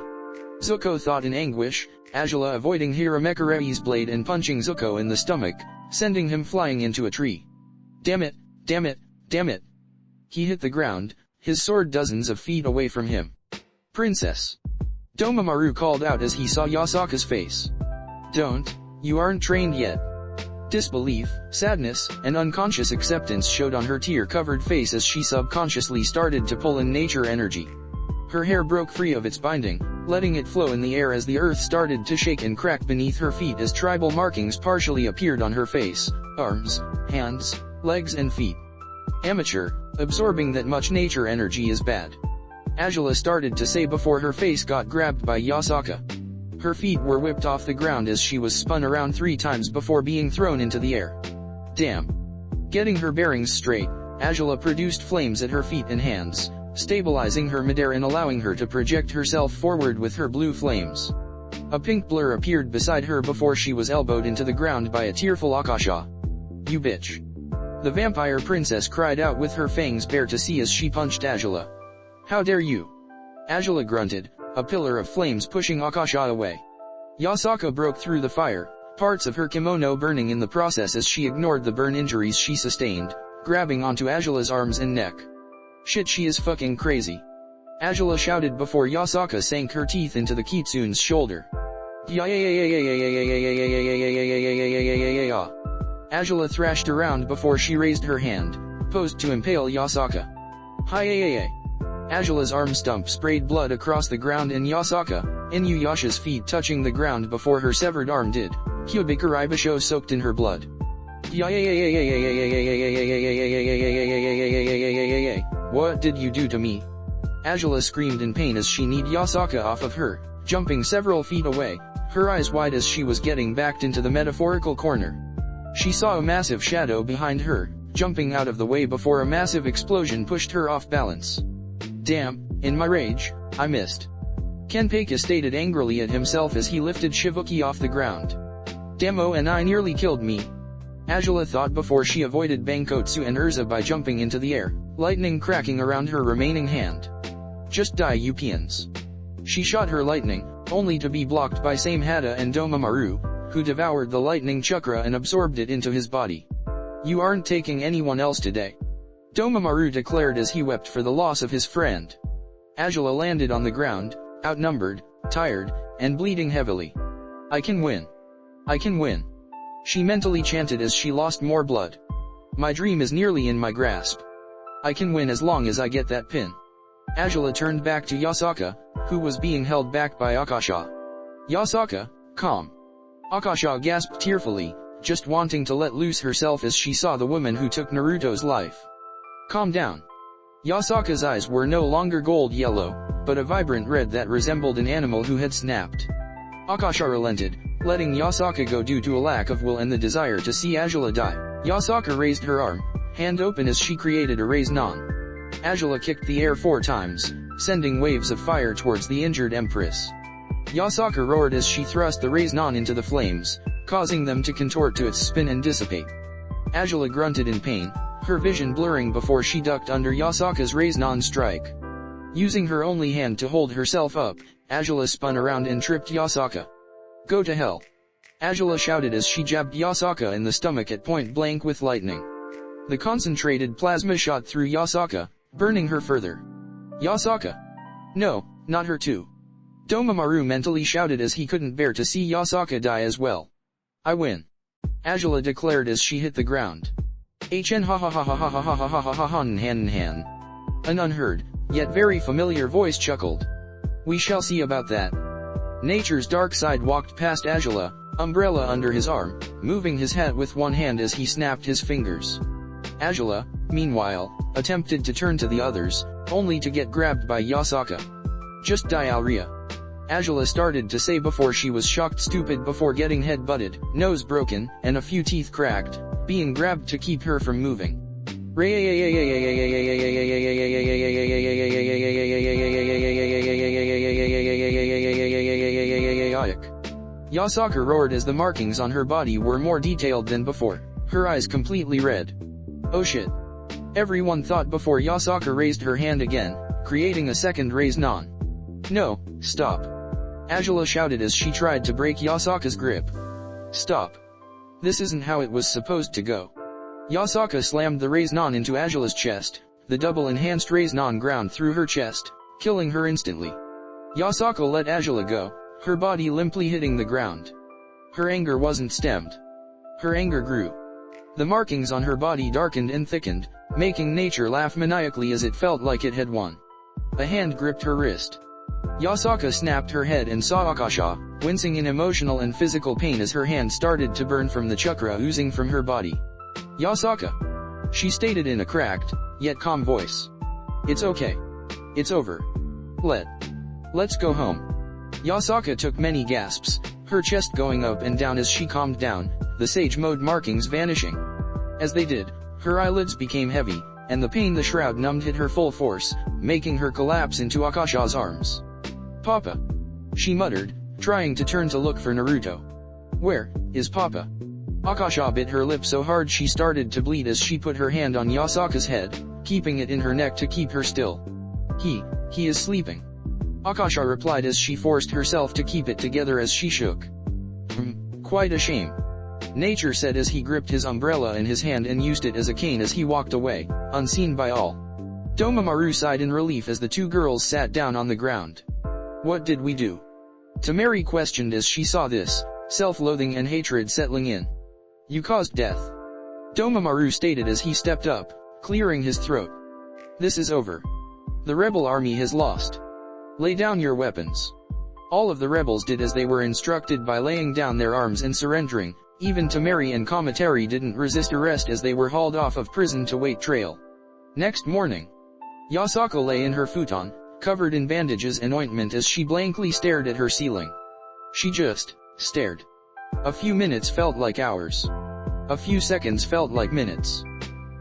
Zuko thought in anguish, Azula avoiding Hiramekarei's blade and punching Zuko in the stomach, sending him flying into a tree. Damn it, damn it, damn it. He hit the ground, his sword dozens of feet away from him. Princess. Domamaru called out as he saw Yasaka's face. Don't, you aren't trained yet. Disbelief, sadness, and unconscious acceptance showed on her tear-covered face as she subconsciously started to pull in nature energy. Her hair broke free of its binding, letting it flow in the air as the earth started to shake and crack beneath her feet as tribal markings partially appeared on her face, arms, hands, legs and feet. Amateur, absorbing that much nature energy is bad. Angela started to say before her face got grabbed by Yasaka. Her feet were whipped off the ground as she was spun around 3 times before being thrown into the air. Damn. Getting her bearings straight, Angela produced flames at her feet and hands, stabilizing her midair and allowing her to project herself forward with her blue flames. A pink blur appeared beside her before she was elbowed into the ground by a tearful Akasha. You bitch. The vampire princess cried out with her fangs bare to see as she punched Angela. How dare you? Angela grunted, a pillar of flames pushing Akasha away. Yasaka broke through the fire, parts of her kimono burning in the process as she ignored the burn injuries she sustained, grabbing onto Angela's arms and neck. Shit, she is fucking crazy. Angela shouted before Yasaka sank her teeth into the kitsune's shoulder. Angela thrashed around before she raised her hand, posed to impale Yasaka. Angela's arm stump sprayed blood across the ground and Inuyasha's feet touching the ground before her severed arm did. Kyubikaribasho soaked in her blood. What did you do to me? Angela screamed in pain as she kneed Yasaka off of her, jumping several feet away, her eyes wide as she was getting backed into the metaphorical corner. She saw a massive shadow behind her, jumping out of the way before a massive explosion pushed her off balance. Damn, in my rage, I missed. Kenpeka stated angrily at himself as he lifted Shibuki off the ground. Demo and I nearly killed me. Angela thought before she avoided Bankotsu and Urza by jumping into the air, lightning cracking around her remaining hand. Just die, you peons. She shot her lightning, only to be blocked by Samehada and Domamaru, who devoured the lightning chakra and absorbed it into his body. You aren't taking anyone else today. Domamaru declared as he wept for the loss of his friend. Angela landed on the ground, outnumbered, tired, and bleeding heavily. I can win. I can win. She mentally chanted as she lost more blood. My dream is nearly in my grasp. I can win as long as I get that pin. Angela turned back to Yasaka, who was being held back by Akasha. Yasaka, calm. Akasha gasped tearfully, just wanting to let loose herself as she saw the woman who took Naruto's life. Calm down. Yasaka's eyes were no longer gold yellow, but a vibrant red that resembled an animal who had snapped. Akasha relented, letting Yasaka go due to a lack of will and the desire to see Angela die. Yasaka raised her arm, hand open as she created a raise-non. Angela kicked the air 4 times, sending waves of fire towards the injured empress. Yasaka roared as she thrust the raise-non into the flames, causing them to contort to its spin and dissipate. Angela grunted in pain, her vision blurring before she ducked under Yasaka's raise-non strike. Using her only hand to hold herself up, Angela spun around and tripped Yasaka. Go to hell. Angela shouted as she jabbed Yasaka in the stomach at point blank with lightning. The concentrated plasma shot through Yasaka, burning her further. Yasaka. No, not her too. Domamaru mentally shouted as he couldn't bear to see Yasaka die as well. I win. Angela declared as she hit the ground. HN ha ha ha ha ha ha ha ha ha ha ha han han han. An unheard, yet very familiar voice chuckled. We shall see about that. Nature's dark side walked past Angela, umbrella under his arm, moving his hat with one hand as he snapped his fingers. Angela, meanwhile, attempted to turn to the others, only to get grabbed by Yasaka. Just die, Alria. Angela started to say before she was shocked stupid before getting head butted, nose broken, and a few teeth cracked, being grabbed to keep her from moving. Yasaka roared as the markings on her body were more detailed than before, her eyes completely red. Oh shit. Everyone thought before Yasaka raised her hand again, creating a second raise-non. No, stop. Angela shouted as she tried to break Yasaka's grip. Stop. This isn't how it was supposed to go. Yasaka slammed the raise-non into Angela's chest, the double-enhanced raise-non ground through her chest, killing her instantly. Yasaka let Angela go, her body limply hitting the ground. Her anger wasn't stemmed. Her anger grew. The markings on her body darkened and thickened, making nature laugh maniacally as it felt like it had won. A hand gripped her wrist. Yasaka snapped her head and saw Akasha, wincing in emotional and physical pain as her hand started to burn from the chakra oozing from her body. "Yasaka," she stated in a cracked, yet calm voice. "It's okay. It's over. Let's go home." Yasaka took many gasps, her chest going up and down as she calmed down, the sage mode markings vanishing. As they did, her eyelids became heavy, and the pain the shroud numbed hit her full force, making her collapse into Akasha's arms. "Papa," she muttered, trying to turn to look for Naruto. "Where is Papa?" Akasha bit her lip so hard she started to bleed as she put her hand on Yasaka's head, keeping it in her neck to keep her still. He is sleeping," Akasha replied as she forced herself to keep it together as she shook. Quite a shame," Nature said as he gripped his umbrella in his hand and used it as a cane as he walked away, unseen by all. Domomaru sighed in relief as the two girls sat down on the ground. "What did we do?" Tamari questioned as she saw this, self-loathing and hatred settling in. "You caused death," Domomaru stated as he stepped up, clearing his throat. "This is over. The rebel army has lost. Lay down your weapons." All of the rebels did as they were instructed by laying down their arms and surrendering. Even Tamari and Kamatari didn't resist arrest as they were hauled off of prison to wait trial. Next morning, Yasaka lay in her futon, covered in bandages and ointment as she blankly stared at her ceiling. She just stared. A few minutes felt like hours. A few seconds felt like minutes.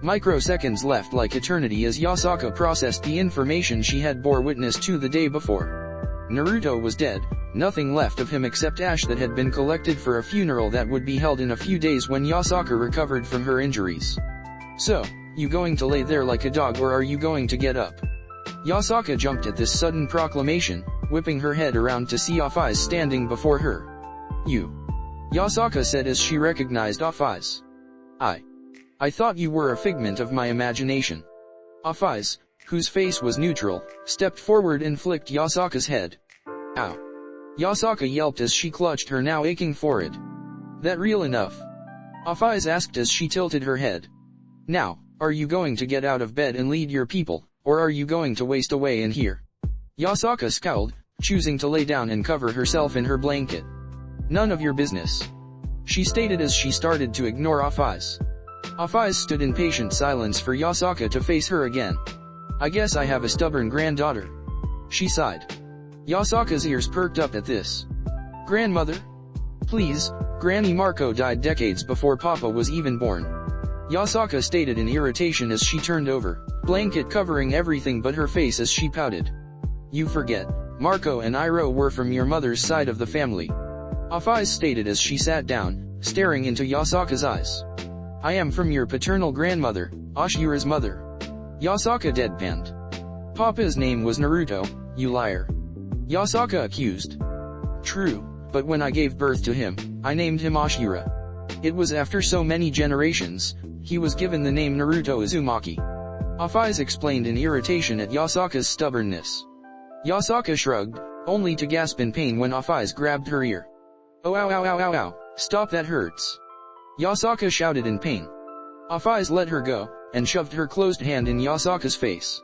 Microseconds left like eternity as Yasaka processed the information she had bore witness to the day before. Naruto was dead, nothing left of him except ash that had been collected for a funeral that would be held in a few days when Yasaka recovered from her injuries. "So, you going to lay there like a dog or are you going to get up?" Yasaka jumped at this sudden proclamation, whipping her head around to see Afaiz standing before her. "You," Yasaka said as she recognized Afaiz. I thought you were a figment of my imagination." Afaiz, whose face was neutral, stepped forward and flicked Yasaka's head. "Ow." Yasaka yelped as she clutched her now aching forehead. "That real enough?" Afaiz asked as she tilted her head. "Now, are you going to get out of bed and lead your people, or are you going to waste away in here?" Yasaka scowled, choosing to lay down and cover herself in her blanket. "None of your business," she stated as she started to ignore Afaiz. Afaiz stood in patient silence for Yasaka to face her again. "I guess I have a stubborn granddaughter," she sighed. Yasaka's ears perked up at this. "Grandmother? Please, Granny Marco died decades before Papa was even born," Yasaka stated in irritation as she turned over, blanket covering everything but her face as she pouted. "You forget, Marco and Iroh were from your mother's side of the family," Afaiz stated as she sat down, staring into Yasaka's eyes. "I am from your paternal grandmother, Ashira's mother," Yasaka deadpanned. "Papa's name was Naruto, you liar," Yasaka accused. "True, but when I gave birth to him, I named him Ashira. It was after so many generations, he was given the name Naruto Uzumaki," Afaiz explained in irritation at Yasaka's stubbornness. Yasaka shrugged, only to gasp in pain when Afaiz grabbed her ear. "Oh ow ow ow ow ow, stop that hurts," Yasaka shouted in pain. Afaiz let her go, and shoved her closed hand in Yasaka's face.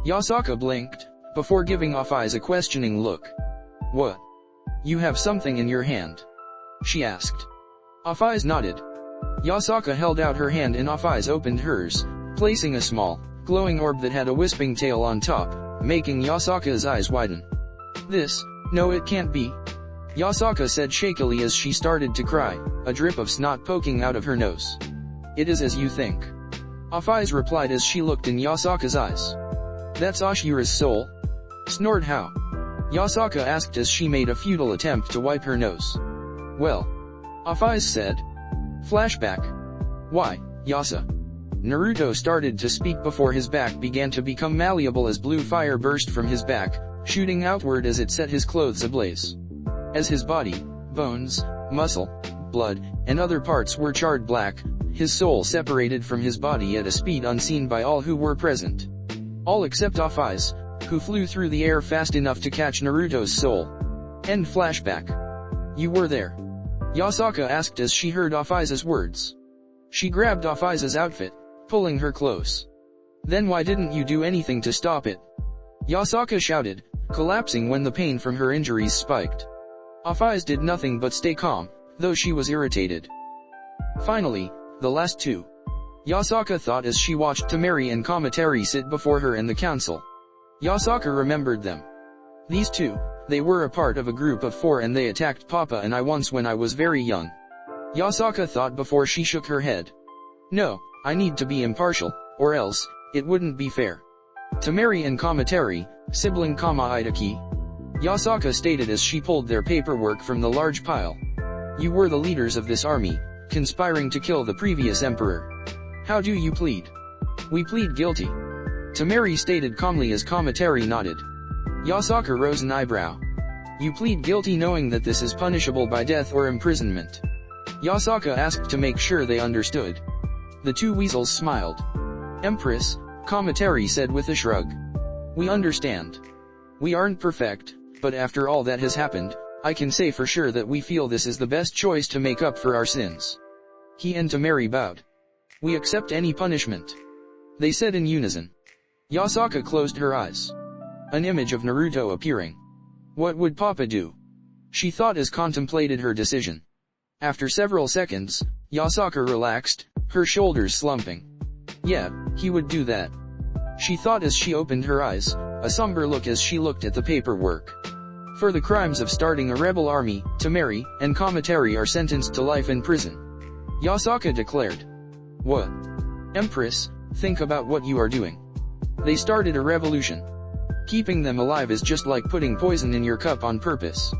Yasaka blinked, before giving Afaiz a questioning look. "What? You have something in your hand?" she asked. Afaiz nodded. Yasaka held out her hand and Afaiz opened hers, placing a small, glowing orb that had a wisping tail on top, making Yasaka's eyes widen. No it can't be," Yasaka said shakily as she started to cry, a drip of snot poking out of her nose. "It is as you think," Afaiz replied as she looked in Yasaka's eyes. "That's Ashira's soul?" "Snored how?" Yasaka asked as she made a futile attempt to wipe her nose. "Well," Afaiz said. Flashback. "Why, Yasa?" Naruto started to speak before his back began to become malleable as blue fire burst from his back, shooting outward as it set his clothes ablaze. As his body, bones, muscle, blood, and other parts were charred black, his soul separated from his body at a speed unseen by all who were present. All except Afaiz, who flew through the air fast enough to catch Naruto's soul. End flashback. "You were there?" Yasaka asked as she heard Offaiza's words. She grabbed Offaiza's outfit, pulling her close. Then why didn't you do anything to stop it? Yasaka shouted, collapsing when the pain from her injuries spiked. Offaiza did nothing but stay calm, though she was irritated. Finally, the last two. Yasaka thought as she watched Temari and Kamatari sit before her in the council. Yasaka remembered them. These two, they were a part of a group of 4 and they attacked Papa and I once when I was very young. Yasaka thought before she shook her head. No, I need to be impartial, or else, it wouldn't be fair. Temari and Kamatari, sibling Kama Idaki. Yasaka stated as she pulled their paperwork from the large pile. You were the leaders of this army, conspiring to kill the previous emperor. How do you plead? We plead guilty. Temari stated calmly as Kamatari nodded. Yasaka rose an eyebrow. You plead guilty knowing that this is punishable by death or imprisonment. Yasaka asked to make sure they understood. The two weasels smiled. Empress, Kamatari said with a shrug. We understand. We aren't perfect, but after all that has happened, I can say for sure that we feel this is the best choice to make up for our sins. He and Temari bowed. We accept any punishment. They said in unison. Yasaka closed her eyes. An image of Naruto appearing. What would Papa do? She thought as contemplated her decision. After several seconds, Yasaka relaxed, her shoulders slumping. Yeah, he would do that. She thought as she opened her eyes, a somber look as she looked at the paperwork. For the crimes of starting a rebel army, Temari and Kamatari are sentenced to life in prison. Yasaka declared. What? Empress, think about what you are doing. They started a revolution. Keeping them alive is just like putting poison in your cup on purpose.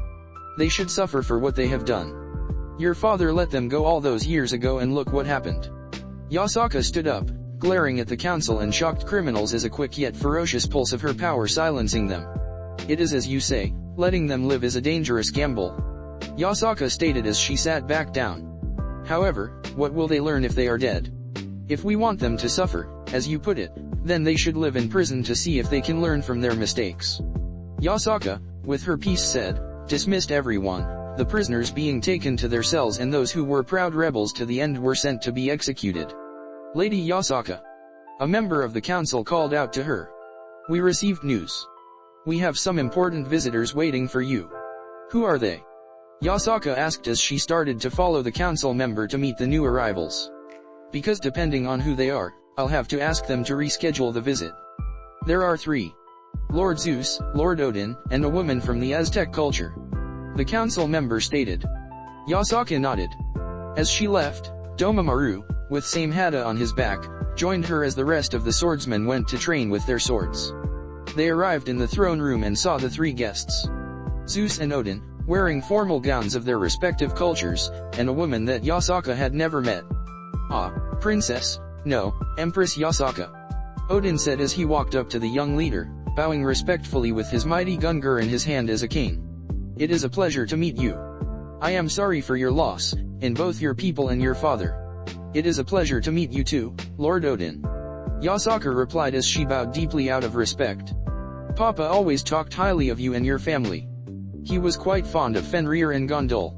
They should suffer for what they have done. Your father let them go all those years ago and look what happened. Yasaka stood up, glaring at the council and shocked criminals as a quick yet ferocious pulse of her power silencing them. It is as you say, letting them live is a dangerous gamble. Yasaka stated as she sat back down. However, what will they learn if they are dead? If we want them to suffer, as you put it, then they should live in prison to see if they can learn from their mistakes. Yasaka, with her piece said, dismissed everyone, the prisoners being taken to their cells and those who were proud rebels to the end were sent to be executed. Lady Yasaka. A member of the council called out to her. We received news. We have some important visitors waiting for you. Who are they? Yasaka asked as she started to follow the council member to meet the new arrivals. Because depending on who they are, I'll have to ask them to reschedule the visit. There are 3. Lord Zeus, Lord Odin, and a woman from the Aztec culture. The council member stated. Yasaka nodded. As she left, Domaru, with same hada on his back, joined her as the rest of the swordsmen went to train with their swords. They arrived in the throne room and saw the 3 guests. Zeus and Odin, wearing formal gowns of their respective cultures, and a woman that Yasaka had never met. Ah, princess, no, Empress Yasaka. Odin said as he walked up to the young leader, bowing respectfully with his mighty gungur in his hand as a cane. It is a pleasure to meet you. I am sorry for your loss, in both your people and your father. It is a pleasure to meet you too, Lord Odin. Yasaka replied as she bowed deeply out of respect. Papa always talked highly of you and your family. He was quite fond of Fenrir and Gondul.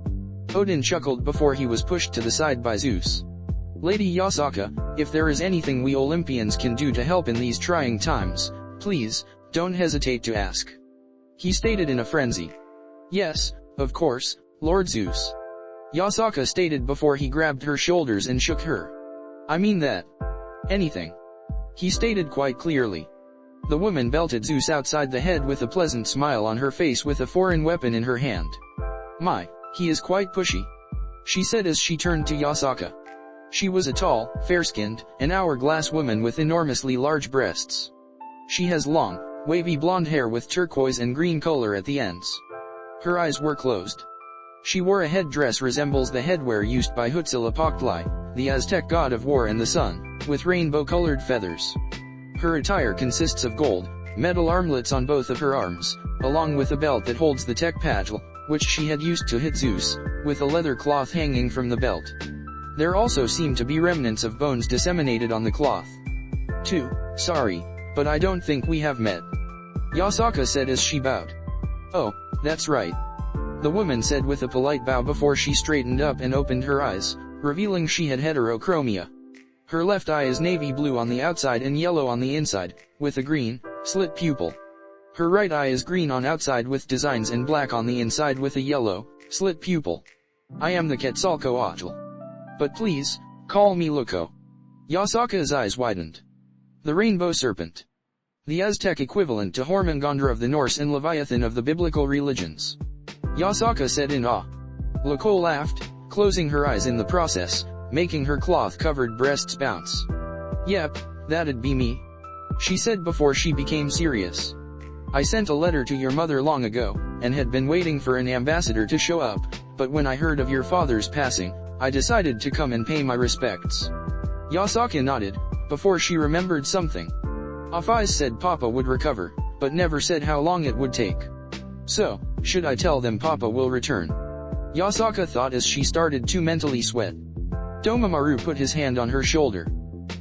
Odin chuckled before he was pushed to the side by Zeus. Lady Yasaka, if there is anything we Olympians can do to help in these trying times, please, don't hesitate to ask. He stated in a frenzy. Yes, of course, Lord Zeus. Yasaka stated before he grabbed her shoulders and shook her. I mean that. Anything. He stated quite clearly. The woman belted Zeus outside the head with a pleasant smile on her face with a foreign weapon in her hand. My, he is quite pushy. She said as she turned to Yasaka. She was a tall, fair-skinned, and hourglass woman with enormously large breasts. She has long, wavy blonde hair with turquoise and green color at the ends. Her eyes were closed. She wore a headdress resembles the headwear used by Huitzilopochtli, the Aztec god of war and the sun, with rainbow-colored feathers. Her attire consists of gold, metal armlets on both of her arms, along with a belt that holds the tekpatl, which she had used to hit Zeus, with a leather cloth hanging from the belt. There also seemed to be remnants of bones disseminated on the cloth. 2. Sorry, but I don't think we have met. Yasaka said as she bowed. Oh, that's right. the woman said with a polite bow before she straightened up and opened her eyes, revealing she had heterochromia. Her left eye is navy blue on the outside and yellow on the inside, with a green, slit pupil. Her right eye is green on outside with designs and black on the inside with a yellow, slit pupil. I am the Quetzalcoatl. But please, call me Loco. Yasaka's eyes widened. The rainbow serpent. The Aztec equivalent to Jormungandr of the Norse and Leviathan of the biblical religions. Yasaka said in awe. Loco laughed, closing her eyes in the process, making her cloth-covered breasts bounce. Yep, that'd be me. She said before she became serious. I sent a letter to your mother long ago, and had been waiting for an ambassador to show up, but when I heard of your father's passing, I decided to come and pay my respects. Yasaka nodded, before she remembered something. Afais said Papa would recover, but never said how long it would take. So, should I tell them Papa will return? Yasaka thought as she started to mentally sweat. Domaru put his hand on her shoulder.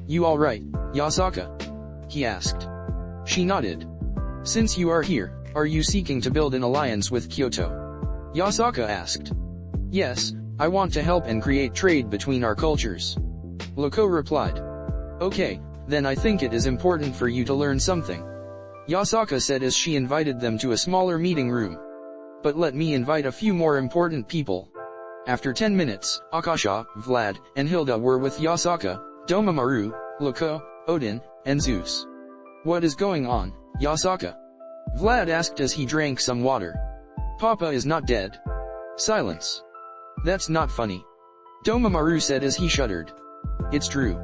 You alright, Yasaka? He asked. She nodded. Since you are here, are you seeking to build an alliance with Kyoto? Yasaka asked. Yes, I want to help and create trade between our cultures. Loco replied. Okay, then I think it is important for you to learn something. Yasaka said as she invited them to a smaller meeting room. But let me invite a few more important people. After 10 minutes, Akasha, Vlad, and Hilda were with Yasaka, Domaru, Loco, Odin, and Zeus. What is going on, Yasaka? Vlad asked as he drank some water. Papa is not dead. Silence. That's not funny. Domaru said as he shuddered. It's true.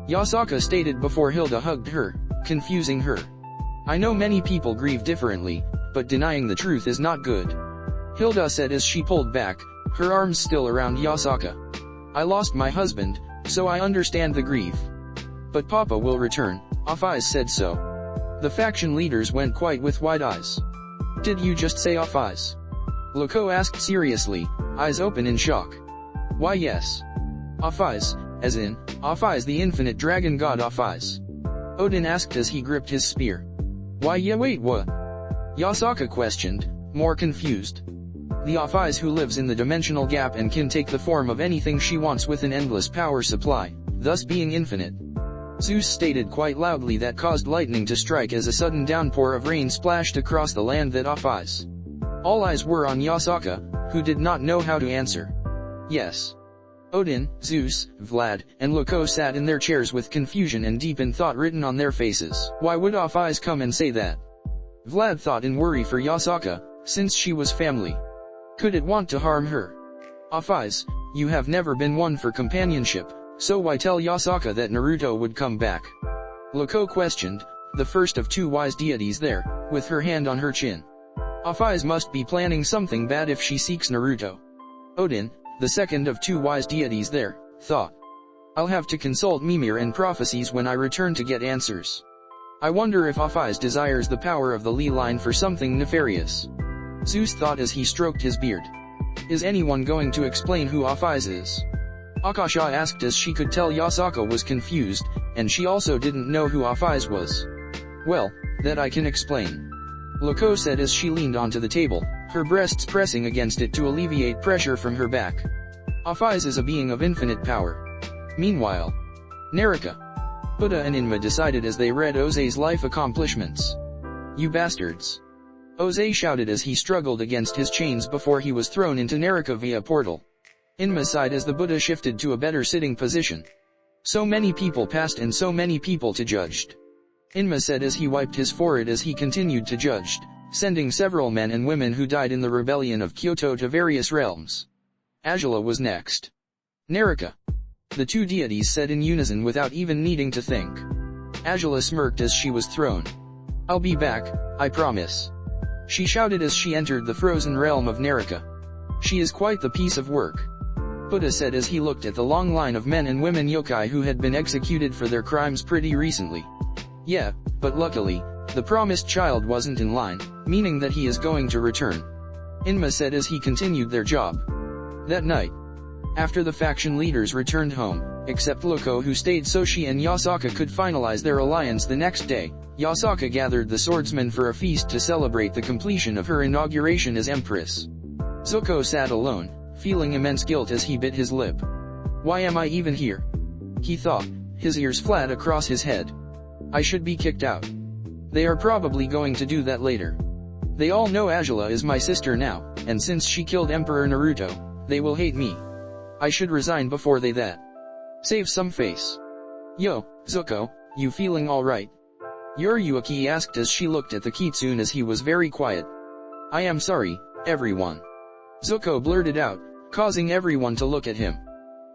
Yasaka stated before Hilda hugged her, confusing her. I know many people grieve differently, but denying the truth is not good. Hilda said as she pulled back, her arms still around Yasaka. I lost my husband, so I understand the grief. But Papa will return, Afais said so. The faction leaders went quiet with wide eyes. Did you just say Afais? Loco asked seriously, eyes open in shock. Why yes. Afais, as in, Afais the infinite dragon god Afais. Odin asked as he gripped his spear. Why yeah wait what? Yasaka questioned, more confused. The Afais who lives in the dimensional gap and can take the form of anything she wants with an endless power supply, thus being infinite. Zeus stated quite loudly that caused lightning to strike as a sudden downpour of rain splashed across the land that Afais. All eyes were on Yasaka, who did not know how to answer. Yes. Odin, Zeus, Vlad, and Loco sat in their chairs with confusion and deep in thought written on their faces. Why would Afais come and say that? Vlad thought in worry for Yasaka, since she was family. Could it want to harm her? Afais, you have never been one for companionship, so why tell Yasaka that Naruto would come back? Loco questioned, the first of two wise deities there, with her hand on her chin. Afais must be planning something bad if she seeks Naruto. Odin, the second of two wise deities there, thought. I'll have to consult Mimir and prophecies when I return to get answers. I wonder if Afais desires the power of the Lee line for something nefarious. Zeus thought as he stroked his beard. Is anyone going to explain who Afais is? Akasha asked as she could tell Yasaka was confused, and she also didn't know who Afais was. Well, that I can explain. Loco said as she leaned onto the table, her breasts pressing against it to alleviate pressure from her back. Afais is a being of infinite power. Meanwhile, Naraka, Buddha and Inma decided as they read Oze's life accomplishments. You bastards! Oze shouted as he struggled against his chains before he was thrown into Naraka via portal. Inma sighed as the Buddha shifted to a better sitting position. So many people passed and so many people to judged. Inma said as he wiped his forehead as he continued to judged, sending several men and women who died in the rebellion of Kyoto to various realms. Agila was next. Naraka. The two deities said in unison without even needing to think. Agila smirked as she was thrown. I'll be back, I promise. She shouted as she entered the frozen realm of Naraka. She is quite the piece of work. Buddha said as he looked at the long line of men and women yokai who had been executed for their crimes pretty recently. Yeah, but luckily, the promised child wasn't in line, meaning that he is going to return. Inma said as he continued their job. That night, after the faction leaders returned home, except Loco who stayed so she and Yasaka could finalize their alliance the next day, Yasaka gathered the swordsmen for a feast to celebrate the completion of her inauguration as empress. Zuko sat alone, feeling immense guilt as he bit his lip. Why am I even here? He thought, his ears flat across his head. I should be kicked out. They are probably going to do that later. They all know Azula is my sister now, and since she killed Emperor Naruto, they will hate me. I should resign before they that. Save some face. Yo, Zuko, you feeling alright? Yuki asked as she looked at the kitsune as he was very quiet. I am sorry, everyone. Zuko blurted out, causing everyone to look at him.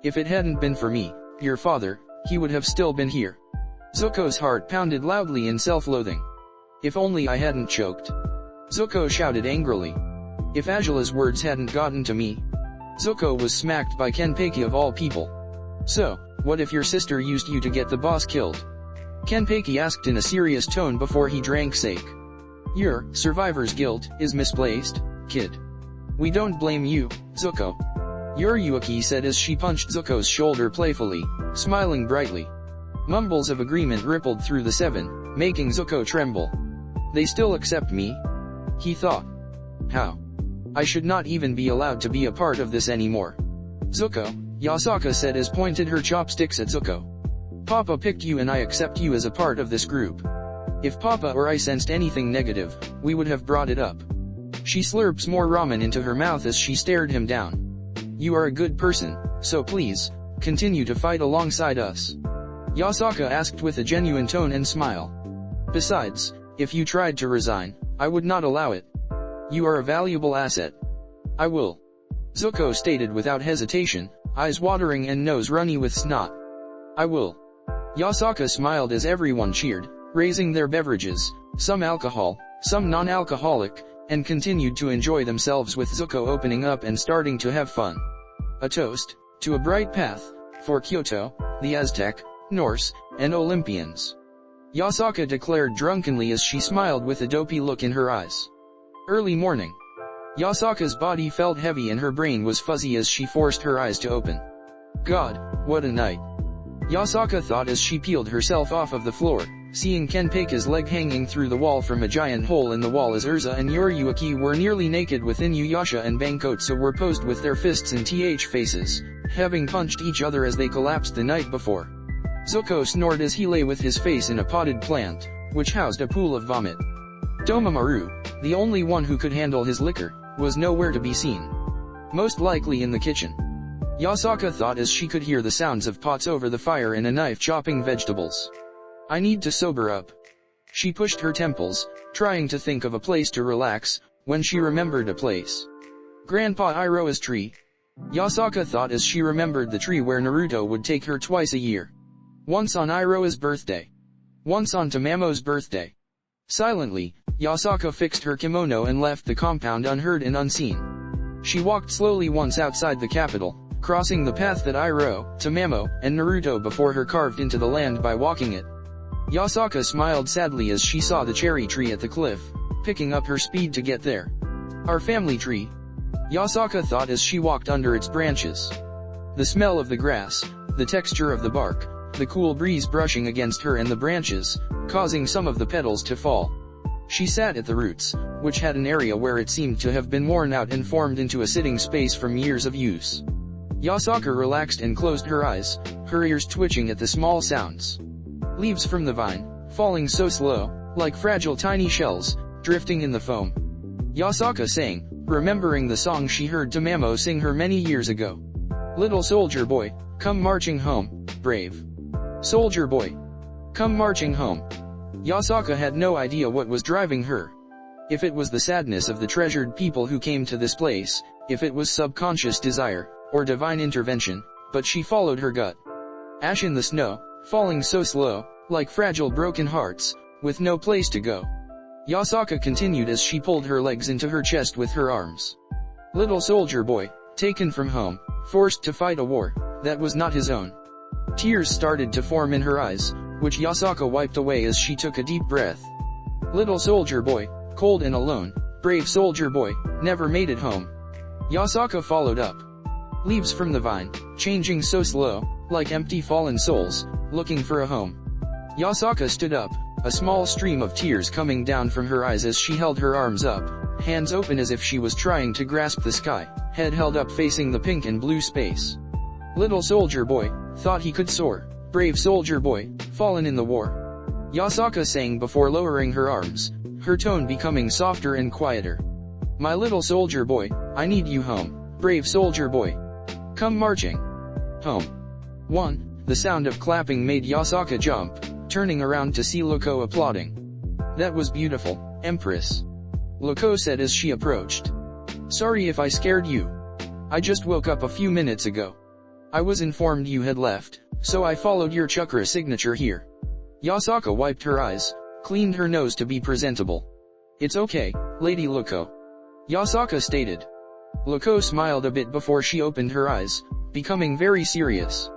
If it hadn't been for me, your father, he would have still been here. Zuko's heart pounded loudly in self-loathing. If only I hadn't choked. Zuko shouted angrily. If Azula's words hadn't gotten to me. Zuko was smacked by Kenpeki of all people. So, what if your sister used you to get the boss killed? Kenpeki asked in a serious tone before he drank sake. Your survivor's guilt is misplaced, kid. We don't blame you, Zuko. Yuki said as she punched Zuko's shoulder playfully, smiling brightly. Mumbles of agreement rippled through the seven, making Zuko tremble. They still accept me? He thought. How? I should not even be allowed to be a part of this anymore. Zuko, Yasaka said as pointed her chopsticks at Zuko. Papa picked you and I accept you as a part of this group. If Papa or I sensed anything negative, we would have brought it up. She slurps more ramen into her mouth as she stared him down. You are a good person, so please, continue to fight alongside us. Yasaka asked with a genuine tone and smile. Besides, if you tried to resign, I would not allow it. You are a valuable asset. I will. Zuko stated without hesitation, eyes watering and nose runny with snot. I will. Yasaka smiled as everyone cheered, raising their beverages, some alcohol, some non-alcoholic, and continued to enjoy themselves with Zuko opening up and starting to have fun. A toast, to a bright path, for Kyoto, the Aztec, Norse, and Olympians. Yasaka declared drunkenly as she smiled with a dopey look in her eyes. Early morning. Yasaka's body felt heavy and her brain was fuzzy as she forced her eyes to open. God, what a night. Yasaka thought as she peeled herself off of the floor, seeing Kenpeki's leg hanging through the wall from a giant hole in the wall as Urza and Yuki were nearly naked with Inuyasha and Bankotsu were posed with their fists in faces, having punched each other as they collapsed the night before. Zuko snored as he lay with his face in a potted plant, which housed a pool of vomit. Domamaru, the only one who could handle his liquor, was nowhere to be seen. Most likely in the kitchen. Yasaka thought as she could hear the sounds of pots over the fire and a knife chopping vegetables. I need to sober up. She pushed her temples, trying to think of a place to relax, when she remembered a place. Grandpa Iroha's tree. Yasaka thought as she remembered the tree where Naruto would take her twice a year. Once on Iroha's birthday. Once on Tamamo's birthday. Silently, Yasaka fixed her kimono and left the compound unheard and unseen. She walked slowly once outside the capital, crossing the path that Iroha, Tamamo, and Naruto before her carved into the land by walking it. Yasaka smiled sadly as she saw the cherry tree at the cliff, picking up her speed to get there. Our family tree. Yasaka thought as she walked under its branches. The smell of the grass, the texture of the bark, the cool breeze brushing against her and the branches, causing some of the petals to fall. She sat at the roots, which had an area where it seemed to have been worn out and formed into a sitting space from years of use. Yasaka relaxed and closed her eyes, her ears twitching at the small sounds. Leaves from the vine, falling so slow, like fragile tiny shells, drifting in the foam. Yasaka sang, remembering the song she heard Tamamo sing her many years ago. Little soldier boy, come marching home, brave. Soldier boy, come marching home. Yasaka had no idea what was driving her. If it was the sadness of the treasured people who came to this place, if it was subconscious desire, or divine intervention, but she followed her gut. Ash in the snow, falling so slow, like fragile broken hearts, with no place to go. Yasaka continued as she pulled her legs into her chest with her arms. Little soldier boy, taken from home, forced to fight a war that was not his own. Tears started to form in her eyes, which Yasaka wiped away as she took a deep breath. Little soldier boy, cold and alone, brave soldier boy, never made it home. Yasaka followed up. Leaves from the vine, changing so slow, like empty fallen souls, looking for a home. Yasaka stood up, a small stream of tears coming down from her eyes as she held her arms up, hands open as if she was trying to grasp the sky, head held up facing the pink and blue space. Little soldier boy, thought he could soar. Brave soldier boy, fallen in the war. Yasaka sang before lowering her arms, her tone becoming softer and quieter. My little soldier boy, I need you home. Brave soldier boy. Come marching. Home. 1. The sound of clapping made Yasaka jump, turning around to see Loco applauding. That was beautiful, Empress. Loco said as she approached. Sorry if I scared you. I just woke up a few minutes ago. I was informed you had left, so I followed your chakra signature here. Yasaka wiped her eyes, cleaned her nose to be presentable. It's okay, Lady Loco. Yasaka stated. Loco smiled a bit before she opened her eyes, becoming very serious.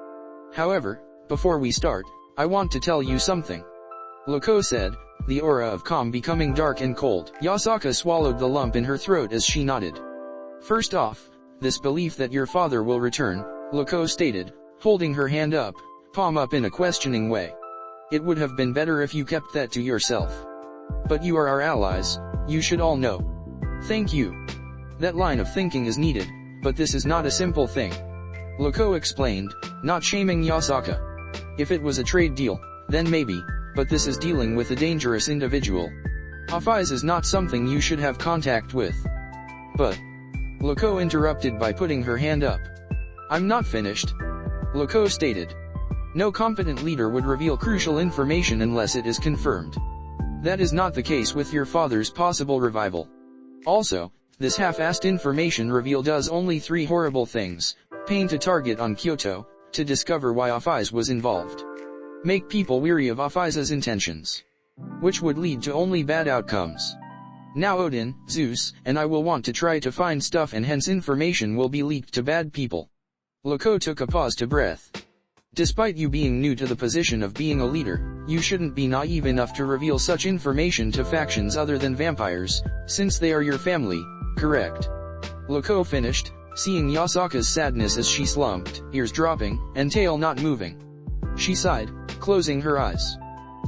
However, before we start, I want to tell you something. Loco said, the aura of calm becoming dark and cold. Yasaka swallowed the lump in her throat as she nodded. First off, this belief that your father will return, Loco stated, holding her hand up, palm up in a questioning way. It would have been better if you kept that to yourself. But you are our allies, you should all know. Thank you. That line of thinking is needed, but this is not a simple thing. Loco explained, not shaming Yasaka. If it was a trade deal, then maybe, but this is dealing with a dangerous individual. Hafiz is not something you should have contact with. But. Loco interrupted by putting her hand up. I'm not finished. Loco stated. No competent leader would reveal crucial information unless it is confirmed. That is not the case with your father's possible revival. Also, this half-assed information reveal does only 3 horrible things: paint a target on Kyoto, to discover why Hafiz was involved. Make people weary of Hafiz's intentions. Which would lead to only bad outcomes. Now Odin, Zeus, and I will want to try to find stuff and hence information will be leaked to bad people. Loco took a pause to breath. Despite you being new to the position of being a leader, you shouldn't be naive enough to reveal such information to factions other than vampires, since they are your family, correct? Loco finished, seeing Yasaka's sadness as she slumped, ears dropping, and tail not moving. She sighed, closing her eyes.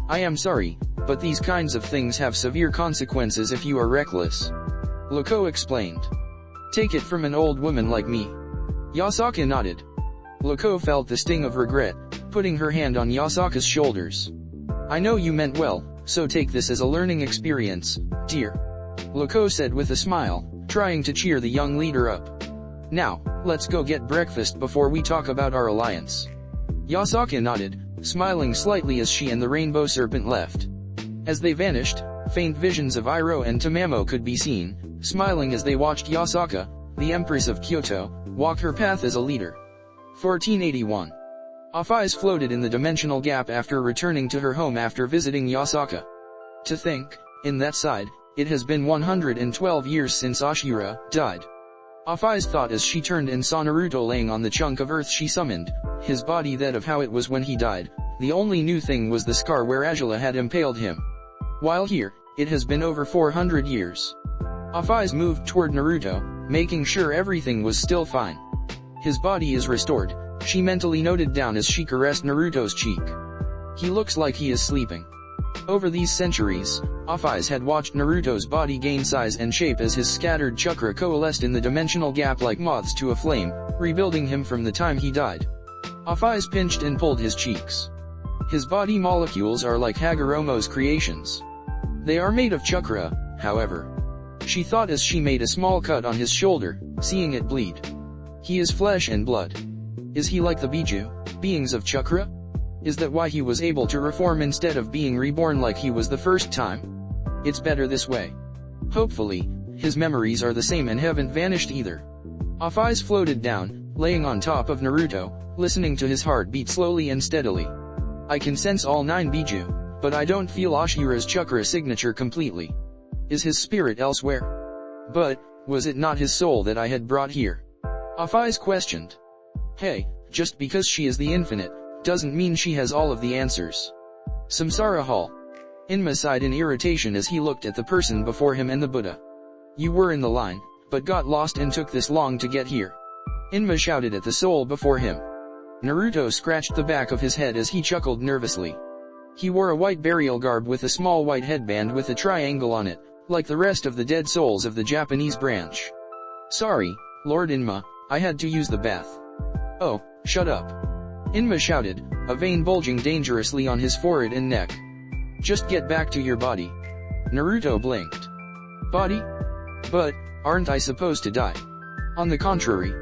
I am sorry, but these kinds of things have severe consequences if you are reckless. Loco explained. Take it from an old woman like me. Yasaka nodded. Loco felt the sting of regret, putting her hand on Yasaka's shoulders. I know you meant well, so take this as a learning experience, dear. Loco said with a smile, trying to cheer the young leader up. Now, let's go get breakfast before we talk about our alliance. Yasaka nodded, smiling slightly as she and the rainbow serpent left. As they vanished, faint visions of Iroh and Tamamo could be seen, smiling as they watched Yasaka, the Empress of Kyoto, walk her path as a leader. 1481. Hafiz floated in the dimensional gap after returning to her home after visiting Yasaka. To think, in that side, it has been 112 years since Ashura died. Hafiz thought as she turned and saw Naruto laying on the chunk of earth she summoned, his body that of how it was when he died. The only new thing was the scar where Azula had impaled him. While here, it has been over 400 years. Hafiz moved toward Naruto, making sure everything was still fine. His body is restored, she mentally noted down as she caressed Naruto's cheek. He looks like he is sleeping. Over these centuries, Hafiz had watched Naruto's body gain size and shape as his scattered chakra coalesced in the dimensional gap like moths to a flame, rebuilding him from the time he died. Hafiz pinched and pulled his cheeks. His body molecules are like Hagoromo's creations. They are made of chakra, however. She thought as she made a small cut on his shoulder, seeing it bleed. He is flesh and blood. Is he like the Biju, beings of chakra? Is that why he was able to reform instead of being reborn like he was the first time? It's better this way. Hopefully, his memories are the same and haven't vanished either. Hafiz floated down, laying on top of Naruto, listening to his heart beat slowly and steadily. I can sense all 9 Biju, but I don't feel Ashura's chakra signature completely. Is his spirit elsewhere? But, was it not his soul that I had brought here? Hafiz questioned. Hey, just because she is the infinite, doesn't mean she has all of the answers. Samsara Hall. Inma sighed in irritation as he looked at the person before him and the Buddha. You were in the line, but got lost and took this long to get here. Inma shouted at the soul before him. Naruto scratched the back of his head as he chuckled nervously. He wore a white burial garb with a small white headband with a triangle on it, like the rest of the dead souls of the Japanese branch. Sorry, Lord Inma, I had to use the bath. Oh, shut up. Inma shouted, a vein bulging dangerously on his forehead and neck. Just get back to your body. Naruto blinked. Body? But, aren't I supposed to die? On the contrary.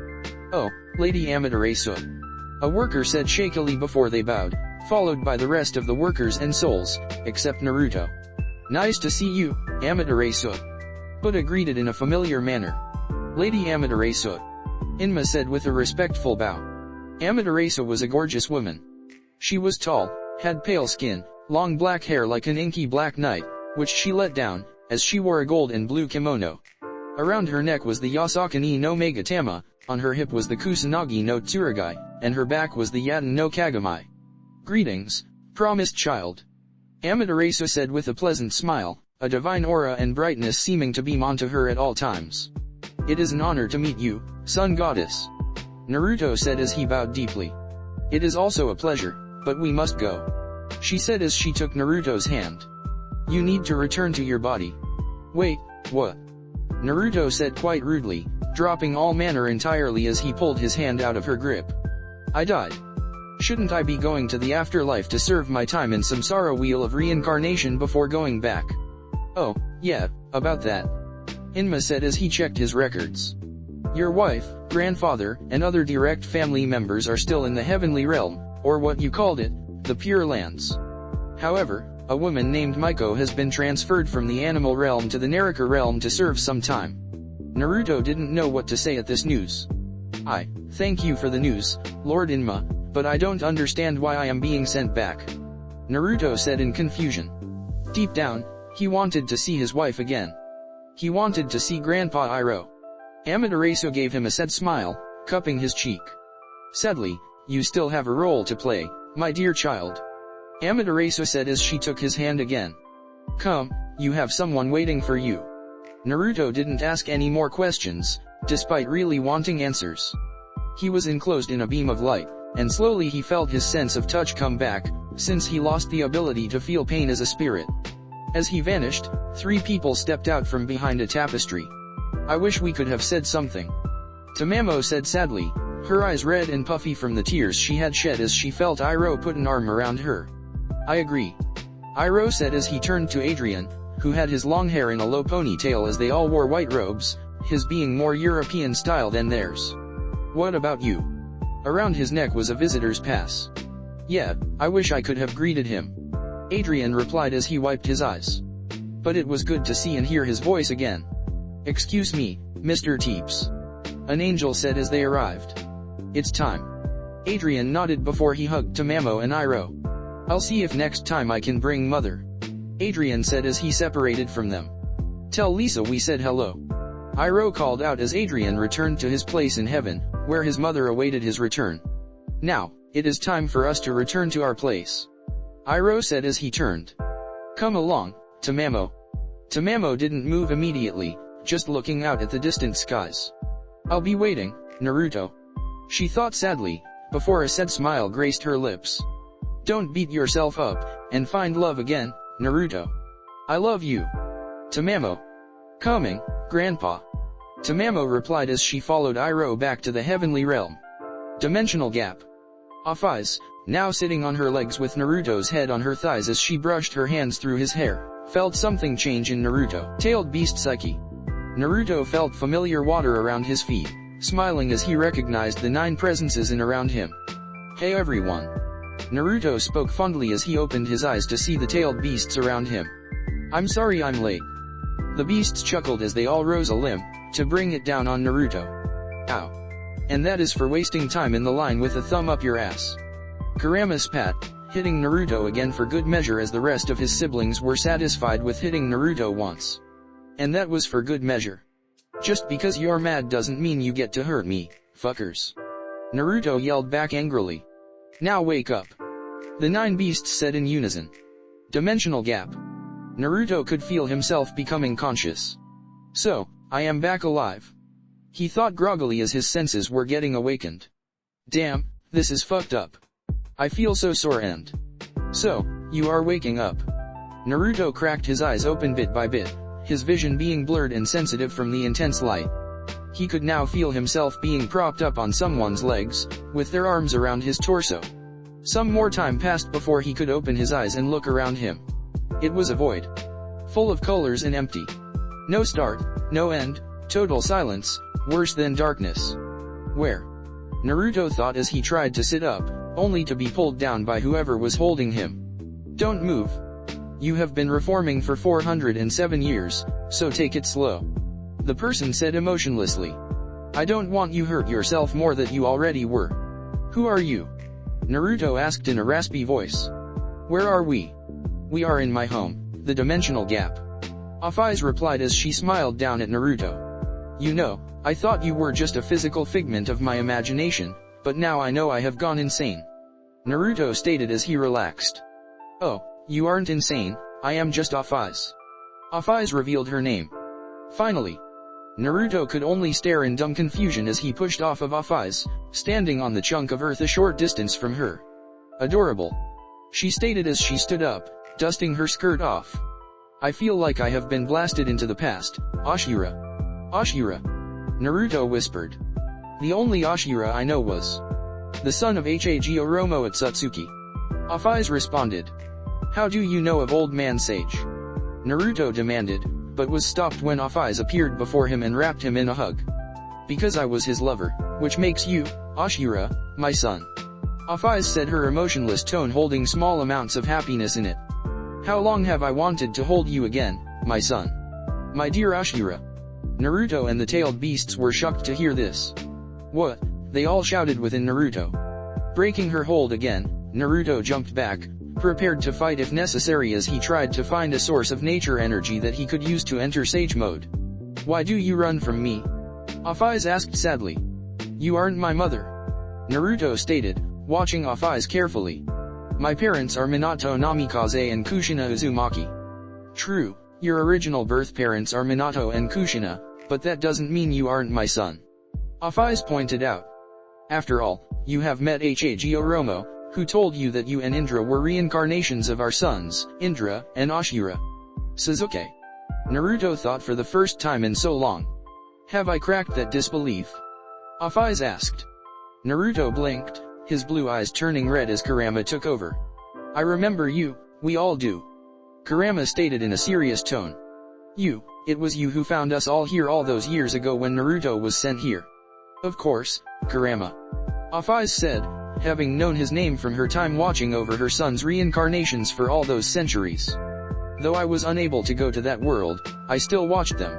Oh, Lady Amaterasu. A worker said shakily before they bowed, followed by the rest of the workers and souls, except Naruto. Nice to see you, Amaterasu. Buddha greeted in a familiar manner. Lady Amaterasu. Inma said with a respectful bow. Amaterasu was a gorgeous woman. She was tall, had pale skin, long black hair like an inky black night, which she let down, as she wore a gold and blue kimono. Around her neck was the Yasakani no Megatama, on her hip was the Kusanagi no Tsurugai, and her back was the Yaten no Kagami. Greetings, promised child. Amaterasu said with a pleasant smile, a divine aura and brightness seeming to beam onto her at all times. It is an honor to meet you, sun goddess. Naruto said as he bowed deeply. It is also a pleasure, but we must go. She said as she took Naruto's hand. You need to return to your body. Wait, what? Naruto said quite rudely, dropping all manner entirely as he pulled his hand out of her grip. I died. Shouldn't I be going to the afterlife to serve my time in samsara wheel of reincarnation before going back? Oh, yeah, about that. Inma said as he checked his records. Your wife, grandfather, and other direct family members are still in the heavenly realm, or what you called it, the Pure Lands. However, a woman named Maiko has been transferred from the animal realm to the Naraka realm to serve some time. Naruto didn't know what to say at this news. Thank you for the news, Lord Inma, but I don't understand why I am being sent back. Naruto said in confusion. Deep down, he wanted to see his wife again. He wanted to see Grandpa Iroh. Amaterasu gave him a sad smile, cupping his cheek. Sadly, you still have a role to play, my dear child. Amaterasu said as she took his hand again. Come, you have someone waiting for you. Naruto didn't ask any more questions, despite really wanting answers. He was enclosed in a beam of light, and slowly he felt his sense of touch come back, since he lost the ability to feel pain as a spirit. As he vanished, 3 people stepped out from behind a tapestry. I wish we could have said something. Tamamo said sadly, her eyes red and puffy from the tears she had shed as she felt Iroh put an arm around her. I agree. Iroh said as he turned to Adrian, who had his long hair in a low ponytail as they all wore white robes, his being more European style than theirs. What about you? Around his neck was a visitor's pass. Yeah, I wish I could have greeted him. Adrian replied as he wiped his eyes. But it was good to see and hear his voice again. Excuse me, Mr. Teeps. An angel said as they arrived. It's time. Adrian nodded before he hugged Tamamo and Iroh. I'll see if next time I can bring mother. Adrian said as he separated from them. Tell Lisa we said hello. Iroh called out as Adrian returned to his place in heaven, where his mother awaited his return. Now, it is time for us to return to our place. Iroh said as he turned. Come along, Tamamo. Tamamo didn't move immediately, just looking out at the distant skies. I'll be waiting, Naruto. She thought sadly, before a sad smile graced her lips. Don't beat yourself up, and find love again, Naruto. I love you. Tamamo. Coming, Grandpa. Tamamo replied as she followed Iroh back to the heavenly realm. Dimensional gap. Off-Eyes, now sitting on her legs with Naruto's head on her thighs as she brushed her hands through his hair, felt something change in Naruto. Tailed beast psyche. Naruto felt familiar water around his feet, smiling as he recognized the 9 presences in around him. Hey everyone. Naruto spoke fondly as he opened his eyes to see the tailed beasts around him. I'm sorry I'm late. The beasts chuckled as they all rose a limb, to bring it down on Naruto. Ow. And that is for wasting time in the line with a thumb up your ass. Kurama spat, hitting Naruto again for good measure as the rest of his siblings were satisfied with hitting Naruto once. And that was for good measure. Just because you're mad doesn't mean you get to hurt me, fuckers. Naruto yelled back angrily. Now wake up. The 9 beasts said in unison. Dimensional gap. Naruto could feel himself becoming conscious. So, I am back alive. He thought groggily as his senses were getting awakened. Damn, this is fucked up. I feel so sore and... So, you are waking up. Naruto cracked his eyes open bit by bit, his vision being blurred and sensitive from the intense light. He could now feel himself being propped up on someone's legs, with their arms around his torso. Some more time passed before he could open his eyes and look around him. It was a void. Full of colors and empty. No start, no end, total silence, worse than darkness. Where? Naruto thought as he tried to sit up, only to be pulled down by whoever was holding him. Don't move. You have been reforming for 407 years, so take it slow. The person said emotionlessly. I don't want you hurt yourself more than you already were. Who are you? Naruto asked in a raspy voice. Where are we? We are in my home, the dimensional gap. Afaiz replied as she smiled down at Naruto. You know, I thought you were just a physical figment of my imagination, but now I know I have gone insane. Naruto stated as he relaxed. Oh, you aren't insane, I am just Afaiz. Afaiz revealed her name. Finally. Naruto could only stare in dumb confusion as he pushed off of Afaiz, standing on the chunk of earth a short distance from her. Adorable. She stated as she stood up, dusting her skirt off. I feel like I have been blasted into the past, Ashira. Ashira. Naruto whispered. The only Ashira I know was the son of Oromo Atsutsuki. Afaiz responded. How do you know of old man Sage? Naruto demanded, but was stopped when Afaiz appeared before him and wrapped him in a hug. Because I was his lover, which makes you, Ashira, my son. Afaiz said, her emotionless tone holding small amounts of happiness in it. How long have I wanted to hold you again, my son? My dear Ashira. Naruto and the tailed beasts were shocked to hear this. What? They all shouted within Naruto. Breaking her hold again, Naruto jumped back, prepared to fight if necessary as he tried to find a source of nature energy that he could use to enter Sage mode. Why do you run from me? Afaiz asked sadly. You aren't my mother. Naruto stated, watching Afaiz carefully. My parents are Minato Namikaze and Kushina Uzumaki. True, your original birth parents are Minato and Kushina, but that doesn't mean you aren't my son. Afaiz pointed out. After all, you have met Oromo, who told you that you and Indra were reincarnations of our sons, Indra and Ashira. Sasuke. Naruto thought for the first time in so long. Have I cracked that disbelief? Afaiz asked. Naruto blinked, his blue eyes turning red as Kurama took over. I remember you, we all do. Kurama stated in a serious tone. It was you who found us all here all those years ago when Naruto was sent here. Of course, Kurama. Afaiz said, having known his name from her time watching over her son's reincarnations for all those centuries. Though I was unable to go to that world, I still watched them.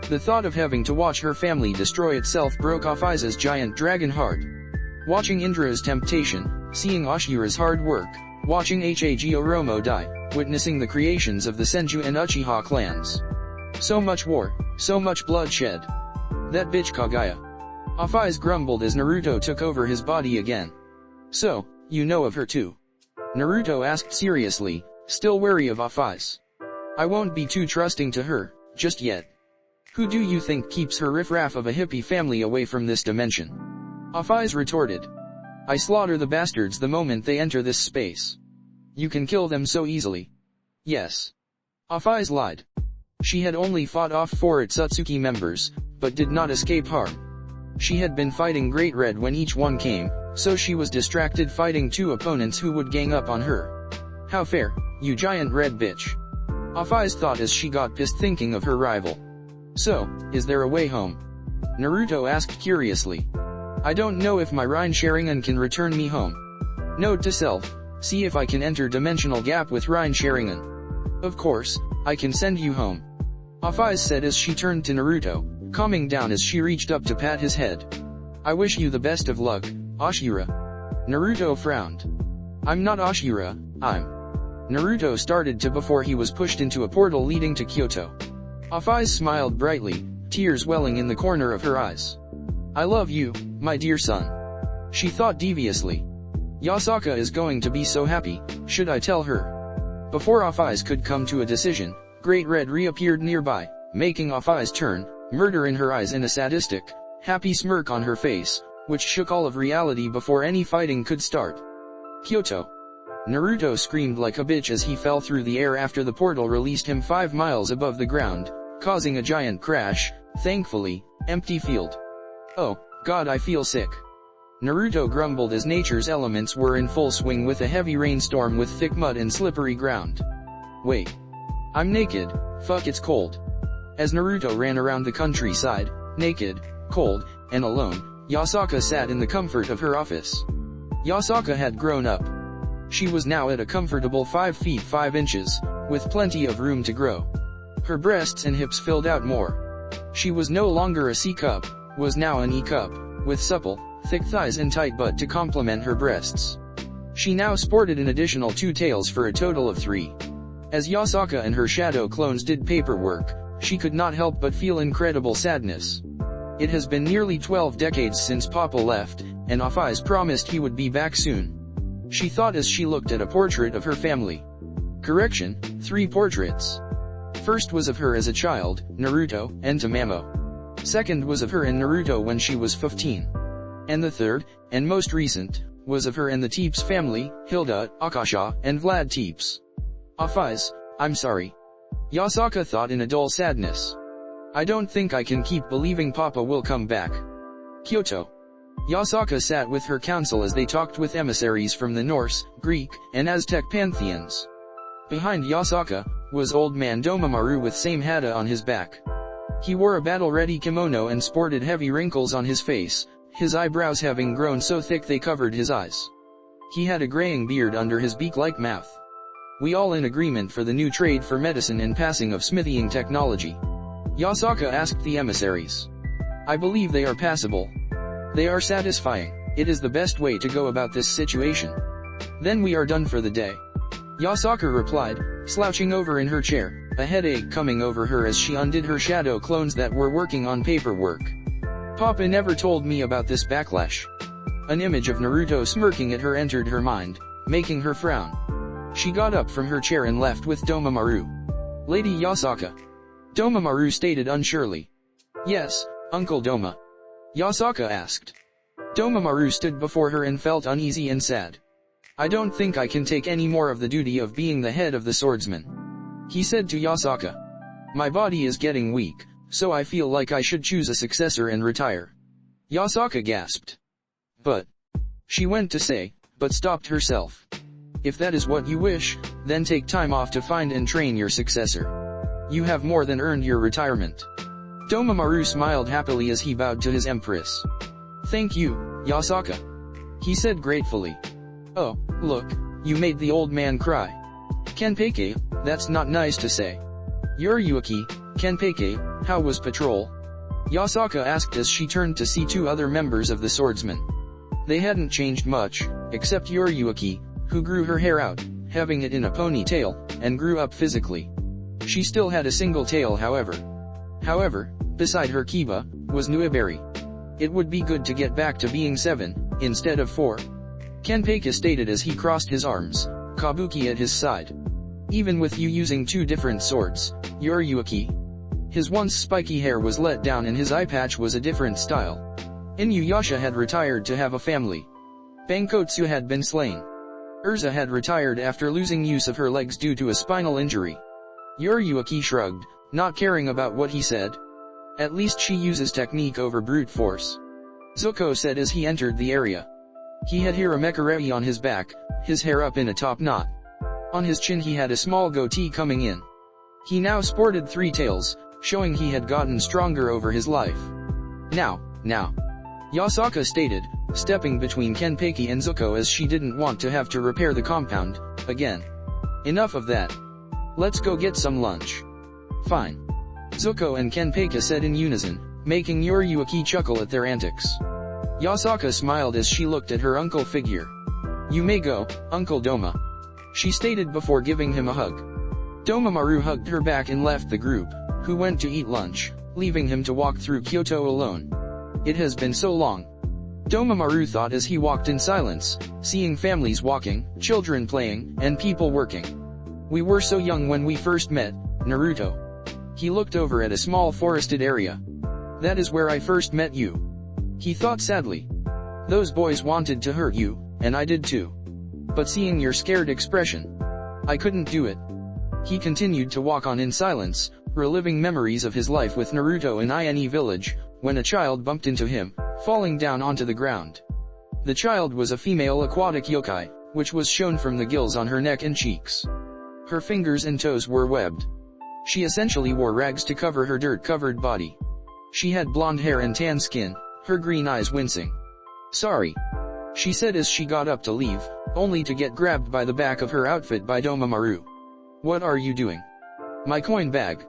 The thought of having to watch her family destroy itself broke Afaiz's giant dragon heart. Watching Indra's temptation, seeing Ashira's hard work, watching Oromo die, witnessing the creations of the Senju and Uchiha clans. So much war, so much bloodshed. That bitch Kaguya. Afaiz grumbled as Naruto took over his body again. So, you know of her too? Naruto asked seriously, still wary of Afaiz. I won't be too trusting to her, just yet. Who do you think keeps her riffraff of a hippie family away from this dimension? Afaiz retorted. I slaughter the bastards the moment they enter this space. You can kill them so easily. Yes. Afaiz lied. She had only fought off 4 Atsutsuki members, but did not escape harm. She had been fighting Great Red when each one came, so she was distracted fighting 2 opponents who would gang up on her. How fair, you giant red bitch. Afaiz thought as she got pissed thinking of her rival. So, is there a way home? Naruto asked curiously. I don't know if my Rhine Sharingan can return me home. Note to self, see if I can enter dimensional gap with Rhine Sharingan. Of course, I can send you home. Afaiz said as she turned to Naruto, calming down as she reached up to pat his head. I wish you the best of luck, Ashira. Naruto frowned. I'm not Ashira, I'm. Naruto started to before he was pushed into a portal leading to Kyoto. Afaiz smiled brightly, tears welling in the corner of her eyes. I love you, my dear son. She thought deviously. Yasaka is going to be so happy, should I tell her? Before Afaiz could come to a decision, Great Red reappeared nearby, making Afaiz turn, murder in her eyes and a sadistic, happy smirk on her face, which shook all of reality before any fighting could start. Kyoto. Naruto screamed like a bitch as he fell through the air after the portal released him 5 miles above the ground, causing a giant crash. Thankfully, empty field. Oh, God, I feel sick. Naruto grumbled as nature's elements were in full swing with a heavy rainstorm with thick mud and slippery ground. Wait. I'm naked, fuck, it's cold. As Naruto ran around the countryside, naked, cold, and alone, Yasaka sat in the comfort of her office. Yasaka had grown up. She was now at a comfortable 5 feet 5 inches, with plenty of room to grow. Her breasts and hips filled out more. She was no longer a C cup, was now an E cup, with supple, thick thighs and tight butt to complement her breasts. She now sported an additional 2 tails for a total of 3. As Yasaka and her shadow clones did paperwork, she could not help but feel incredible sadness. It has been nearly 12 decades since Papa left, and Afai's promised he would be back soon. She thought as she looked at a portrait of her family. Correction, 3 portraits. First was of her as a child, Naruto, and Tamamo. Second was of her and Naruto when she was 15. And the third, and most recent, was of her and the Teeps family, Hilda, Akasha, and Vlad Teeps. Afais, I'm sorry. Yasaka thought in a dull sadness. I don't think I can keep believing Papa will come back. Kyoto. Yasaka sat with her council as they talked with emissaries from the Norse, Greek, and Aztec pantheons. Behind Yasaka was old man Domamaru with same hata on his back. He wore a battle-ready kimono and sported heavy wrinkles on his face, his eyebrows having grown so thick they covered his eyes. He had a graying beard under his beak-like mouth. We all in agreement for the new trade for medicine and passing of smithing technology. Yasaka asked the emissaries. I believe they are passable. They are satisfying. It is the best way to go about this situation. Then we are done for the day. Yasaka replied, slouching over in her chair, a headache coming over her as she undid her shadow clones that were working on paperwork. Papa never told me about this backlash. An image of Naruto smirking at her entered her mind, making her frown. She got up from her chair and left with Domamaru. Lady Yasaka. Domamaru stated unsurely. Yes, Uncle Doma. Yasaka asked. Domamaru stood before her and felt uneasy and sad. I don't think I can take any more of the duty of being the head of the swordsman. He said to Yasaka. My body is getting weak, so I feel like I should choose a successor and retire. Yasaka gasped. But. She went to say, but stopped herself. If that is what you wish, then take time off to find and train your successor. You have more than earned your retirement. Domamaru smiled happily as he bowed to his empress. Thank you, Yasaka. He said gratefully. Oh, look, you made the old man cry. Kenpei, that's not nice to say. Yuriyuki, Kenpei, how was patrol? Yasaka asked as she turned to see 2 other members of the swordsmen. They hadn't changed much, except Yuriyuki, who grew her hair out, having it in a ponytail, and grew up physically. She still had a single tail however. Beside her Kiba, was Nuiberi. It would be good to get back to being 7, instead of 4. Kenpei stated as he crossed his arms, Kabuki at his side. Even with you using 2 different swords, Yuriyuki. His once spiky hair was let down and his eye patch was a different style. Inuyasha had retired to have a family. Bankotsu had been slain. Urza had retired after losing use of her legs due to a spinal injury. Yuriyuki shrugged, not caring about what he said. At least she uses technique over brute force. Zuko said as he entered the area. He had Hiramekarei on his back, his hair up in a top knot. On his chin he had a small goatee coming in. He now sported 3 tails, showing he had gotten stronger over his life. Now. Yasaka stated, stepping between Kenpei and Zuko as she didn't want to have to repair the compound, again. Enough of that. Let's go get some lunch. Fine. Zuko and Kenpei said in unison, making Yuriyuki chuckle at their antics. Yasaka smiled as she looked at her uncle figure. You may go, Uncle Doma. She stated before giving him a hug. Domamaru hugged her back and left the group, who went to eat lunch, leaving him to walk through Kyoto alone. It has been so long. Domamaru thought as he walked in silence, seeing families walking, children playing, and people working. We were so young when we first met, Naruto. He looked over at a small forested area. That is where I first met you. He thought sadly. Those boys wanted to hurt you, and I did too. But seeing your scared expression, I couldn't do it. He continued to walk on in silence, reliving memories of his life with Naruto in INE village, when a child bumped into him, falling down onto the ground. The child was a female aquatic yokai, which was shown from the gills on her neck and cheeks. Her fingers and toes were webbed. She essentially wore rags to cover her dirt-covered body. She had blonde hair and tan skin, her green eyes wincing. "Sorry," she said as she got up to leave, only to get grabbed by the back of her outfit by Domamaru. "What are you doing?" "My coin bag,"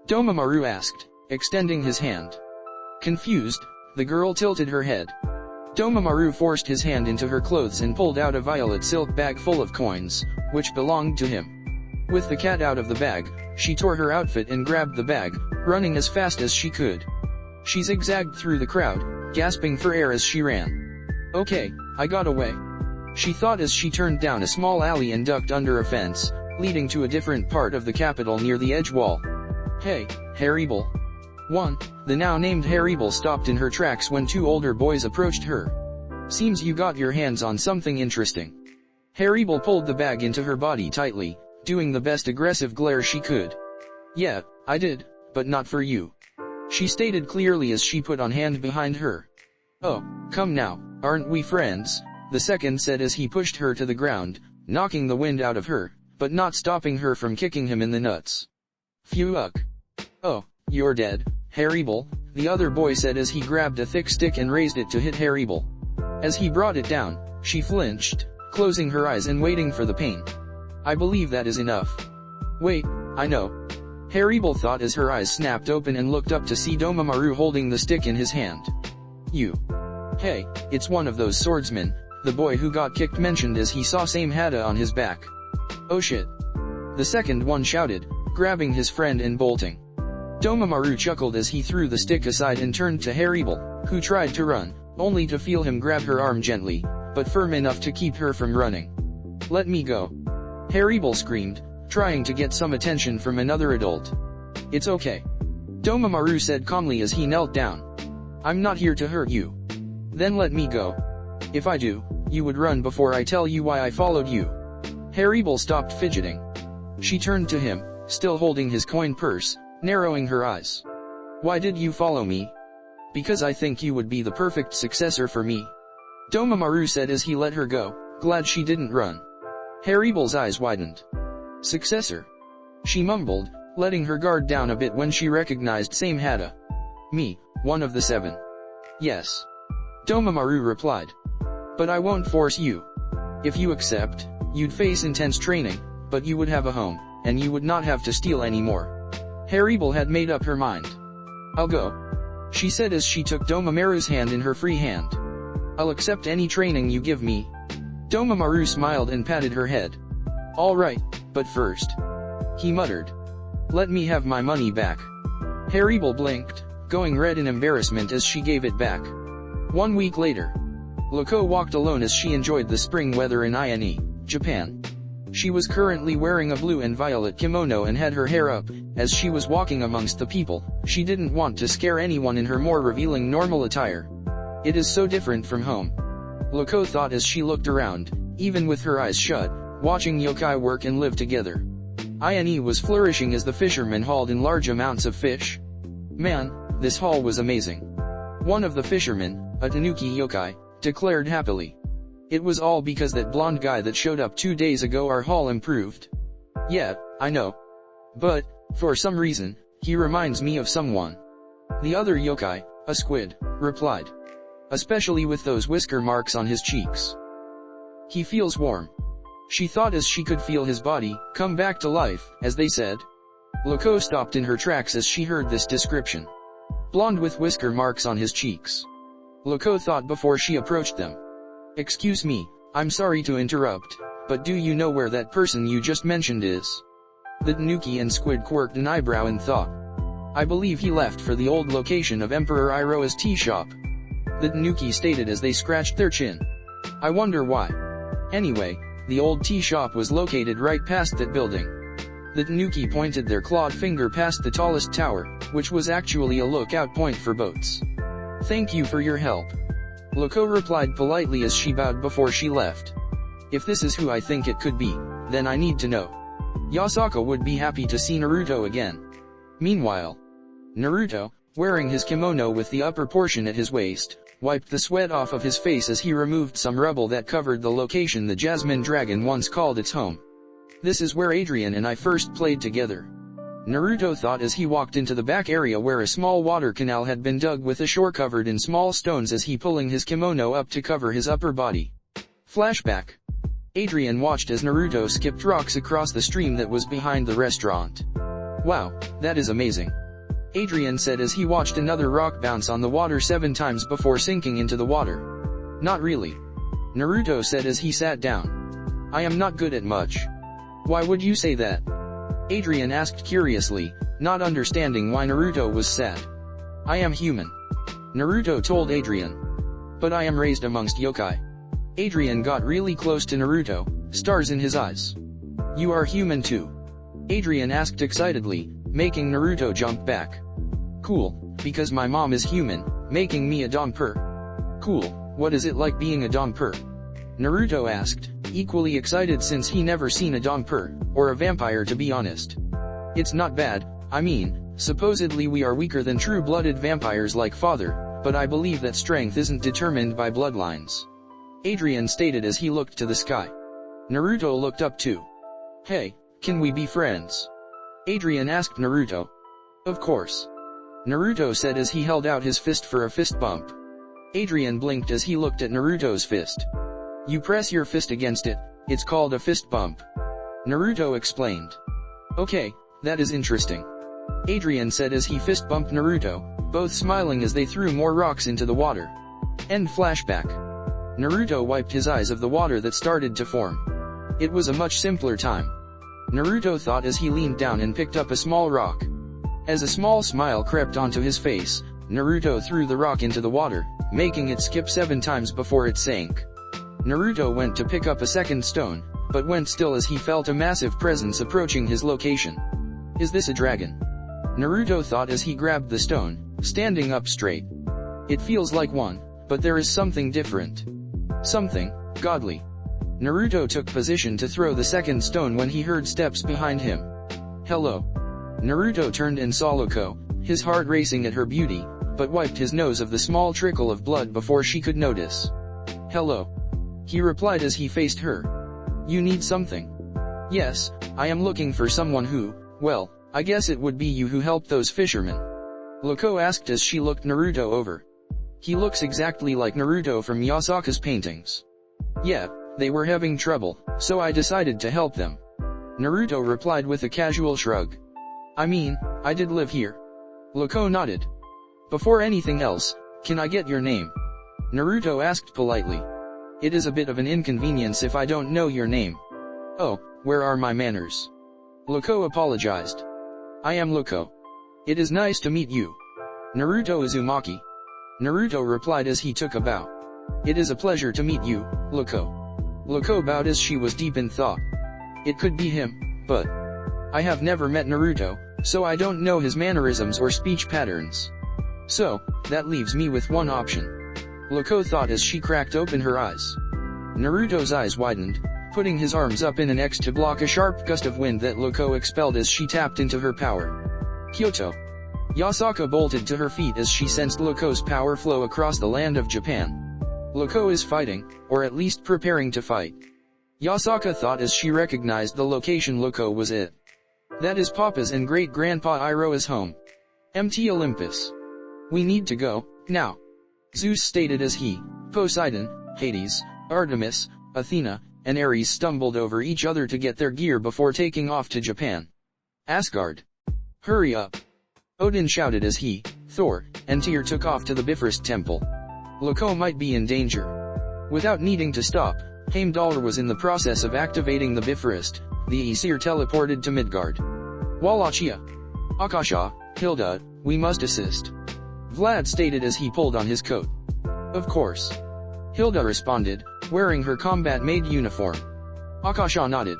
Domamaru asked, extending his hand. Confused, the girl tilted her head. Domamaru forced his hand into her clothes and pulled out a violet silk bag full of coins, which belonged to him. With the cat out of the bag, she tore her outfit and grabbed the bag, running as fast as she could. She zigzagged through the crowd, gasping for air as she ran. "Okay, I got away," she thought as she turned down a small alley and ducked under a fence, leading to a different part of the capital near the edge wall. "Hey, Harem." The now named Harem stopped in her tracks when two older boys approached her. "Seems you got your hands on something interesting." Harem pulled the bag into her body tightly, doing the best aggressive glare she could. "Yeah, I did, but not for you," she stated clearly as she put on hand behind her. "Oh, come now, aren't we friends?" the second said as he pushed her to the ground, knocking the wind out of her, but not stopping her from kicking him in the nuts. "Phew uck. Oh, you're dead, Harem," the other boy said as he grabbed a thick stick and raised it to hit Harem. As he brought it down, she flinched, closing her eyes and waiting for the pain. "I believe that is enough." "Wait, I know," Harem thought as her eyes snapped open and looked up to see Domamaru holding the stick in his hand. "You. Hey, it's one of those swordsmen," the boy who got kicked mentioned as he saw same Hada on his back. "Oh shit," the second one shouted, grabbing his friend and bolting. Domamaru chuckled as he threw the stick aside and turned to Harem, who tried to run, only to feel him grab her arm gently, but firm enough to keep her from running. "Let me go," Harem screamed, trying to get some attention from another adult. "It's okay," Domamaru said calmly as he knelt down. "I'm not here to hurt you." "Then let me go. If I do, you would run before I tell you why I followed you." Harem stopped fidgeting. She turned to him, still holding his coin purse, narrowing her eyes. "Why did you follow me?" "Because I think you would be the perfect successor for me," Domamaru said as he let her go, glad she didn't run. Harem's eyes widened. "Successor?" she mumbled, letting her guard down a bit when she recognized Same Hada. "Me, one of the 7. "Yes," Domamaru replied. "But I won't force you. If you accept, you'd face intense training, but you would have a home, and you would not have to steal anymore." Harem had made up her mind. "I'll go," she said as she took Domamaru's hand in her free hand. "I'll accept any training you give me." Domamaru smiled and patted her head. "All right, but first," he muttered, "let me have my money back." Harem blinked, going red in embarrassment as she gave it back. 1 week later, Loco walked alone as she enjoyed the spring weather in INE, Japan. She was currently wearing a blue and violet kimono and had her hair up. As she was walking amongst the people, she didn't want to scare anyone in her more revealing normal attire. "It is so different from home," Loco thought as she looked around, even with her eyes shut, watching yokai work and live together. INE was flourishing as the fishermen hauled in large amounts of fish. "Man, this haul was amazing," one of the fishermen, a tanuki yokai, declared happily. "It was all because that blonde guy that showed up 2 days ago. Our haul improved." "Yeah, I know. But, for some reason, he reminds me of someone." The other yokai, a squid, replied. "Especially with those whisker marks on his cheeks. He feels warm," she thought as she could feel his body come back to life, as they said. Loco stopped in her tracks as she heard this description. Blonde with whisker marks on his cheeks. Loco thought before she approached them. "Excuse me, I'm sorry to interrupt, but do you know where that person you just mentioned is?" The tanuki and squid quirked an eyebrow in thought. "I believe he left for the old location of Emperor Iroha's tea shop," the tanuki stated as they scratched their chin. "I wonder why. Anyway, the old tea shop was located right past that building." The tanuki pointed their clawed finger past the tallest tower, which was actually a lookout point for boats. "Thank you for your help," Loco replied politely as she bowed before she left. "If this is who I think it could be, then I need to know. Yasaka would be happy to see Naruto again." Meanwhile, Naruto, wearing his kimono with the upper portion at his waist, wiped the sweat off of his face as he removed some rubble that covered the location the Jasmine Dragon once called its home. This is where Adrian and I first played together. Naruto thought as he walked into the back area where a small water canal had been dug with a shore covered in small stones as he pulling his kimono up to cover his upper body. Flashback. Adrian watched as Naruto skipped rocks across the stream that was behind the restaurant. Wow, that is amazing. Adrian said as he watched another rock bounce on the water 7 times before sinking into the water. Not really. Naruto said as he sat down. I am not good at much. Why would you say that? Adrian asked curiously, not understanding why Naruto was sad. I am human. Naruto told Adrian. But I am raised amongst yokai. Adrian got really close to Naruto, stars in his eyes. You are human too? Adrian asked excitedly, making Naruto jump back. Cool, because my mom is human, making me a Donper. Cool, what is it like being a Donper? Naruto asked, equally excited since he never seen a Donper, or a vampire to be honest. It's not bad, I mean, supposedly we are weaker than true-blooded vampires like father, but I believe that strength isn't determined by bloodlines. Adrian stated as he looked to the sky. Naruto looked up too. Hey, can we be friends? Adrian asked Naruto. Of course. Naruto said as he held out his fist for a fist bump. Adrian blinked as he looked at Naruto's fist. You press your fist against it, it's called a fist bump. Naruto explained. Okay, that is interesting. Adrian said as he fist bumped Naruto, both smiling as they threw more rocks into the water. End flashback. Naruto wiped his eyes of the water that started to form. It was a much simpler time. Naruto thought as he leaned down and picked up a small rock. As a small smile crept onto his face, Naruto threw the rock into the water, making it skip 7 times before it sank. Naruto went to pick up a second stone, but went still as he felt a massive presence approaching his location. Is this a dragon? Naruto thought as he grabbed the stone, standing up straight. It feels like one, but there is something different. Something godly. Naruto took position to throw the second stone when he heard steps behind him. Hello. Naruto turned and saw Loco, his heart racing at her beauty, but wiped his nose of the small trickle of blood before she could notice. Hello. He replied as he faced her. You need something? Yes, I am looking for someone who, well, I guess it would be you who helped those fishermen. Loco asked as she looked Naruto over. He looks exactly like Naruto from Yasuka's paintings. Yeah, they were having trouble, so I decided to help them. Naruto replied with a casual shrug. I mean, I did live here. Loco nodded. Before anything else, can I get your name? Naruto asked politely. It is a bit of an inconvenience if I don't know your name. Oh, where are my manners? Loco apologized. I am Loco. It is nice to meet you. Naruto Uzumaki. Naruto replied as he took a bow. It is a pleasure to meet you, Loco. Loco bowed as she was deep in thought. It could be him, but I have never met Naruto, so I don't know his mannerisms or speech patterns. So, that leaves me with one option. Loco thought as she cracked open her eyes. Naruto's eyes widened, putting his arms up in an X to block a sharp gust of wind that Loco expelled as she tapped into her power. Kyoto. Yasuka bolted to her feet as she sensed Loco's power flow across the land of Japan. Loco is fighting, or at least preparing to fight. Yasuka thought as she recognized the location Loco was at. That is Papa's and great-grandpa Iroha's home. MT Olympus. We need to go, now. Zeus stated as he, Poseidon, Hades, Artemis, Athena, and Ares stumbled over each other to get their gear before taking off to Japan. Asgard. Hurry up. Odin shouted as he, Thor, and Tyr took off to the Bifrost temple. Loco might be in danger. Without needing to stop, Heimdallr was in the process of activating the Bifrost. The Aesir teleported to Midgard. Wallachia. Akasha, Hilda, we must assist. Vlad stated as he pulled on his coat. Of course. Hilda responded, wearing her combat-made uniform. Akasha nodded.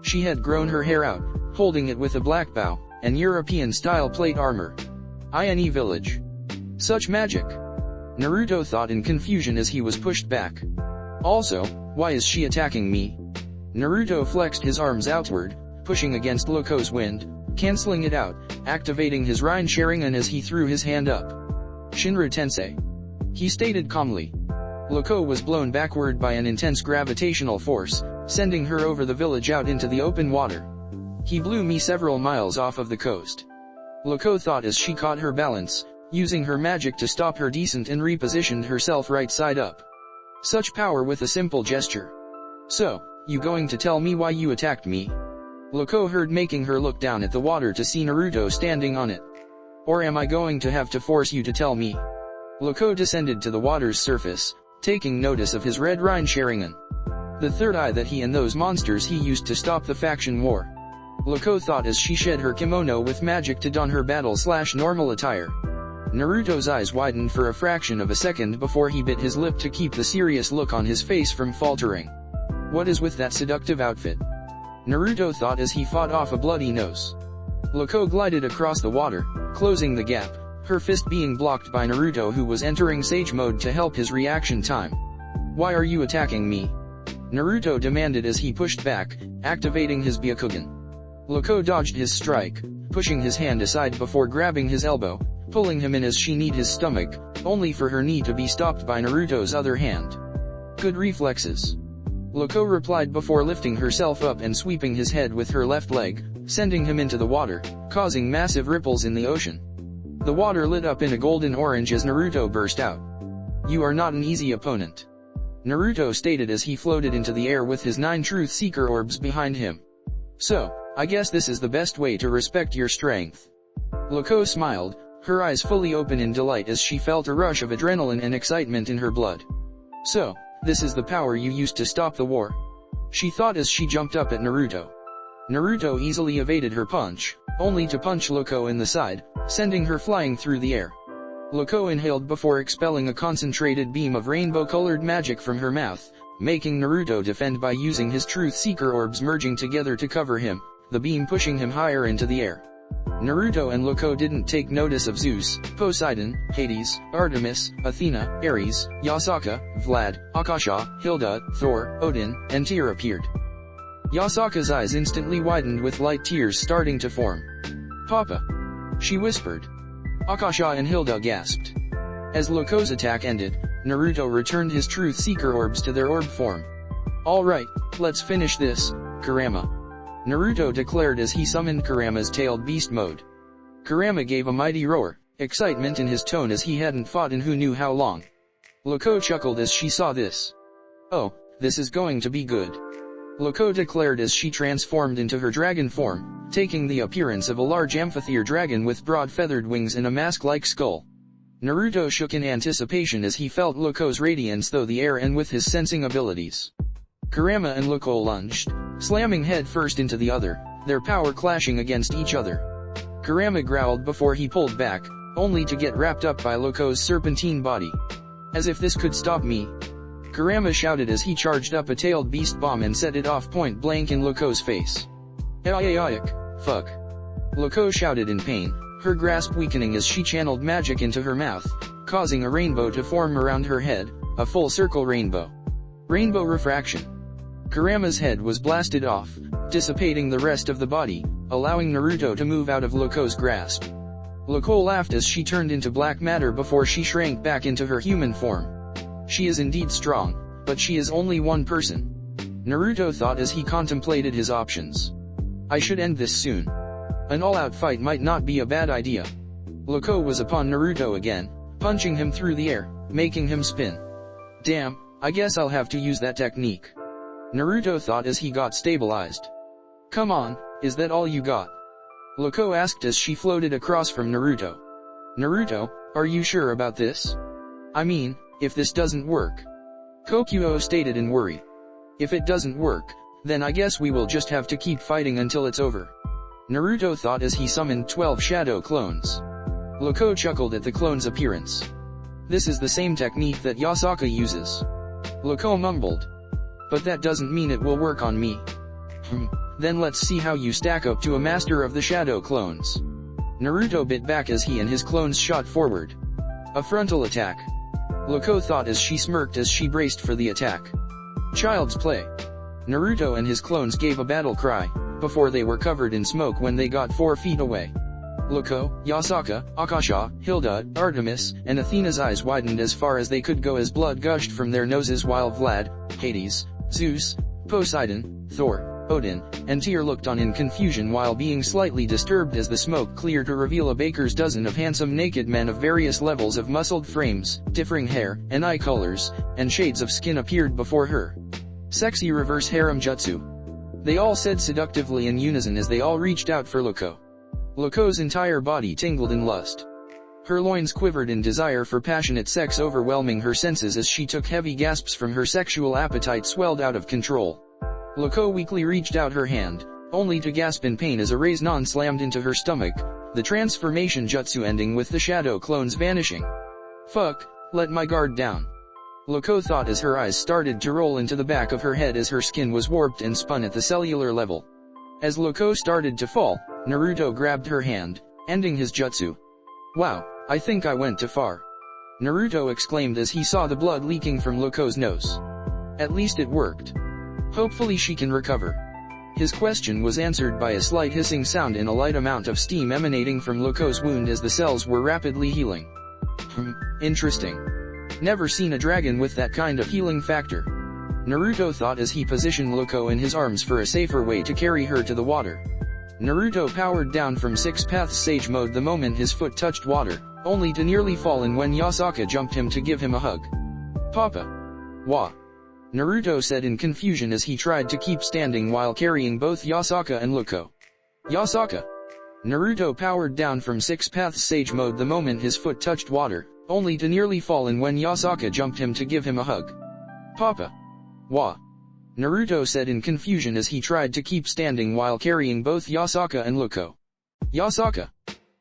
She had grown her hair out, holding it with a black bow, and European-style plate armor. INE village. Such magic. Naruto thought in confusion as he was pushed back. Also, why is she attacking me? Naruto flexed his arms outward, pushing against Loco's wind, canceling it out, activating his Rain Sharingan as he threw his hand up. Shinra Tensei. He stated calmly. Loco was blown backward by an intense gravitational force, sending her over the village out into the open water. He blew me several miles off of the coast. Loco thought as she caught her balance, using her magic to stop her descent and repositioned herself right side up. Such power with a simple gesture. So, you going to tell me why you attacked me? Loco heard, making her look down at the water to see Naruto standing on it. Or am I going to have to force you to tell me? Loco descended to the water's surface, taking notice of his red Rain Sharingan. The third eye that he and those monsters he used to stop the faction war. Loco thought as she shed her kimono with magic to don her battle/normal attire. Naruto's eyes widened for a fraction of a second before he bit his lip to keep the serious look on his face from faltering. What is with that seductive outfit? Naruto thought as he fought off a bloody nose. Loco glided across the water, closing the gap, her fist being blocked by Naruto, who was entering Sage mode to help his reaction time. Why are you attacking me? Naruto demanded as he pushed back, activating his Byakugan. Loco dodged his strike, pushing his hand aside before grabbing his elbow, pulling him in as she kneed his stomach, only for her knee to be stopped by Naruto's other hand. Good reflexes. Loco replied before lifting herself up and sweeping his head with her left leg, sending him into the water, causing massive ripples in the ocean. The water lit up in a golden orange as Naruto burst out. You are not an easy opponent. Naruto stated as he floated into the air with his 9 Truth Seeker orbs behind him. So, I guess this is the best way to respect your strength. Loco smiled, her eyes fully open in delight as she felt a rush of adrenaline and excitement in her blood. So, this is the power you used to stop the war? She thought as she jumped up at Naruto. Naruto easily evaded her punch, only to punch Loco in the side, sending her flying through the air. Loco inhaled before expelling a concentrated beam of rainbow-colored magic from her mouth, making Naruto defend by using his Truth Seeker orbs merging together to cover him, the beam pushing him higher into the air. Naruto and Loco didn't take notice of Zeus, Poseidon, Hades, Artemis, Athena, Ares, Yasaka, Vlad, Akasha, Hilda, Thor, Odin, and Tyr appeared. Yasaka's eyes instantly widened with light tears starting to form. Papa! She whispered. Akasha and Hilda gasped. As Loco's attack ended, Naruto returned his Truth Seeker orbs to their orb form. Alright, let's finish this, Kurama. Naruto declared as he summoned Kurama's tailed beast mode. Kurama gave a mighty roar, excitement in his tone as he hadn't fought in who knew how long. Loco chuckled as she saw this. Oh, this is going to be good. Loco declared as she transformed into her dragon form, taking the appearance of a large amphitheater dragon with broad feathered wings and a mask-like skull. Naruto shook in anticipation as he felt Loco's radiance through the air and with his sensing abilities. Kurama and Loco lunged, slamming head first into the other, their power clashing against each other. Kurama growled before he pulled back, only to get wrapped up by Loco's serpentine body. As if this could stop me. Kurama shouted as he charged up a tailed beast bomb and set it off point blank in Loco's face. Ayayayik, fuck. Loco shouted in pain, her grasp weakening as she channeled magic into her mouth, causing a rainbow to form around her head, a full circle rainbow. Rainbow refraction. Kurama's head was blasted off, dissipating the rest of the body, allowing Naruto to move out of Loco's grasp. Loco laughed as she turned into black matter before she shrank back into her human form. She is indeed strong, but she is only one person. Naruto thought as he contemplated his options. I should end this soon. An all-out fight might not be a bad idea. Loco was upon Naruto again, punching him through the air, making him spin. Damn, I guess I'll have to use that technique. Naruto thought as he got stabilized. Come on, is that all you got? Loco asked as she floated across from Naruto. Naruto, are you sure about this? I mean, if this doesn't work. Kokuo stated in worry. If it doesn't work, then I guess we will just have to keep fighting until it's over. Naruto thought as he summoned 12 shadow clones. Loco chuckled at the clone's appearance. This is the same technique that Yasaka uses. Loco mumbled. But that doesn't mean it will work on me. Then let's see how you stack up to a master of the shadow clones. Naruto bit back as he and his clones shot forward. A frontal attack. Loco thought as she smirked as she braced for the attack. Child's play. Naruto and his clones gave a battle cry, before they were covered in smoke when they got 4 feet away. Loco, Yasaka, Akasha, Hilda, Artemis, and Athena's eyes widened as far as they could go as blood gushed from their noses while Vlad, Hades, Zeus, Poseidon, Thor, Odin, and Tyr looked on in confusion while being slightly disturbed as the smoke cleared to reveal a baker's dozen of handsome naked men of various levels of muscled frames, differing hair, and eye colors, and shades of skin appeared before her. Sexy reverse harem jutsu. They all said seductively in unison as they all reached out for Loco. Loco's entire body tingled in lust. Her loins quivered in desire for passionate sex, overwhelming her senses as she took heavy gasps from her sexual appetite swelled out of control. Loco weakly reached out her hand, only to gasp in pain as a raise-non slammed into her stomach, the transformation jutsu ending with the shadow clones vanishing. Fuck, let my guard down. Loco thought as her eyes started to roll into the back of her head as her skin was warped and spun at the cellular level. As Loco started to fall, Naruto grabbed her hand, ending his jutsu. Wow, I think I went too far. Naruto exclaimed as he saw the blood leaking from Loco's nose. At least it worked. Hopefully she can recover. His question was answered by a slight hissing sound and a light amount of steam emanating from Loco's wound as the cells were rapidly healing. Interesting. Never seen a dragon with that kind of healing factor. Naruto thought as he positioned Loco in his arms for a safer way to carry her to the water. Naruto powered down from 6 paths sage mode the moment his foot touched water, only to nearly fall in when Yasaka jumped him to give him a hug. Papa. Wah. Naruto said in confusion as he tried to keep standing while carrying both Yasaka and Loco. Yasaka. Naruto powered down from 6 paths sage mode the moment his foot touched water, only to nearly fall in when Yasaka jumped him to give him a hug. Papa. Wah. Naruto said in confusion as he tried to keep standing while carrying both Yasaka and Loco. Yasaka.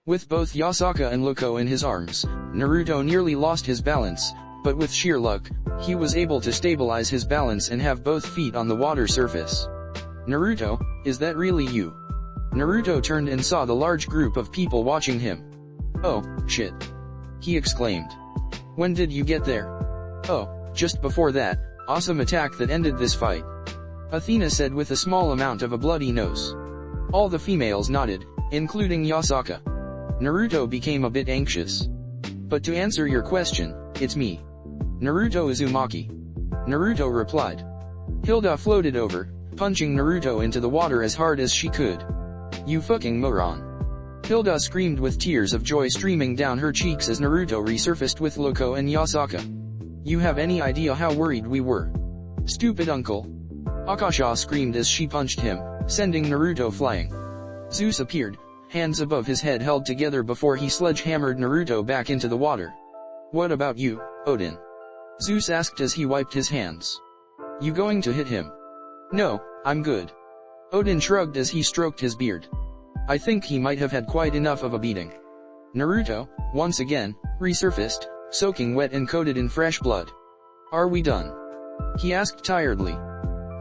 With both Yasaka and Loco in his arms, Naruto nearly lost his balance, but with sheer luck, he was able to stabilize his balance and have both feet on the water surface. Naruto, is that really you? Naruto turned and saw the large group of people watching him. Oh, shit. He exclaimed. When did you get there? Oh, just before that. Awesome attack that ended this fight. Athena said with a small amount of a bloody nose. All the females nodded, including Yasaka. Naruto became a bit anxious. But to answer your question, it's me. Naruto Uzumaki. Naruto replied. Hilda floated over, punching Naruto into the water as hard as she could. You fucking moron. Hilda screamed with tears of joy streaming down her cheeks as Naruto resurfaced with Loco and Yasaka. You have any idea how worried we were? Stupid uncle. Akasha screamed as she punched him, sending Naruto flying. Zeus appeared, hands above his head held together before he sledgehammered Naruto back into the water. What about you, Odin? Zeus asked as he wiped his hands. You going to hit him? No, I'm good. Odin shrugged as he stroked his beard. I think he might have had quite enough of a beating. Naruto, once again, resurfaced, soaking wet and coated in fresh blood. Are we done? He asked tiredly.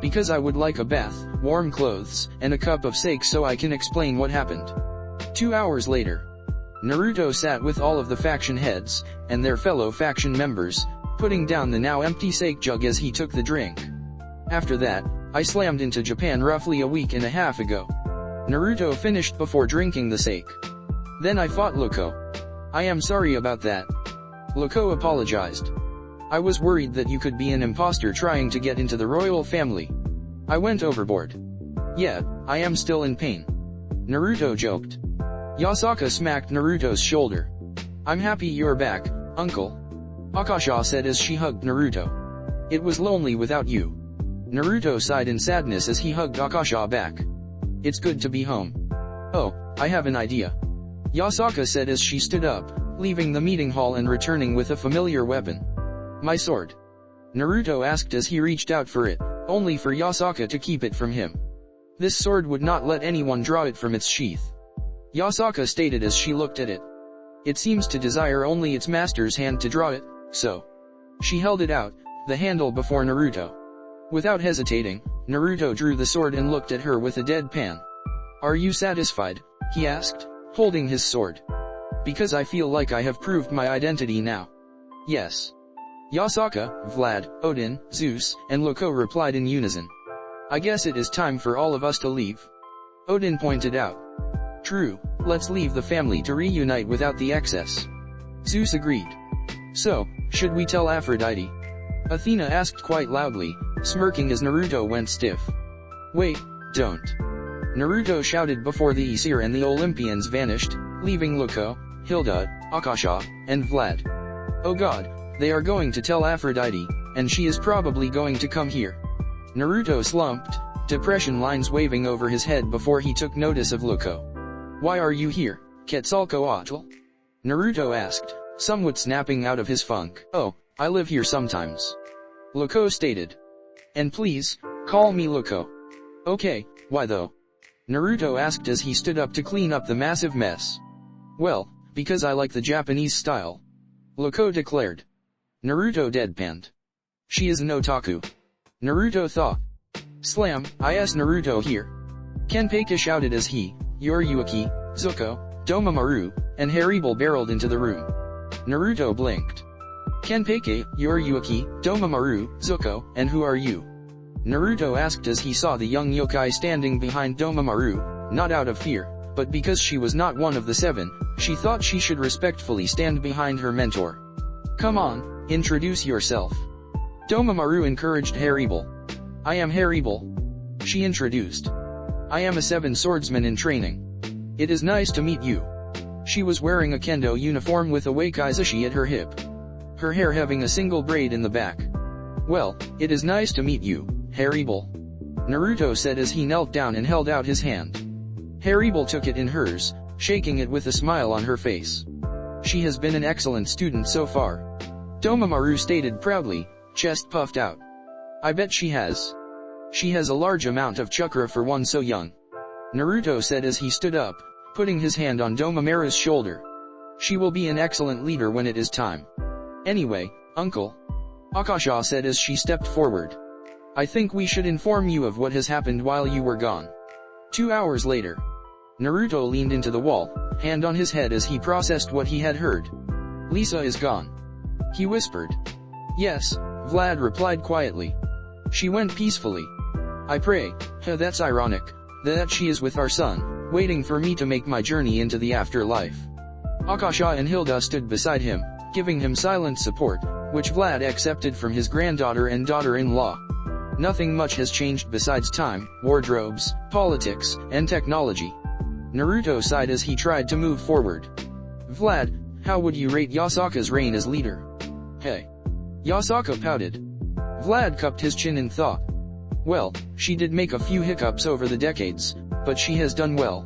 Because I would like a bath, warm clothes, and a cup of sake so I can explain what happened. 2 hours later. Naruto sat with all of the faction heads, and their fellow faction members, putting down the now empty sake jug as he took the drink. After that, I slammed into Japan roughly a week and a half ago. Naruto finished before drinking the sake. Then I fought Loco. I am sorry about that. Loco apologized. I was worried that you could be an imposter trying to get into the royal family. I went overboard. Yeah, I am still in pain. Naruto joked. Yasaka smacked Naruto's shoulder. I'm happy you're back, uncle. Akasha said as she hugged Naruto. It was lonely without you. Naruto sighed in sadness as he hugged Akasha back. It's good to be home. Oh, I have an idea. Yasaka said as she stood up, leaving the meeting hall and returning with a familiar weapon. My sword. Naruto asked as he reached out for it, only for Yasaka to keep it from him. This sword would not let anyone draw it from its sheath. Yasaka stated as she looked at it. It seems to desire only its master's hand to draw it, so. She held it out, the handle before Naruto. Without hesitating, Naruto drew the sword and looked at her with a deadpan. Are you satisfied? He asked, holding his sword. Because I feel like I have proved my identity now. Yes. Yasaka, Vlad, Odin, Zeus, and Loco replied in unison. I guess it is time for all of us to leave. Odin pointed out. True, let's leave the family to reunite without the excess. Zeus agreed. So, should we tell Aphrodite? Athena asked quite loudly, smirking as Naruto went stiff. Wait, don't. Naruto shouted before the Aesir and the Olympians vanished, leaving Loco, Hilda, Akasha, and Vlad. Oh god, they are going to tell Aphrodite, and she is probably going to come here. Naruto slumped, depression lines waving over his head before he took notice of Loco. Why are you here, Quetzalcoatl? Naruto asked, somewhat snapping out of his funk. Oh, I live here sometimes. Loco stated. And please, call me Loco. Okay, why though? Naruto asked as he stood up to clean up the massive mess. Well, because I like the Japanese style. Loco declared. Naruto deadpanned. She is an otaku. Naruto thought. Slam, is Naruto here. Kenpei shouted as he, Yoriyuki, Zuko, Domamaru, and Harem barreled into the room. Naruto blinked. Kenpei, Yoriyuki, Domamaru, Zuko, and who are you? Naruto asked as he saw the young yokai standing behind Domamaru, not out of fear, but because she was not one of the 7, she thought she should respectfully stand behind her mentor. Come on, introduce yourself. Domamaru encouraged Harem. I am Harem. She introduced. I am a 7 swordsman in training. It is nice to meet you. She was wearing a kendo uniform with a wakaizashi at her hip. Her hair having a single braid in the back. Well, it is nice to meet you, Harem. Naruto said as he knelt down and held out his hand. Harem took it in hers, shaking it with a smile on her face. She has been an excellent student so far. Domamaru stated proudly, chest puffed out. I bet she has. She has a large amount of chakra for one so young. Naruto said as he stood up, putting his hand on Domamaru's shoulder. She will be an excellent leader when it is time. Anyway, uncle. Akasha said as she stepped forward. I think we should inform you of what has happened while you were gone. 2 hours later. Naruto leaned into the wall, hand on his head as he processed what he had heard. Lisa is gone. He whispered. Yes, Vlad replied quietly. She went peacefully. I pray, that's ironic, that she is with our son, waiting for me to make my journey into the afterlife. Akasha and Hilda stood beside him, giving him silent support, which Vlad accepted from his granddaughter and daughter-in-law. Nothing much has changed besides time, wardrobes, politics, and technology. Naruto sighed as he tried to move forward. Vlad, how would you rate Yasaka's reign as leader? Hey. Yasaka pouted. Vlad cupped his chin in thought. Well, she did make a few hiccups over the decades, but she has done well.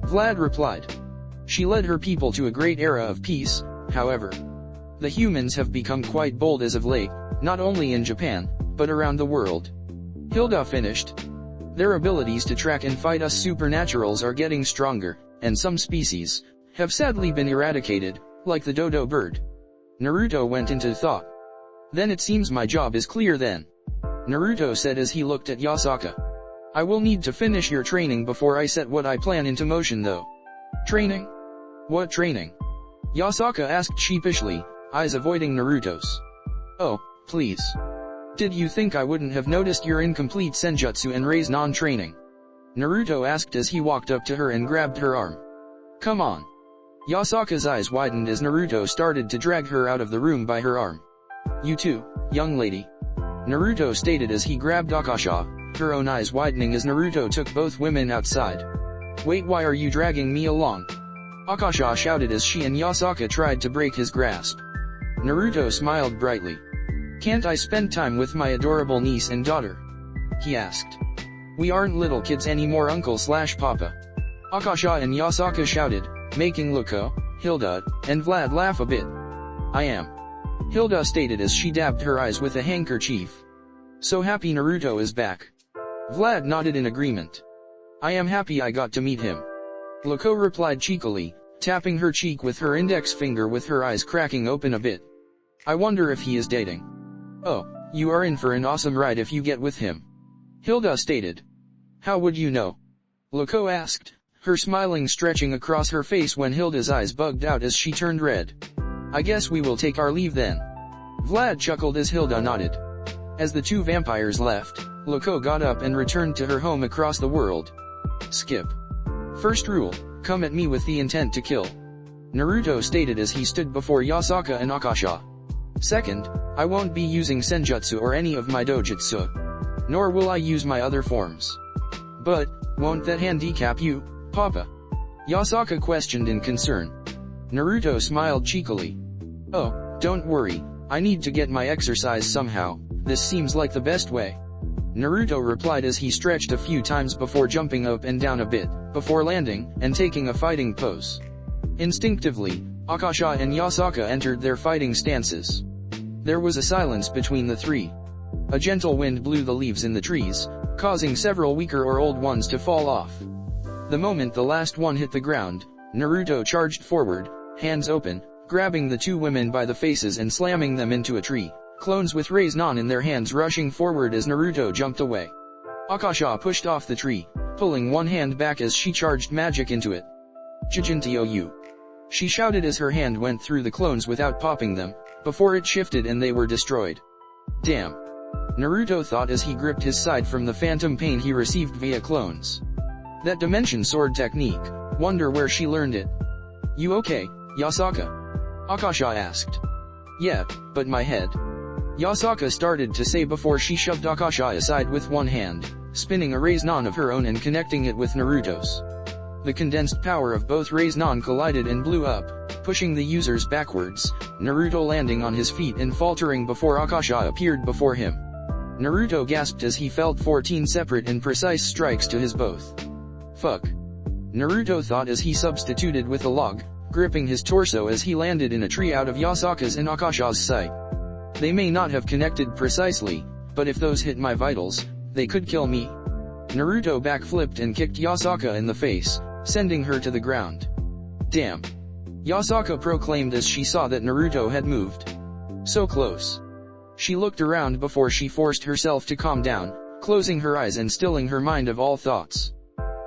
Vlad replied. She led her people to a great era of peace, however. The humans have become quite bold as of late, not only in Japan, but around the world. Hilda finished. Their abilities to track and fight us supernaturals are getting stronger, and some species have sadly been eradicated, like the dodo bird. Naruto went into thought. Then it seems my job is clear then. Naruto said as he looked at Yasaka. I will need to finish your training before I set what I plan into motion though. Training? What training? Yasaka asked sheepishly, eyes avoiding Naruto's. Oh, please. Did you think I wouldn't have noticed your incomplete senjutsu and raise non-training? Naruto asked as he walked up to her and grabbed her arm. Come on. Yasaka's eyes widened as Naruto started to drag her out of the room by her arm. You too, young lady. Naruto stated as he grabbed Akasha, her own eyes widening as Naruto took both women outside. Wait, why are you dragging me along? Akasha shouted as she and Yasaka tried to break his grasp. Naruto smiled brightly. Can't I spend time with my adorable niece and daughter? He asked. We aren't little kids anymore, uncle/papa. Akasha and Yasaka shouted, making Loco, Hilda, and Vlad laugh a bit. I am. Hilda stated as she dabbed her eyes with a handkerchief. So happy Naruto is back. Vlad nodded in agreement. I am happy I got to meet him. Loco replied cheekily, tapping her cheek with her index finger with her eyes cracking open a bit. I wonder if he is dating. Oh, you are in for an awesome ride if you get with him. Hilda stated. How would you know? Loco asked, her smiling stretching across her face when Hilda's eyes bugged out as she turned red. I guess we will take our leave then. Vlad chuckled as Hilda nodded. As the two vampires left, Loco got up and returned to her home across the world. Skip. First rule, come at me with the intent to kill. Naruto stated as he stood before Yasaka and Akasha. Second, I won't be using senjutsu or any of my dojutsu. Nor will I use my other forms. But, won't that handicap you, Papa? Yasaka questioned in concern. Naruto smiled cheekily. Oh, don't worry, I need to get my exercise somehow, this seems like the best way. Naruto replied as he stretched a few times before jumping up and down a bit, before landing, and taking a fighting pose. Instinctively, Akasha and Yasaka entered their fighting stances. There was a silence between the three. A gentle wind blew the leaves in the trees, causing several weaker or old ones to fall off. The moment the last one hit the ground, Naruto charged forward, hands open, grabbing the two women by the faces and slamming them into a tree, clones with Raiznan in their hands rushing forward as Naruto jumped away. Akasha pushed off the tree, pulling one hand back as she charged magic into it. Jijinto-you. She shouted as her hand went through the clones without popping them, before it shifted and they were destroyed. Damn. Naruto thought as he gripped his side from the phantom pain he received via clones. That dimension sword technique, wonder where she learned it. You okay, Yasaka? Akasha asked. Yeah, but my head. Yasaka started to say before she shoved Akasha aside with one hand, spinning a Raiznan of her own and connecting it with Naruto's. The condensed power of both Raiznan collided and blew up, pushing the users backwards, Naruto landing on his feet and faltering before Akasha appeared before him. Naruto gasped as he felt 14 separate and precise strikes to his both. Fuck. Naruto thought as he substituted with a log, gripping his torso as he landed in a tree out of Yasaka's and Akasha's sight. They may not have connected precisely, but if those hit my vitals, they could kill me. Naruto backflipped and kicked Yasaka in the face, sending her to the ground. Damn. Yasaka proclaimed as she saw that Naruto had moved. So close. She looked around before she forced herself to calm down, closing her eyes and stilling her mind of all thoughts.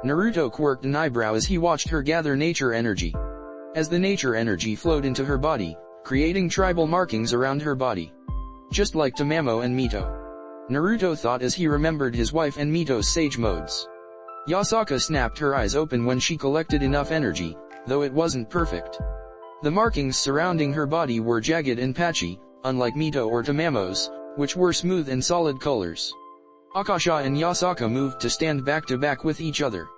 Naruto quirked an eyebrow as he watched her gather nature energy. As the nature energy flowed into her body, creating tribal markings around her body. Just like Tamamo and Mito. Naruto thought as he remembered his wife and Mito's sage modes. Yasaka snapped her eyes open when she collected enough energy, though it wasn't perfect. The markings surrounding her body were jagged and patchy, unlike Mito or Tamamo's, which were smooth and solid colors. Akasha and Yasaka moved to stand back to back with each other.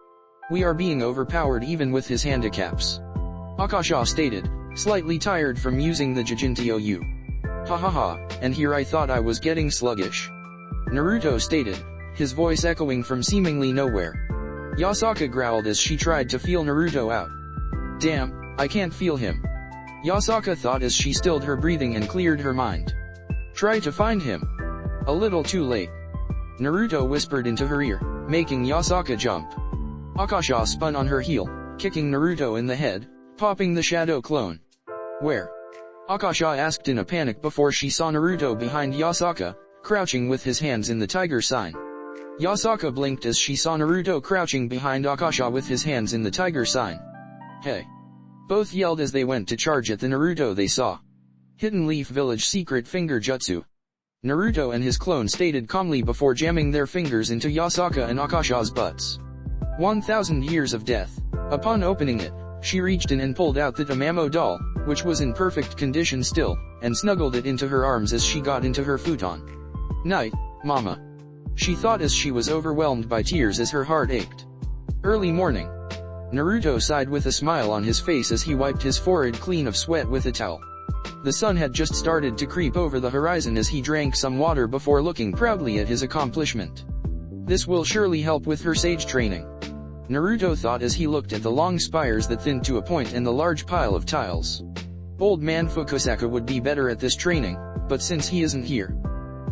We are being overpowered even with his handicaps. Akasha stated, slightly tired from using the Jijinto-you. Ha ha ha, and here I thought I was getting sluggish. Naruto stated, his voice echoing from seemingly nowhere. Yasaka growled as she tried to feel Naruto out. Damn, I can't feel him. Yasaka thought as she stilled her breathing and cleared her mind. Try to find him. A little too late. Naruto whispered into her ear, making Yasaka jump. Akasha spun on her heel, kicking Naruto in the head, popping the shadow clone. Where? Akasha asked in a panic before she saw Naruto behind Yasaka, crouching with his hands in the tiger sign. Yasaka blinked as she saw Naruto crouching behind Akasha with his hands in the tiger sign. Hey! Both yelled as they went to charge at the Naruto they saw. Hidden Leaf Village Secret Finger Jutsu. Naruto and his clone stated calmly before jamming their fingers into Yasaka and Akasha's butts. 1,000 years of death. Upon opening it, she reached in and pulled out the Tamamo doll, which was in perfect condition still, and snuggled it into her arms as she got into her futon. Night, mama. She thought as she was overwhelmed by tears as her heart ached. Early morning. Naruto sighed with a smile on his face as he wiped his forehead clean of sweat with a towel. The sun had just started to creep over the horizon as he drank some water before looking proudly at his accomplishment. This will surely help with her sage training. Naruto thought as he looked at the long spires that thinned to a point and the large pile of tiles. Old man Fukusaka would be better at this training, but since he isn't here.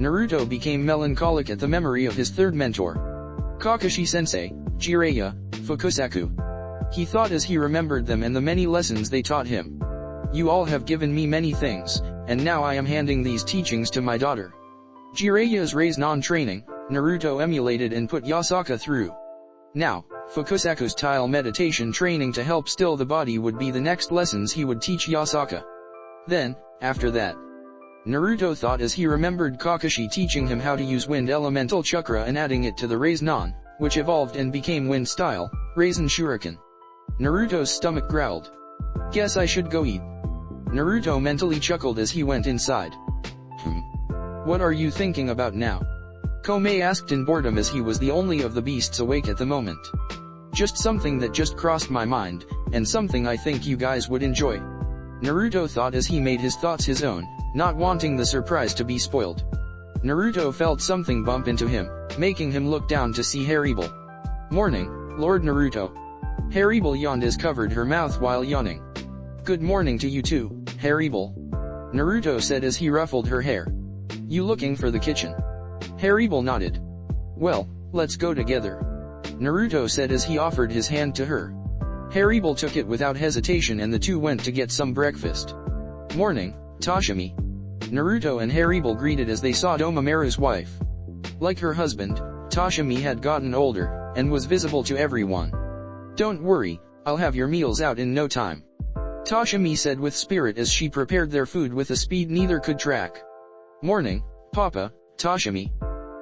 Naruto became melancholic at the memory of his third mentor. Kakashi-sensei, Jiraiya, Fukusaku. He thought as he remembered them and the many lessons they taught him. You all have given me many things, and now I am handing these teachings to my daughter. Jiraiya's Raiznan training, Naruto emulated and put Yasaka through. Now, Fukusaku's tile meditation training to help still the body would be the next lessons he would teach Yasaka. Then, after that, Naruto thought as he remembered Kakashi teaching him how to use wind elemental chakra and adding it to the Raiznan, which evolved and became wind style, Raisin shuriken. Naruto's stomach growled. Guess I should go eat. Naruto mentally chuckled as he went inside. What are you thinking about now? Komei asked in boredom as he was the only of the beasts awake at the moment. Just something that just crossed my mind, and something I think you guys would enjoy. Naruto thought as he made his thoughts his own, not wanting the surprise to be spoiled. Naruto felt something bump into him, making him look down to see Harem. Morning, Lord Naruto. Harem yawned as covered her mouth while yawning. Good morning to you too, Harem. Naruto said as he ruffled her hair. You looking for the kitchen? Harem nodded. Well, let's go together. Naruto said as he offered his hand to her. Harem took it without hesitation and the two went to get some breakfast. Morning, Toshimi. Naruto and Harem greeted as they saw Domameru's wife. Like her husband, Toshimi had gotten older, and was visible to everyone. Don't worry, I'll have your meals out in no time. Toshimi said with spirit as she prepared their food with a speed neither could track. Morning, Papa, Toshimi.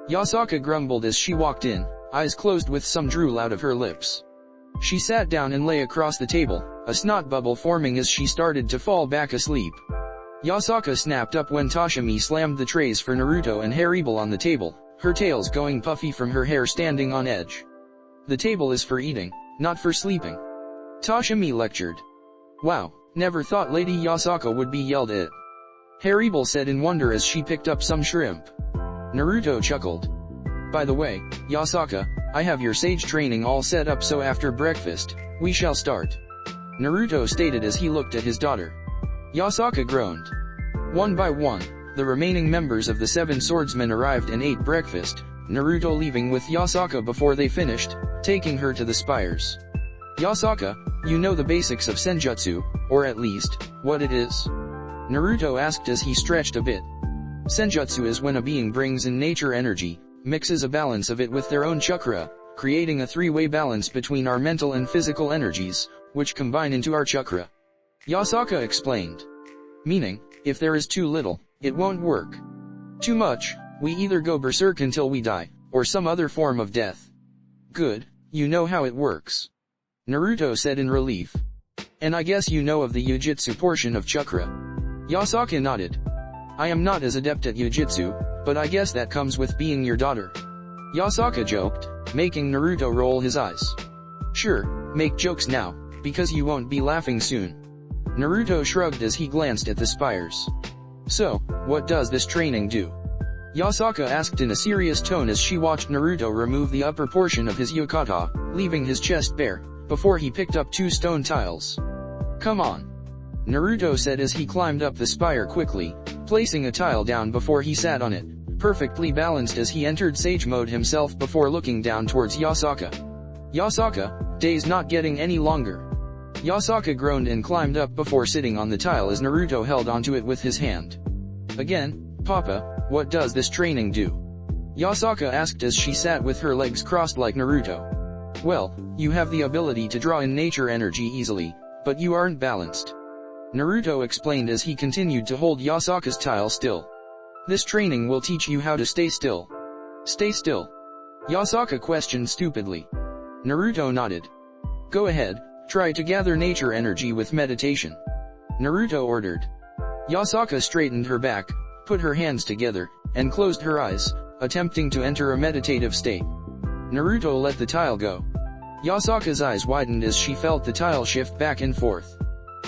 Yasaka grumbled as she walked in, eyes closed with some drool out of her lips. She sat down and lay across the table, a snot bubble forming as she started to fall back asleep. Yasaka snapped up when Toshimi slammed the trays for Naruto and Harem on the table, her tails going puffy from her hair standing on edge. The table is for eating, not for sleeping. Toshimi lectured. Wow, never thought Lady Yasaka would be yelled at. Harem said in wonder as she picked up some shrimp. Naruto chuckled. By the way, Yasaka, I have your sage training all set up so after breakfast, we shall start. Naruto stated as he looked at his daughter. Yasaka groaned. One by one, the remaining members of the 7 swordsmen arrived and ate breakfast, Naruto leaving with Yasaka before they finished, taking her to the spires. Yasaka, you know the basics of senjutsu, or at least, what it is? Naruto asked as he stretched a bit. Senjutsu is when a being brings in nature energy, mixes a balance of it with their own chakra, creating a three-way balance between our mental and physical energies, which combine into our chakra. Yasaka explained. Meaning, if there is too little, it won't work. Too much, we either go berserk until we die, or some other form of death. Good, you know how it works. Naruto said in relief. And I guess you know of the Yujitsu portion of chakra. Yasaka nodded. I am not as adept at Yujitsu, but I guess that comes with being your daughter. Yasaka joked, making Naruto roll his eyes. Sure, make jokes now, because you won't be laughing soon. Naruto shrugged as he glanced at the spires. So, what does this training do? Yasaka asked in a serious tone as she watched Naruto remove the upper portion of his yukata, leaving his chest bare, before he picked up 2 stone tiles. Come on. Naruto said as he climbed up the spire quickly, placing a tile down before he sat on it, perfectly balanced as he entered sage mode himself before looking down towards Yasaka. Yasaka, day's not getting any longer. Yasaka groaned and climbed up before sitting on the tile as Naruto held onto it with his hand. Again, Papa, what does this training do? Yasaka asked as she sat with her legs crossed like Naruto. Well, you have the ability to draw in nature energy easily, but you aren't balanced. Naruto explained as he continued to hold Yasaka's tile still. This training will teach you how to stay still. Stay still? Yasaka questioned stupidly. Naruto nodded. Go ahead, try to gather nature energy with meditation. Naruto ordered. Yasaka straightened her back, put her hands together, and closed her eyes, attempting to enter a meditative state. Naruto let the tile go. Yasaka's eyes widened as she felt the tile shift back and forth.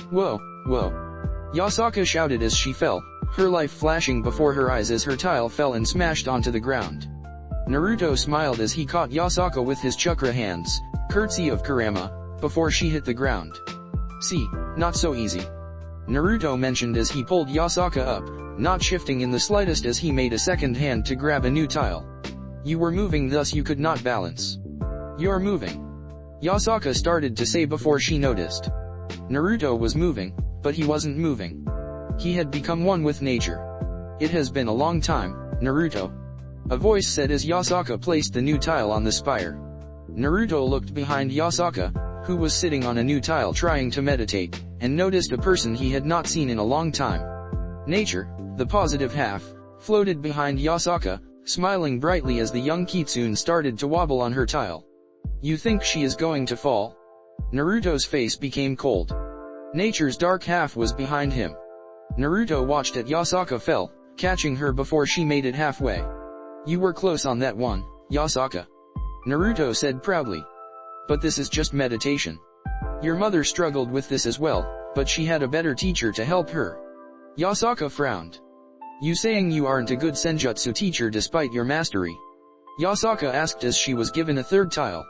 Whoa, whoa. Yasaka shouted as she fell, her life flashing before her eyes as her tile fell and smashed onto the ground. Naruto smiled as he caught Yasaka with his chakra hands, courtesy of Kurama, before she hit the ground. See, not so easy. Naruto mentioned as he pulled Yasaka up, not shifting in the slightest as he made a second hand to grab a new tile. You were moving thus you could not balance. You're moving. Yasaka started to say before she noticed. Naruto was moving, but he wasn't moving. He had become one with nature. It has been a long time, Naruto. A voice said as Yasaka placed the new tile on the spire. Naruto looked behind Yasaka, who was sitting on a new tile trying to meditate, and noticed a person he had not seen in a long time. Nature, the positive half, floated behind Yasaka, smiling brightly as the young kitsune started to wobble on her tile. You think she is going to fall? Naruto's face became cold. Nature's dark half was behind him. Naruto watched as Yasaka fell, catching her before she made it halfway. You were close on that one, Yasaka. Naruto said proudly. But this is just meditation. Your mother struggled with this as well, but she had a better teacher to help her. Yasaka frowned. You saying you aren't a good senjutsu teacher despite your mastery? Yasaka asked as she was given a third tile.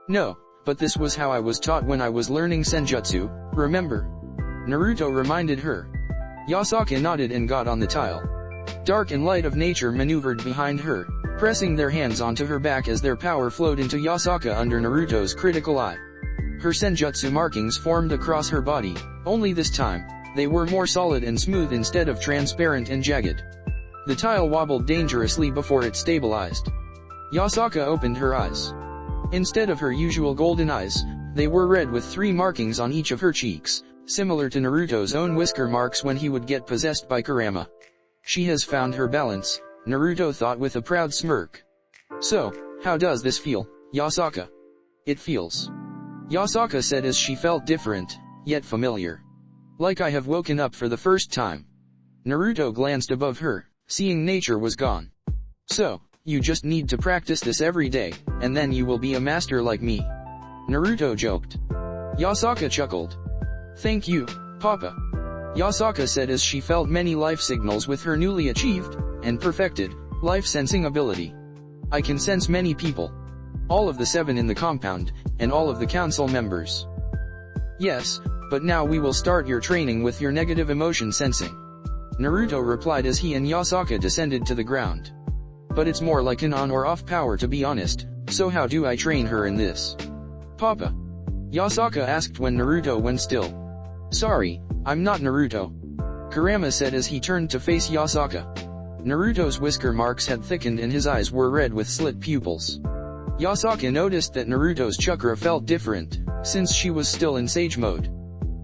No, but this was how I was taught when I was learning senjutsu, remember? Naruto reminded her. Yasaka nodded and got on the tile. Dark and light of nature maneuvered behind her, pressing their hands onto her back as their power flowed into Yasaka under Naruto's critical eye. Her senjutsu markings formed across her body, only this time, they were more solid and smooth instead of transparent and jagged. The tile wobbled dangerously before it stabilized. Yasaka opened her eyes. Instead of her usual golden eyes, they were red with 3 markings on each of her cheeks, similar to Naruto's own whisker marks when he would get possessed by Kurama. She has found her balance, Naruto thought with a proud smirk. So, how does this feel, Yasaka? It feels. Yasaka said as she felt different, yet familiar. Like I have woken up for the first time. Naruto glanced above her, seeing nature was gone. So, you just need to practice this every day, and then you will be a master like me. Naruto joked. Yasaka chuckled. Thank you, Papa. Yasaka said as she felt many life signals with her newly achieved, and perfected, life-sensing ability. I can sense many people. All of the 7 in the compound, and all of the council members. Yes, but now we will start your training with your negative emotion sensing. Naruto replied as he and Yasaka descended to the ground. But it's more like an on or off power to be honest, so how do I train her in this? Papa. Yasaka asked when Naruto went still. Sorry, I'm not Naruto. Kurama said as he turned to face Yasaka. Naruto's whisker marks had thickened and his eyes were red with slit pupils. Yasaka noticed that Naruto's chakra felt different, since she was still in sage mode.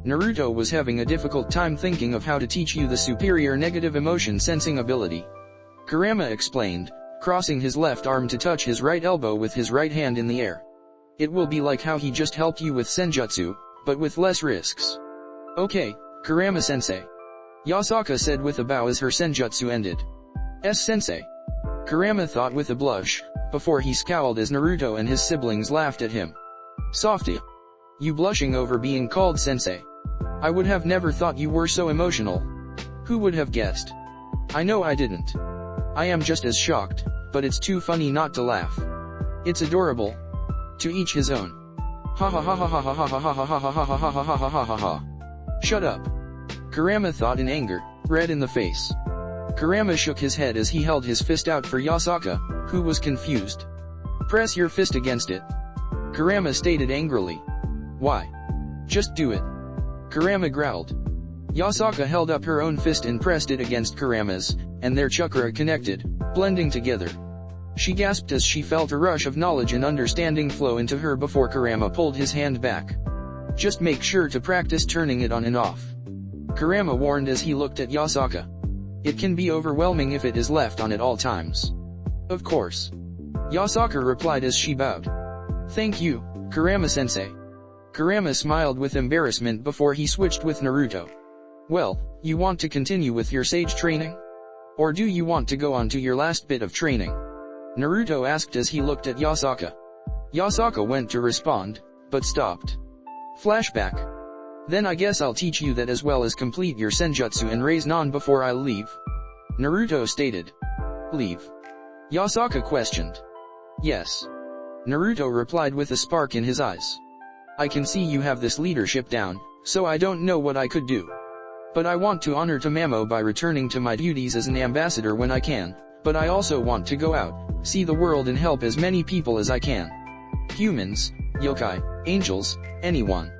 Naruto was having a difficult time thinking of how to teach you the superior negative emotion sensing ability. Kurama explained, crossing his left arm to touch his right elbow with his right hand in the air. It will be like how he just helped you with senjutsu, but with less risks. Okay, Kurama-sensei. Yasaka said with a bow as her senjutsu ended. S-sensei. Kurama thought with a blush, before he scowled as Naruto and his siblings laughed at him. Softy. You blushing over being called sensei. I would have never thought you were so emotional. Who would have guessed? I know I didn't. I am just as shocked, but it's too funny not to laugh. It's adorable. To each his own. Ha ha ha ha ha ha ha ha ha ha ha ha ha ha ha ha ha ha ha. Shut up. Kurama thought in anger, red in the face. Kurama shook his head as he held his fist out for Yasaka, who was confused. Press your fist against it. Kurama stated angrily. Why? Just do it. Kurama growled. Yasaka held up her own fist and pressed it against Kurama's, and their chakra connected, blending together. She gasped as she felt a rush of knowledge and understanding flow into her before Kurama pulled his hand back. Just make sure to practice turning it on and off. Kurama warned as he looked at Yasaka. It can be overwhelming if it is left on at all times. Of course. Yasaka replied as she bowed. Thank you, Kurama-sensei. Kurama smiled with embarrassment before he switched with Naruto. Well, you want to continue with your sage training? Or do you want to go on to your last bit of training? Naruto asked as he looked at Yasaka. Yasaka went to respond, but stopped. Flashback. Then I guess I'll teach you that as well as complete your senjutsu and raise non before I leave. Naruto stated. Leave? Yasaka questioned. Yes. Naruto replied with a spark in his eyes. I can see you have this leadership down, so I don't know what I could do. But I want to honor Tamamo by returning to my duties as an ambassador when I can, but I also want to go out, see the world and help as many people as I can. Humans, yokai, angels, anyone.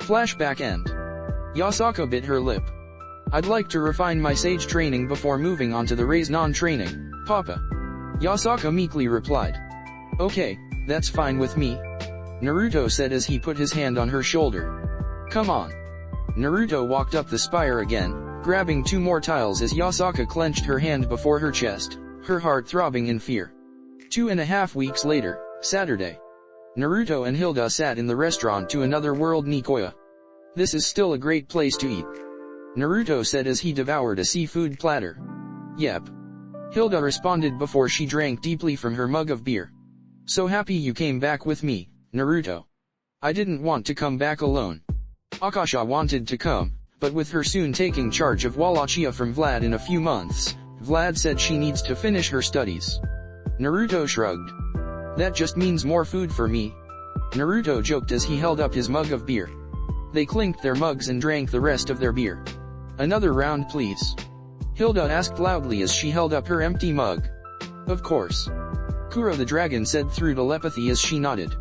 Flashback end. Yasaka bit her lip. I'd like to refine my sage training before moving on to the raise non training, Papa. Yasaka meekly replied. Okay, that's fine with me. Naruto said as he put his hand on her shoulder. Come on. Naruto walked up the spire again, grabbing 2 more tiles as Yasaka clenched her hand before her chest, her heart throbbing in fear. 2.5 weeks later, Saturday. Naruto and Hilda sat in the restaurant to another world Nikoya. This is still a great place to eat, Naruto said as he devoured a seafood platter. Yep. Hilda responded before she drank deeply from her mug of beer. So happy you came back with me, Naruto. I didn't want to come back alone. Akasha wanted to come, but with her soon taking charge of Wallachia from Vlad in a few months, Vlad said she needs to finish her studies. Naruto shrugged. That just means more food for me, Naruto joked as he held up his mug of beer. They clinked their mugs and drank the rest of their beer. Another round please, Hilda asked loudly as she held up her empty mug. Of course, Kuro the dragon said through telepathy as she nodded.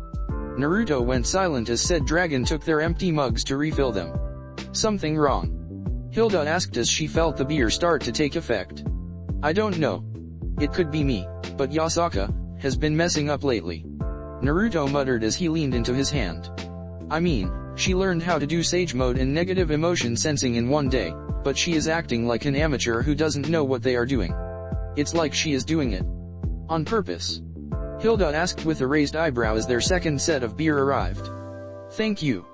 Naruto went silent as said dragon took their empty mugs to refill them. Something wrong? Hilda asked as she felt the beer start to take effect. I don't know. It could be me, but Yasaka has been messing up lately, Naruto muttered as he leaned into his hand. I mean, she learned how to do sage mode and negative emotion sensing in one day, but she is acting like an amateur who doesn't know what they are doing. It's like she is doing it on purpose, Hilda asked with a raised eyebrow as their second set of beer arrived. Thank you.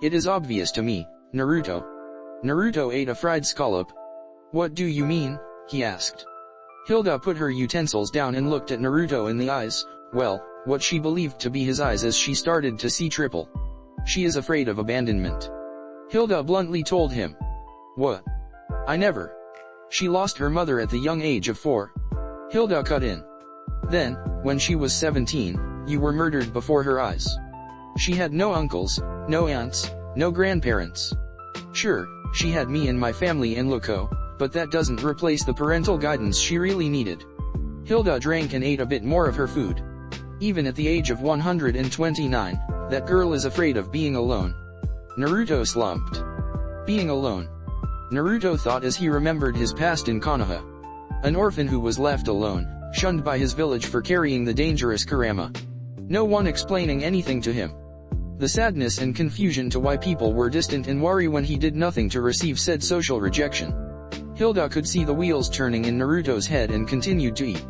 It is obvious to me, Naruto. Naruto ate a fried scallop. What do you mean? He asked. Hilda put her utensils down and looked at Naruto in the eyes, well, what she believed to be his eyes as she started to see triple. She is afraid of abandonment, Hilda bluntly told him. What? I never. She lost her mother at the young age of 4. Hilda cut in. Then, when she was 17, you were murdered before her eyes. She had no uncles, no aunts, no grandparents. Sure, she had me and my family in Loco, but that doesn't replace the parental guidance she really needed. Hilda drank and ate a bit more of her food. Even at the age of 129, that girl is afraid of being alone. Naruto slumped. Being alone, Naruto thought as he remembered his past in Konoha. An orphan who was left alone, shunned by his village for carrying the dangerous Kurama. No one explaining anything to him. The sadness and confusion to why people were distant and worry when he did nothing to receive said social rejection. Hilda could see the wheels turning in Naruto's head and continued to eat.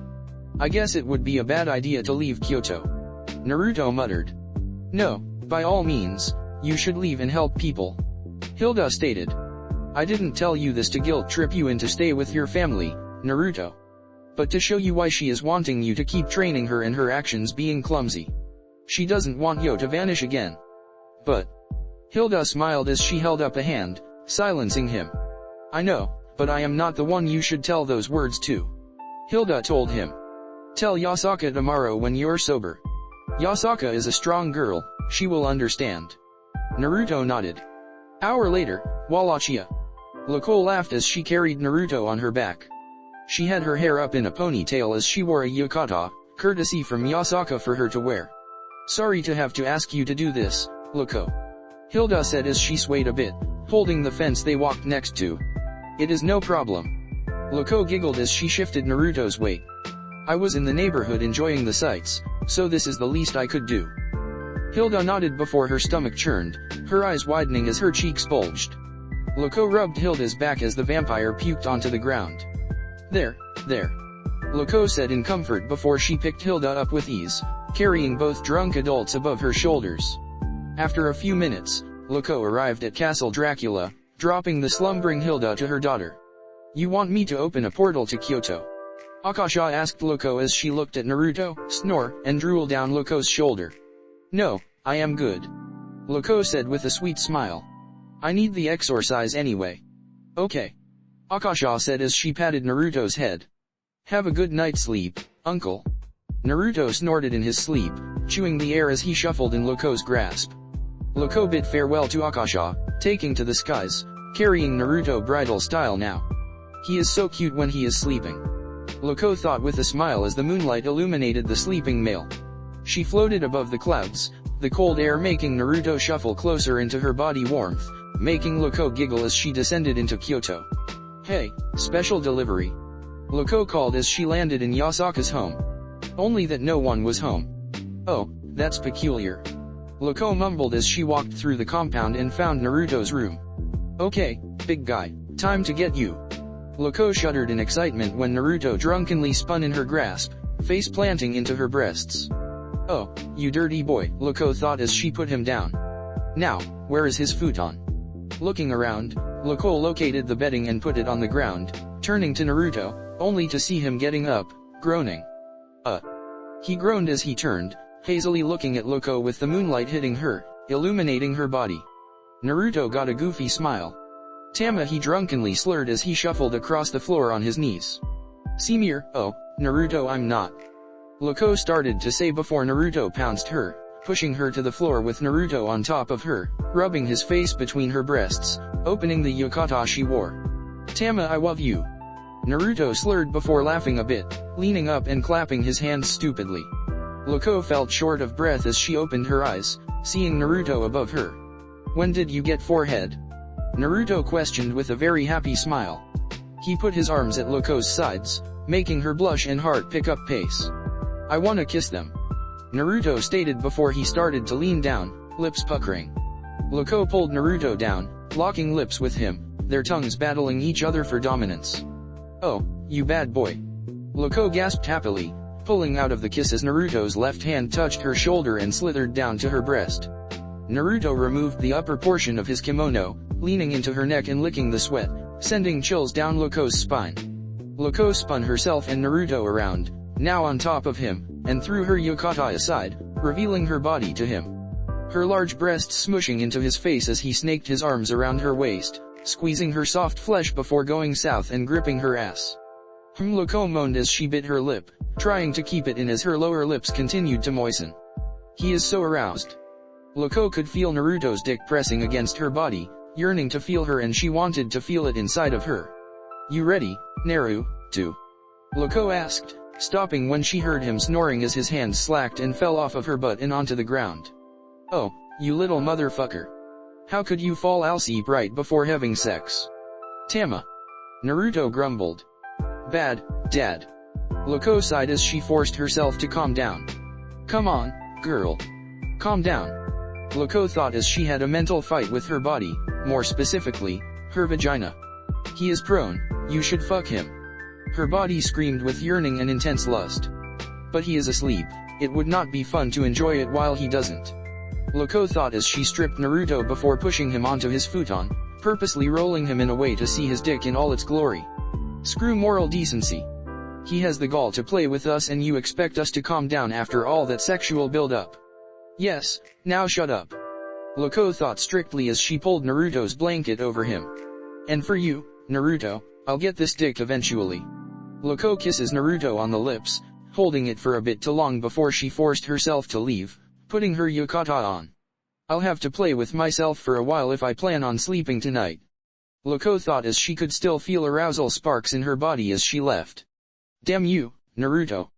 I guess it would be a bad idea to leave Kyoto, Naruto muttered. No, by all means, you should leave and help people, Hilda stated. I didn't tell you this to guilt trip you into stay with your family, Naruto. But to show you why she is wanting you to keep training her and her actions being clumsy. She doesn't want you to vanish again. But, Hilda smiled as she held up a hand, silencing him. I know, but I am not the one you should tell those words to, Hilda told him. Tell Yasaka tomorrow when you're sober. Yasaka is a strong girl, she will understand. Naruto nodded. Hour later, Wallachia. Loco laughed as she carried Naruto on her back. She had her hair up in a ponytail as she wore a yukata, courtesy from Yasaka for her to wear. Sorry to have to ask you to do this, Loco, Hilda said as she swayed a bit, holding the fence they walked next to. It is no problem. Loco giggled as she shifted Naruto's weight. I was in the neighborhood enjoying the sights, so this is the least I could do. Hilda nodded before her stomach churned, her eyes widening as her cheeks bulged. Loco rubbed Hilda's back as the vampire puked onto the ground. There, Loco said in comfort before she picked Hilda up with ease, carrying both drunk adults above her shoulders. After a few minutes, Loco arrived at Castle Dracula, dropping the slumbering Hilda to her daughter. You want me to open a portal to Kyoto? Akasha asked Loco as she looked at Naruto, snore, and drool down Loco's shoulder. No, I am good, Loco said with a sweet smile. I need the exorcise anyway. Okay, Akasha said as she patted Naruto's head. Have a good night's sleep, uncle. Naruto snorted in his sleep, chewing the air as he shuffled in Loco's grasp. Loco bid farewell to Akasha, taking to the skies, carrying Naruto bridal style now. He is so cute when he is sleeping, Loco thought with a smile as the moonlight illuminated the sleeping male. She floated above the clouds, the cold air making Naruto shuffle closer into her body warmth, making Loco giggle as she descended into Kyoto. Hey, special delivery, Loco called as she landed in Yasaka's home. Only that no one was home. Oh, that's peculiar, Loco mumbled as she walked through the compound and found Naruto's room. Okay, big guy, time to get you. Loco shuddered in excitement when Naruto drunkenly spun in her grasp, face planting into her breasts. Oh, you dirty boy, Loco thought as she put him down. Now, where is his futon? Looking around, Loco located the bedding and put it on the ground, turning to Naruto, only to see him getting up, groaning. He groaned as he turned, hazily looking at Loco with the moonlight hitting her, illuminating her body. Naruto got a goofy smile. Tama, he drunkenly slurred as he shuffled across the floor on his knees. Simir, oh, Naruto, I'm not. Loco started to say before Naruto pounced her, pushing her to the floor with Naruto on top of her, rubbing his face between her breasts, opening the yukata she wore. Tama, I love you. Naruto slurred before laughing a bit, leaning up and clapping his hands stupidly. Loco felt short of breath as she opened her eyes, seeing Naruto above her. When did you get forehead? Naruto questioned with a very happy smile. He put his arms at Loco's sides, making her blush and heart pick up pace. I wanna kiss them. Naruto stated before he started to lean down, lips puckering. Loco pulled Naruto down, locking lips with him, their tongues battling each other for dominance. Oh, you bad boy. Loco gasped happily, pulling out of the kiss as Naruto's left hand touched her shoulder and slithered down to her breast. Naruto removed the upper portion of his kimono, leaning into her neck and licking the sweat, sending chills down Loco's spine. Loco spun herself and Naruto around, now on top of him, and threw her yukata aside, revealing her body to him. Her large breasts smushing into his face as he snaked his arms around her waist, squeezing her soft flesh before going south and gripping her ass. Loco moaned as she bit her lip, trying to keep it in as her lower lips continued to moisten. He is so aroused. Loco could feel Naruto's dick pressing against her body, yearning to feel her, and she wanted to feel it inside of her. You ready, Naruto? Loco asked, stopping when she heard him snoring as his hands slacked and fell off of her butt and onto the ground. Oh, you little motherfucker. How could you fall asleep right before having sex? Tama. Naruto grumbled. Bad, Dad. Loco sighed as she forced herself to calm down. Come on, girl. Calm down. Loco thought as she had a mental fight with her body, more specifically, her vagina. He is prone, you should fuck him. Her body screamed with yearning and intense lust. But he is asleep, it would not be fun to enjoy it while he doesn't. Loco thought as she stripped Naruto before pushing him onto his futon, purposely rolling him in a way to see his dick in all its glory. Screw moral decency. He has the gall to play with us and you expect us to calm down after all that sexual build-up. Yes, now shut up. Loco thought strictly as she pulled Naruto's blanket over him. And for you, Naruto, I'll get this dick eventually. Loco kisses Naruto on the lips, holding it for a bit too long before she forced herself to leave, putting her yukata on. I'll have to play with myself for a while if I plan on sleeping tonight. Loco thought as she could still feel arousal sparks in her body as she left. Damn you, Naruto.